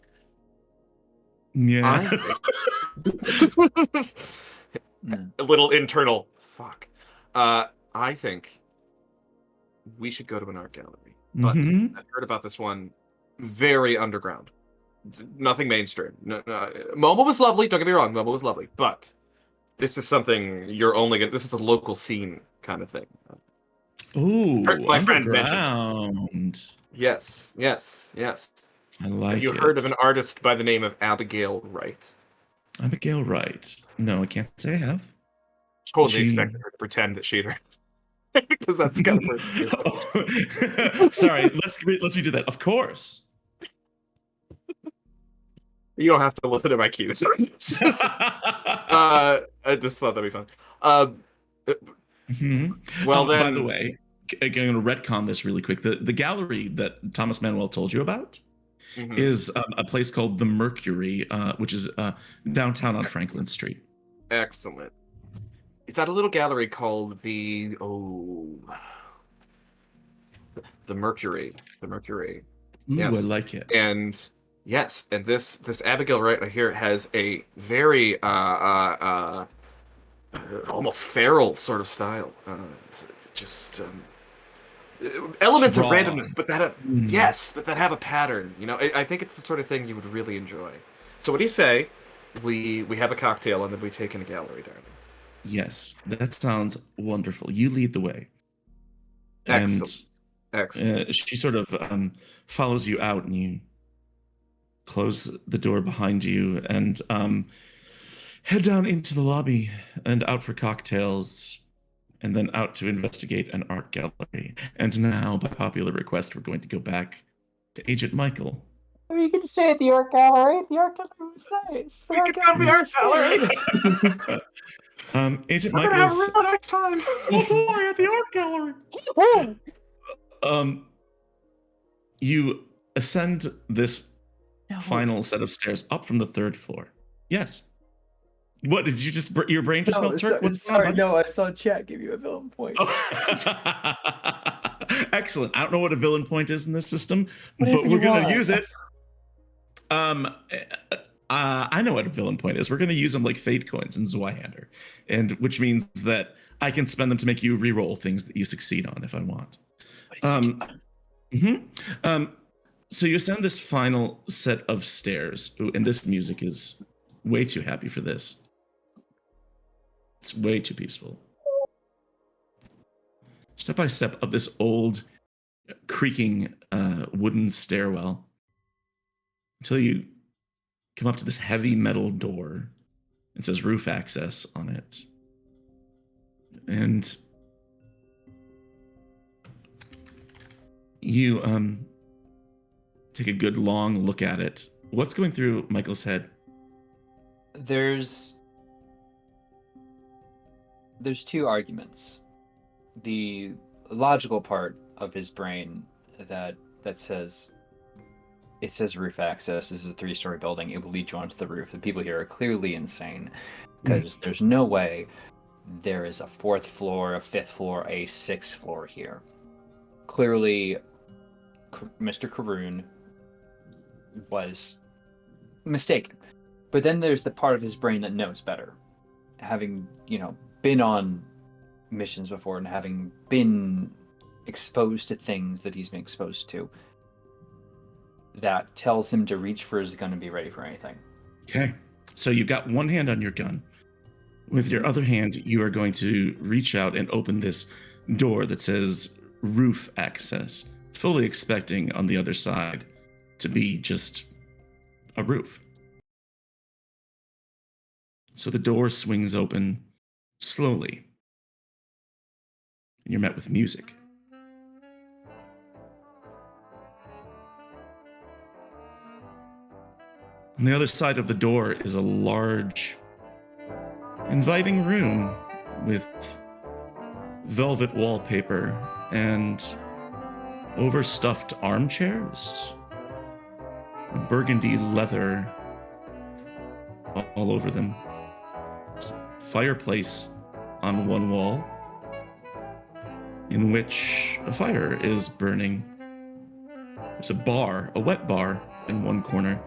Yeah. I think Hmm. a little internal fuck. I think we should go to an art gallery, but Hmm. I've heard about this one very underground. Nothing mainstream. Momo was lovely. Don't get me wrong. Momo was lovely, but this is something you're only gonna. This is a local scene kind of thing. Ooh, My friend mentioned it. underground. Yes, yes, yes. I Have like you heard of an it. artist by the name of Abigail Wright? Abigail Wright. No, I can't say I have. Did Totally she? expected her to pretend that she'd heard because that's the kind of person she is. Sorry, let's redo that. Of course. You don't have to listen to my cues. I just thought that'd be fun. Uh, Mhm. well By the then, way, I'm going to retcon this really quick. The gallery that Thomas Manuel told you about mhm, is a place called the Mercury, which is downtown on Franklin Street. excellent. It's at a little gallery called the Mercury. The Mercury. Ooh, I Yes. like it. And yes, and this Abigail Wright right here has a very almost feral sort of style. Just elements of Strong. randomness, but that have Mm. yes, but that have a pattern. You know, I think it's the sort of thing you would really enjoy. So what do you say? We have a cocktail and then we take in a gallery, darling. Yes, that sounds wonderful. You lead the way. Excellent. And she sort of follows you out, and you close the door behind you and head down into the lobby and out for cocktails, and then out to investigate an art gallery. And now, by popular request, we're going to go back to Agent Michael. Or you can stay at the art gallery. The art gallery was nice. We can go to the art gallery. Agent We're Michael gonna have a real nice time. Oh boy, at the art gallery. You ascend this final set of stairs up from the 3rd floor. Yes. What did you just? Your brain just smelled Turk? Sorry, no, I saw chat give you a villain point. Oh. Excellent. I don't know what a villain point is in this system, Whatever but we're going to want. use it. I know what a villain point is. We're going to use them like fate coins in Zweihander, and which means that I can spend them to make you re-roll things that you succeed on if I want. So you ascend this final set of stairs. Ooh, and this music is way too happy for this. It's way too peaceful. Step by step of this old, creaking wooden stairwell until you come up to this heavy metal door. It says roof access on it. And you take a good long look at it. What's going through Michael's head? There's 2 arguments. The logical part of his brain that says it says roof access. This is a 3-story building. It will lead you onto the roof. The people here are clearly insane because there's no way there is a 4th floor, a 5th floor, a 6th floor here. Clearly, Mr. Karoon was mistaken. But then there's the part of his brain that knows better. Having, been on missions before and having been exposed to things that he's been exposed to, that tells him to reach for his gun and be ready for anything. Okay. So you've got one hand on your gun. With your other hand, you are going to reach out and open this door that says roof access, fully expecting on the other side to be just a roof. So the door swings open slowly, and you're met with music. On the other side of the door is a large, inviting room with velvet wallpaper and overstuffed armchairs, and burgundy leather all over them. Fireplace on one wall in which a fire is burning. There's a wet bar in one corner,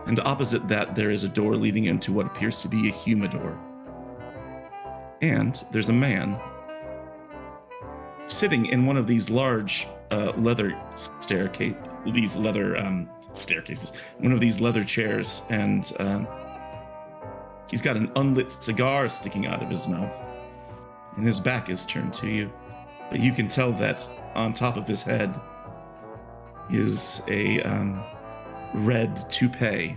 and opposite that there is a door leading into what appears to be a humidor. And there's a man sitting in one of these large leather staircases, one of these leather chairs, and he's got an unlit cigar sticking out of his mouth, and his back is turned to you. But you can tell that on top of his head is a red toupee.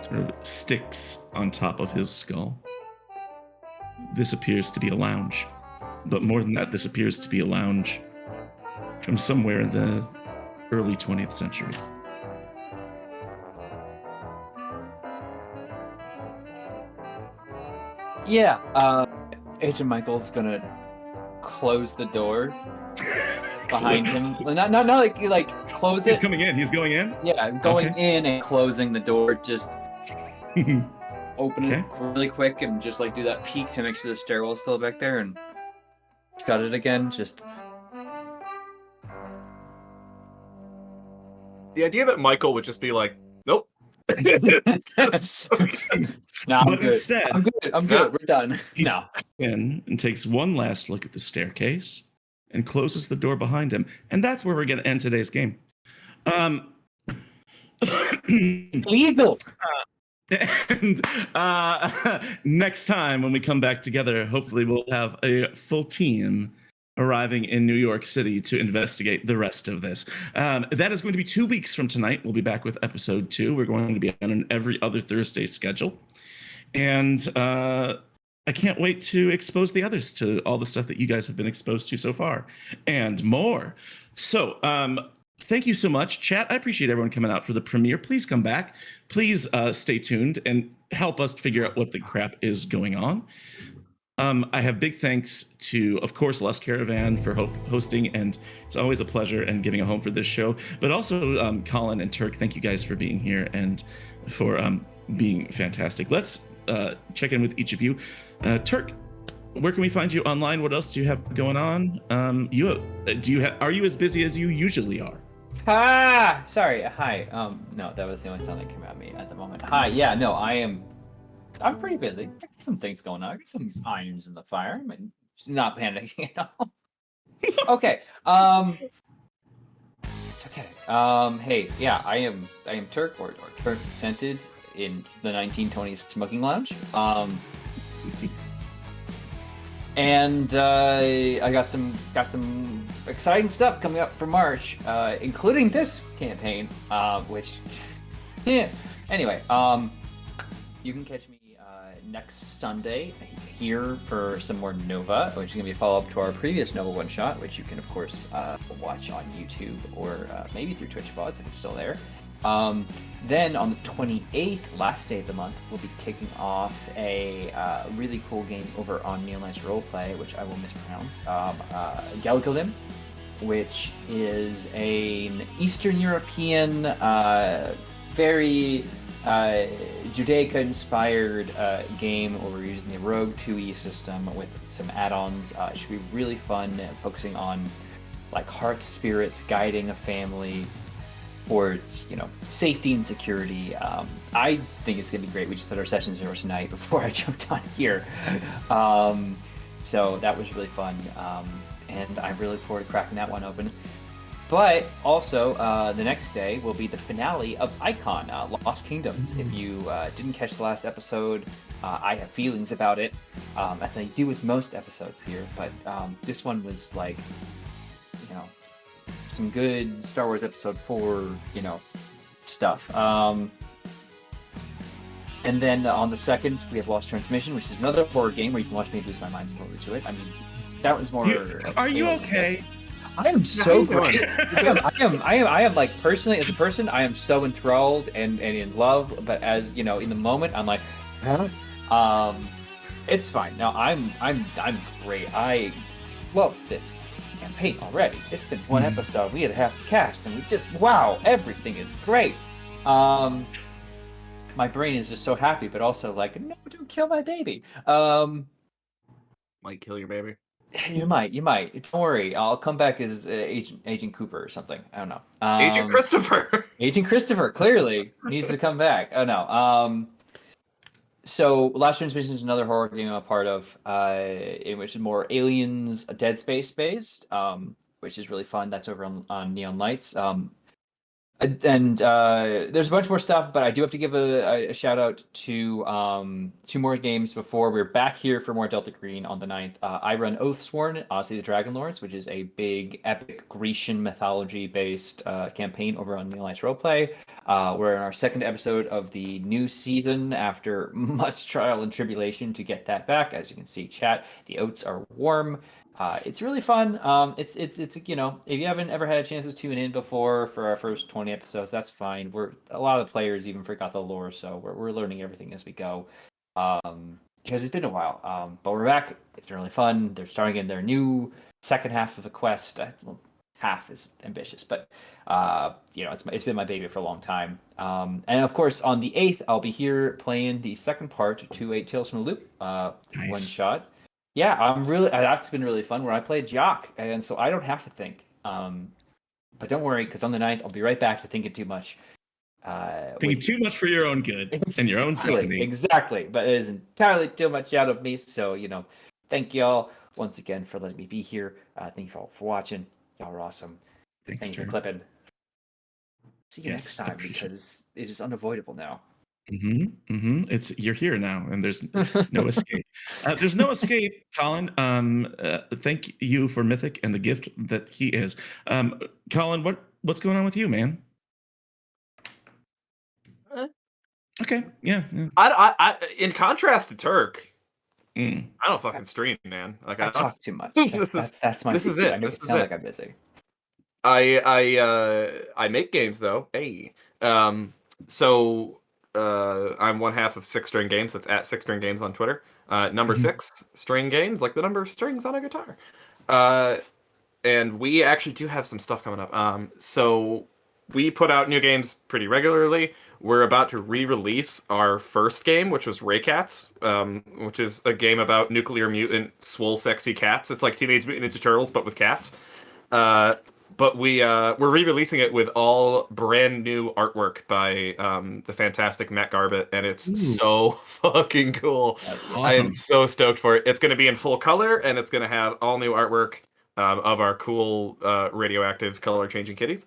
Sort of sticks on top of his skull. This appears to be a lounge. But more than that, this appears to be a lounge from somewhere in the early 20th century. Yeah, Agent Michael's gonna close the door behind him. Not like close it. He's coming in. He's going in? Yeah, going in and closing the door. Just open it really quick and just like do that peek to make sure the stairwell's still back there and shut it again. Just the idea that Michael would just be like, nope. No, I'm But good. instead, I'm good. We're done. he's No. in and takes one last look at the staircase and closes the door behind him. And that's where we're going to end today's game. Legal. And next time when we come back together, hopefully we'll have a full team arriving in New York City to investigate the rest of this. That is going to be 2 weeks from tonight. We'll be back with episode 2. We're going to be on an every other Thursday schedule. And I can't wait to expose the others to all the stuff that you guys have been exposed to so far and more. So, thank you so much, chat. I appreciate everyone coming out for the premiere. Please come back. Please stay tuned and help us figure out what the crap is going on. I have big thanks to, of course, Lost Caravan for hosting, and it's always a pleasure and giving a home for this show. But also Colin and Turk, thank you guys for being here and for being fantastic. Let's check in with each of you. Turk, where can we find you online? What else do you have going on? Are you as busy as you usually are? Sorry. Hi. No, that was the only sound that came out of me at the moment. Hi. Yeah. No, I'm pretty busy. I got some things going on. I got some irons in the fire. I'm not panicking at all. Okay. It's okay. Hey. Yeah. I am Turk or Turk scented in the 1920s smoking lounge. And I got some exciting stuff coming up for March, including this campaign, which, yeah. Anyway, you can catch me next Sunday here for some more Nova, which is going to be a follow-up to our previous Nova one-shot, which you can, of course, watch on YouTube or maybe through Twitch VODs if it's still there. Then on the 28th, last day of the month, we'll be kicking off a really cool game over on Neonight's Roleplay, which I will mispronounce, Galgalim, which is an Eastern European, very Judaica-inspired game where we're using the Rogue 2E system with some add-ons. It should be really fun, focusing on like hearth spirits guiding a family towards, safety and security. I think it's gonna be great. We just had our session 0 tonight before I jumped on here. So that was really fun. And I really look forward to cracking that one open. But also, the next day will be the finale of Icon, Lost Kingdoms. If you didn't catch the last episode, I have feelings about it, as I do with most episodes here. But this one was like, some good Star Wars Episode 4, stuff. And then on the 2nd, we have Lost Transmission, which is another horror game where you can watch me lose my mind slowly to it. I mean, that was more... Are you okay? I am so great. I am like, personally, as a person, I am so enthralled and in love, but as, in the moment, I'm like, huh? It's fine. No, I'm great. I love this campaign already. It's been one episode. We had half the cast, and we just, wow, everything is great. My brain is just so happy, but also like, no, don't kill my baby. Might kill your baby. You might. Don't worry. I'll come back as Agent Cooper or something. I don't know. Agent Christopher. Agent Christopher clearly needs to come back. Oh no. So Last Transmission is another horror game I'm a part of, in which is more Aliens, Dead Space based, which is really fun. That's over on Neon Lights. And there's a bunch more stuff, but I do have to give a shout out to 2 more games before we're back here for more Delta Green on the 9th. I run Oathsworn, Odyssey of the Dragonlords, which is a big, epic Grecian mythology-based campaign over on Neon Lights Roleplay. We're in our 2nd episode of the new season after much trial and tribulation to get that back. As you can see, chat, the oats are warm. It's really fun. It's if you haven't ever had a chance to tune in before for our first 20 episodes, that's fine. A lot of the players even forgot the lore, so we're learning everything as we go. Because it's been a while. But we're back. It's really fun. They're starting in their new second half of the quest. Well, half is ambitious, but it's been my baby for a long time. And of course, on the 8th, I'll be here playing the second part to a Tales from the Loop Nice. one shot. Yeah, that's been really fun where I played Jock, and so I don't have to think. But don't worry, because on the 9th, I'll be right back to thinking too much. Thinking too much for your own good and your own sanity. Exactly, but it is entirely too much out of me, so, thank y'all once again for letting me be here. Thank you all for watching. Y'all are awesome. Thanks Thanks for Turk. clipping. See you next time because it is unavoidable now. You're here now, and there's no escape. There's no escape, Colin. Thank you for Mythic and the gift that he is. Colin, what's going on with you, man? Okay, yeah. I in contrast to Turk, Mm. I don't fucking stream, man. Like I talk too much. That's my. This is it. I make This it is sound it. like I'm busy. I make games though. Hey, so I'm one half of Six String Games. That's at Six String Games on Twitter. Number 6 string games, like the number of strings on a guitar. And we actually do have some stuff coming up. So we put out new games pretty regularly. We're about to re-release our first game, which was Ray Cats, which is a game about nuclear mutant swole sexy cats. It's like Teenage Mutant Ninja Turtles, but with cats. But we're re-releasing it with all brand new artwork by the fantastic Matt Garbett, and it's so fucking cool. Awesome. I am so stoked for it. It's going to be in full color, and it's going to have all new artwork of our cool radioactive color-changing kitties.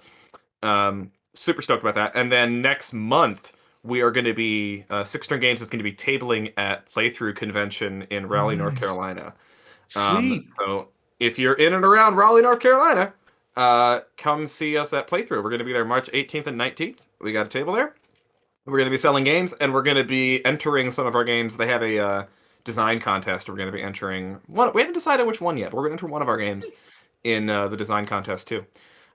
Super stoked about that. And then next month, we are going to be Six String Games is going to be tabling at Playthrough Convention in Raleigh, North Carolina. Sweet. So if you're in and around Raleigh, North Carolina, come see us at Playthrough. We're going to be there March 18th and 19th. We got a table there. We're going to be selling games, and we're going to be entering some of our games. They have a design contest. We're going to be entering one. We haven't decided which one yet, but we're going to enter one of our games in the design contest too.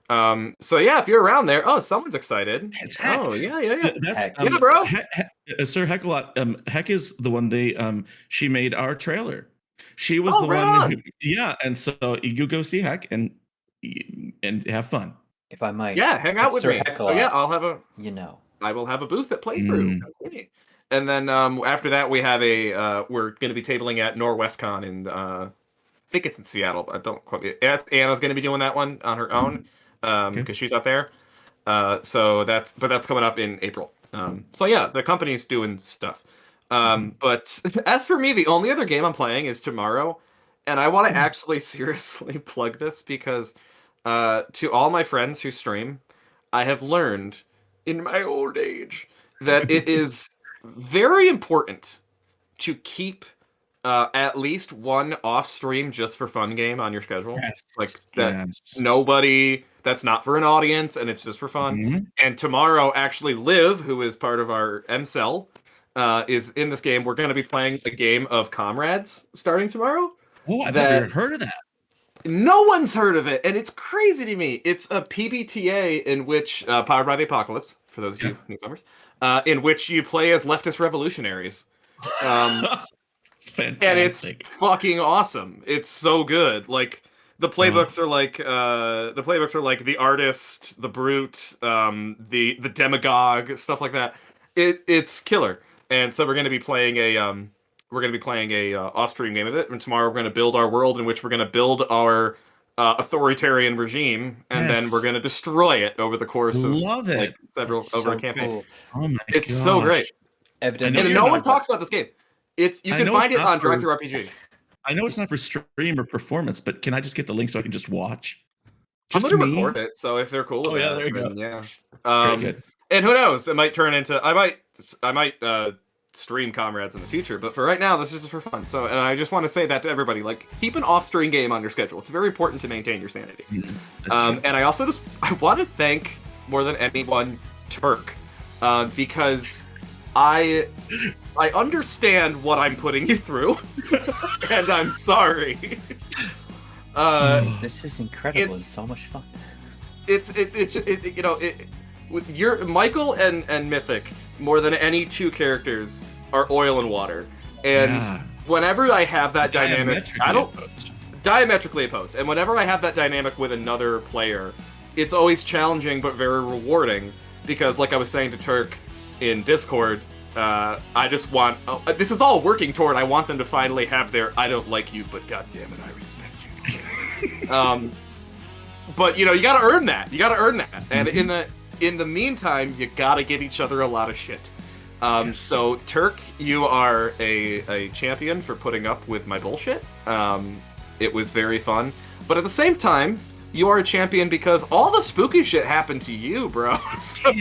So yeah, if you're around there, someone's excited. It's Heck. Oh yeah. That's Yeah, bro. Sir Heckalot. Heck is the one she made our trailer. She was the right one on. who, yeah, and so you go see Heck and have fun. If I might, hang out with Sir me. Heckalot, I'll have a. I will have a booth at Playthrough. And then after that, we have we're going to be tabling at NorwestCon in I think it's in Seattle. But don't quote me. Anna's going to be doing that one on her own because she's out there. So that's coming up in April. So yeah, the company's doing stuff. But as for me, the only other game I'm playing is tomorrow, and I want to actually seriously plug this because to all my friends who stream, I have learned in my old age that it is very important to keep at least one off stream just for fun game on your schedule. Nobody, that's not for an audience, and it's just for fun. And tomorrow, actually, Liv, who is part of our MCell, is in this game. We're going to be playing a game of Comrades starting tomorrow. Oh, I've never heard of that. No one's heard of it, and it's crazy to me. It's a PBTA in which, powered by the Apocalypse, for those of you newcomers, in which you play as leftist revolutionaries. It's fantastic. And it's fucking awesome. It's so good. Like the playbooks are like the artist, the brute, the demagogue, stuff like that. It's killer. And so we're going to be playing a off-stream game of it, and tomorrow we're going to build our world in which we're going to build our authoritarian regime, and then we're going to destroy it over the course of several a campaign. Cool. Oh my It's so great. Evidently, And no one talks about this game. You can find it on DriveThruRPG. I know it's not for stream or performance, but can I just get the link so I can just watch? I'm going to record it, so if they're cool with that, there you go. Yeah. Very good. And who knows? It might turn into I might stream Comrades in the future, but for right now, this is just for fun. So, and I just want to say that to everybody: like, keep an off-stream game on your schedule. It's very important to maintain your sanity. And I also I want to thank more than anyone Turk, because I understand what I'm putting you through, and I'm sorry. This is incredible and so much fun. With your Michael and Mythic, more than any two characters, are oil and water. And whenever I have that dynamic, diametrically opposed. And whenever I have that dynamic with another player, it's always challenging but very rewarding, because like I was saying to Turk in Discord, I just want this is all working toward I want them to finally have their I don't like you, but goddammit I respect you. But you gotta earn that. And in the meantime, you gotta give each other a lot of shit. So Turk, you are a champion for putting up with my bullshit. It was very fun, but at the same time, you are a champion because all the spooky shit happened to you, bro. So,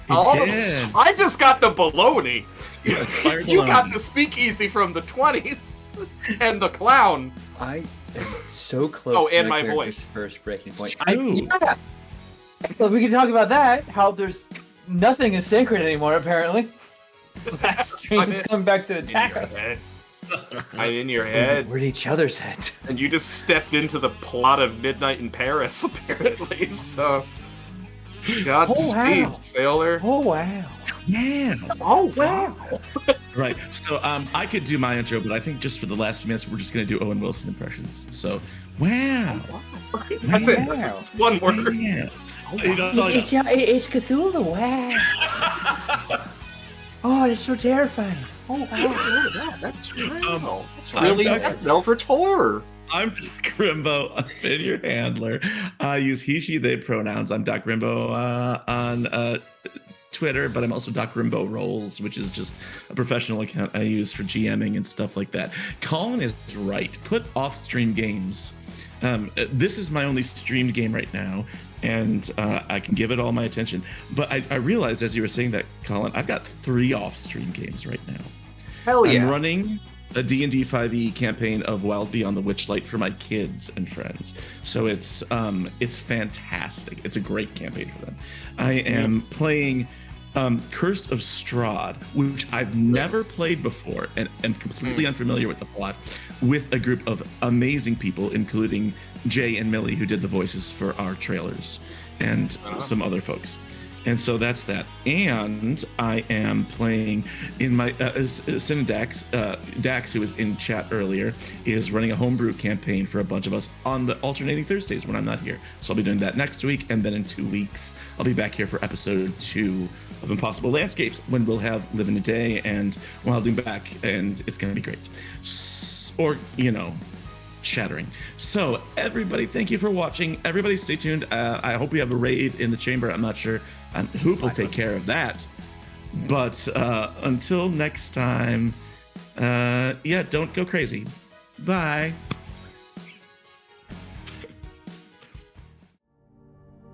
I just got the baloney. You got the speakeasy from the 20s and the clown. I am so close. Oh, to and my my voice. First breaking point. Yeah. Well, we can talk about that. How there's nothing is sacred anymore, apparently. Last stream's coming back to attack us. I'm in your head. We're at each other's heads. And you just stepped into the plot of Midnight in Paris, apparently. So, Godspeed, sailor. Oh wow. Yeah. Oh wow. Right. So I could do my intro, but I think just for the last few minutes, we're just gonna do Owen Wilson impressions. So, wow. That's it. That's one word. Yeah. It's Cthulhu. Wow. Oh, it's so terrifying. Oh wow. That's real. That's I'm really Doc- Eldritch horror. I'm Doc Rimbo. I've been your handler. I use he, she, they pronouns. I'm Doc Rimbo on Twitter, but I'm also Doc Rimbo Rolls, which is just a professional account I use for GMing and stuff like that. Colin is right. Put off-stream games. This is my only streamed game right now, and I can give it all my attention. But I realized as you were saying that, Colin, I've got 3 off-stream games right now. Hell yeah. I'm running a D&D 5e campaign of Wild Beyond the Witchlight for my kids and friends. So it's fantastic. It's a great campaign for them. I am playing Curse of Strahd, which I've never played before and completely unfamiliar with the plot, with a group of amazing people, including Jay and Millie, who did the voices for our trailers, and some other folks. And so that's that. And I am playing in my Dax, who was in chat earlier, is running a homebrew campaign for a bunch of us on the alternating Thursdays when I'm not here. So I'll be doing that next week, and then in 2 weeks I'll be back here for episode 2 of Impossible Landscapes, when we'll have Live in a Day and Wilding Back, and it's going to be great. Or, shattering. So everybody, thank you for watching. Everybody stay tuned. I hope we have a raid in the chamber. I'm not sure. Hoop will take care of that. But until next time, don't go crazy. Bye.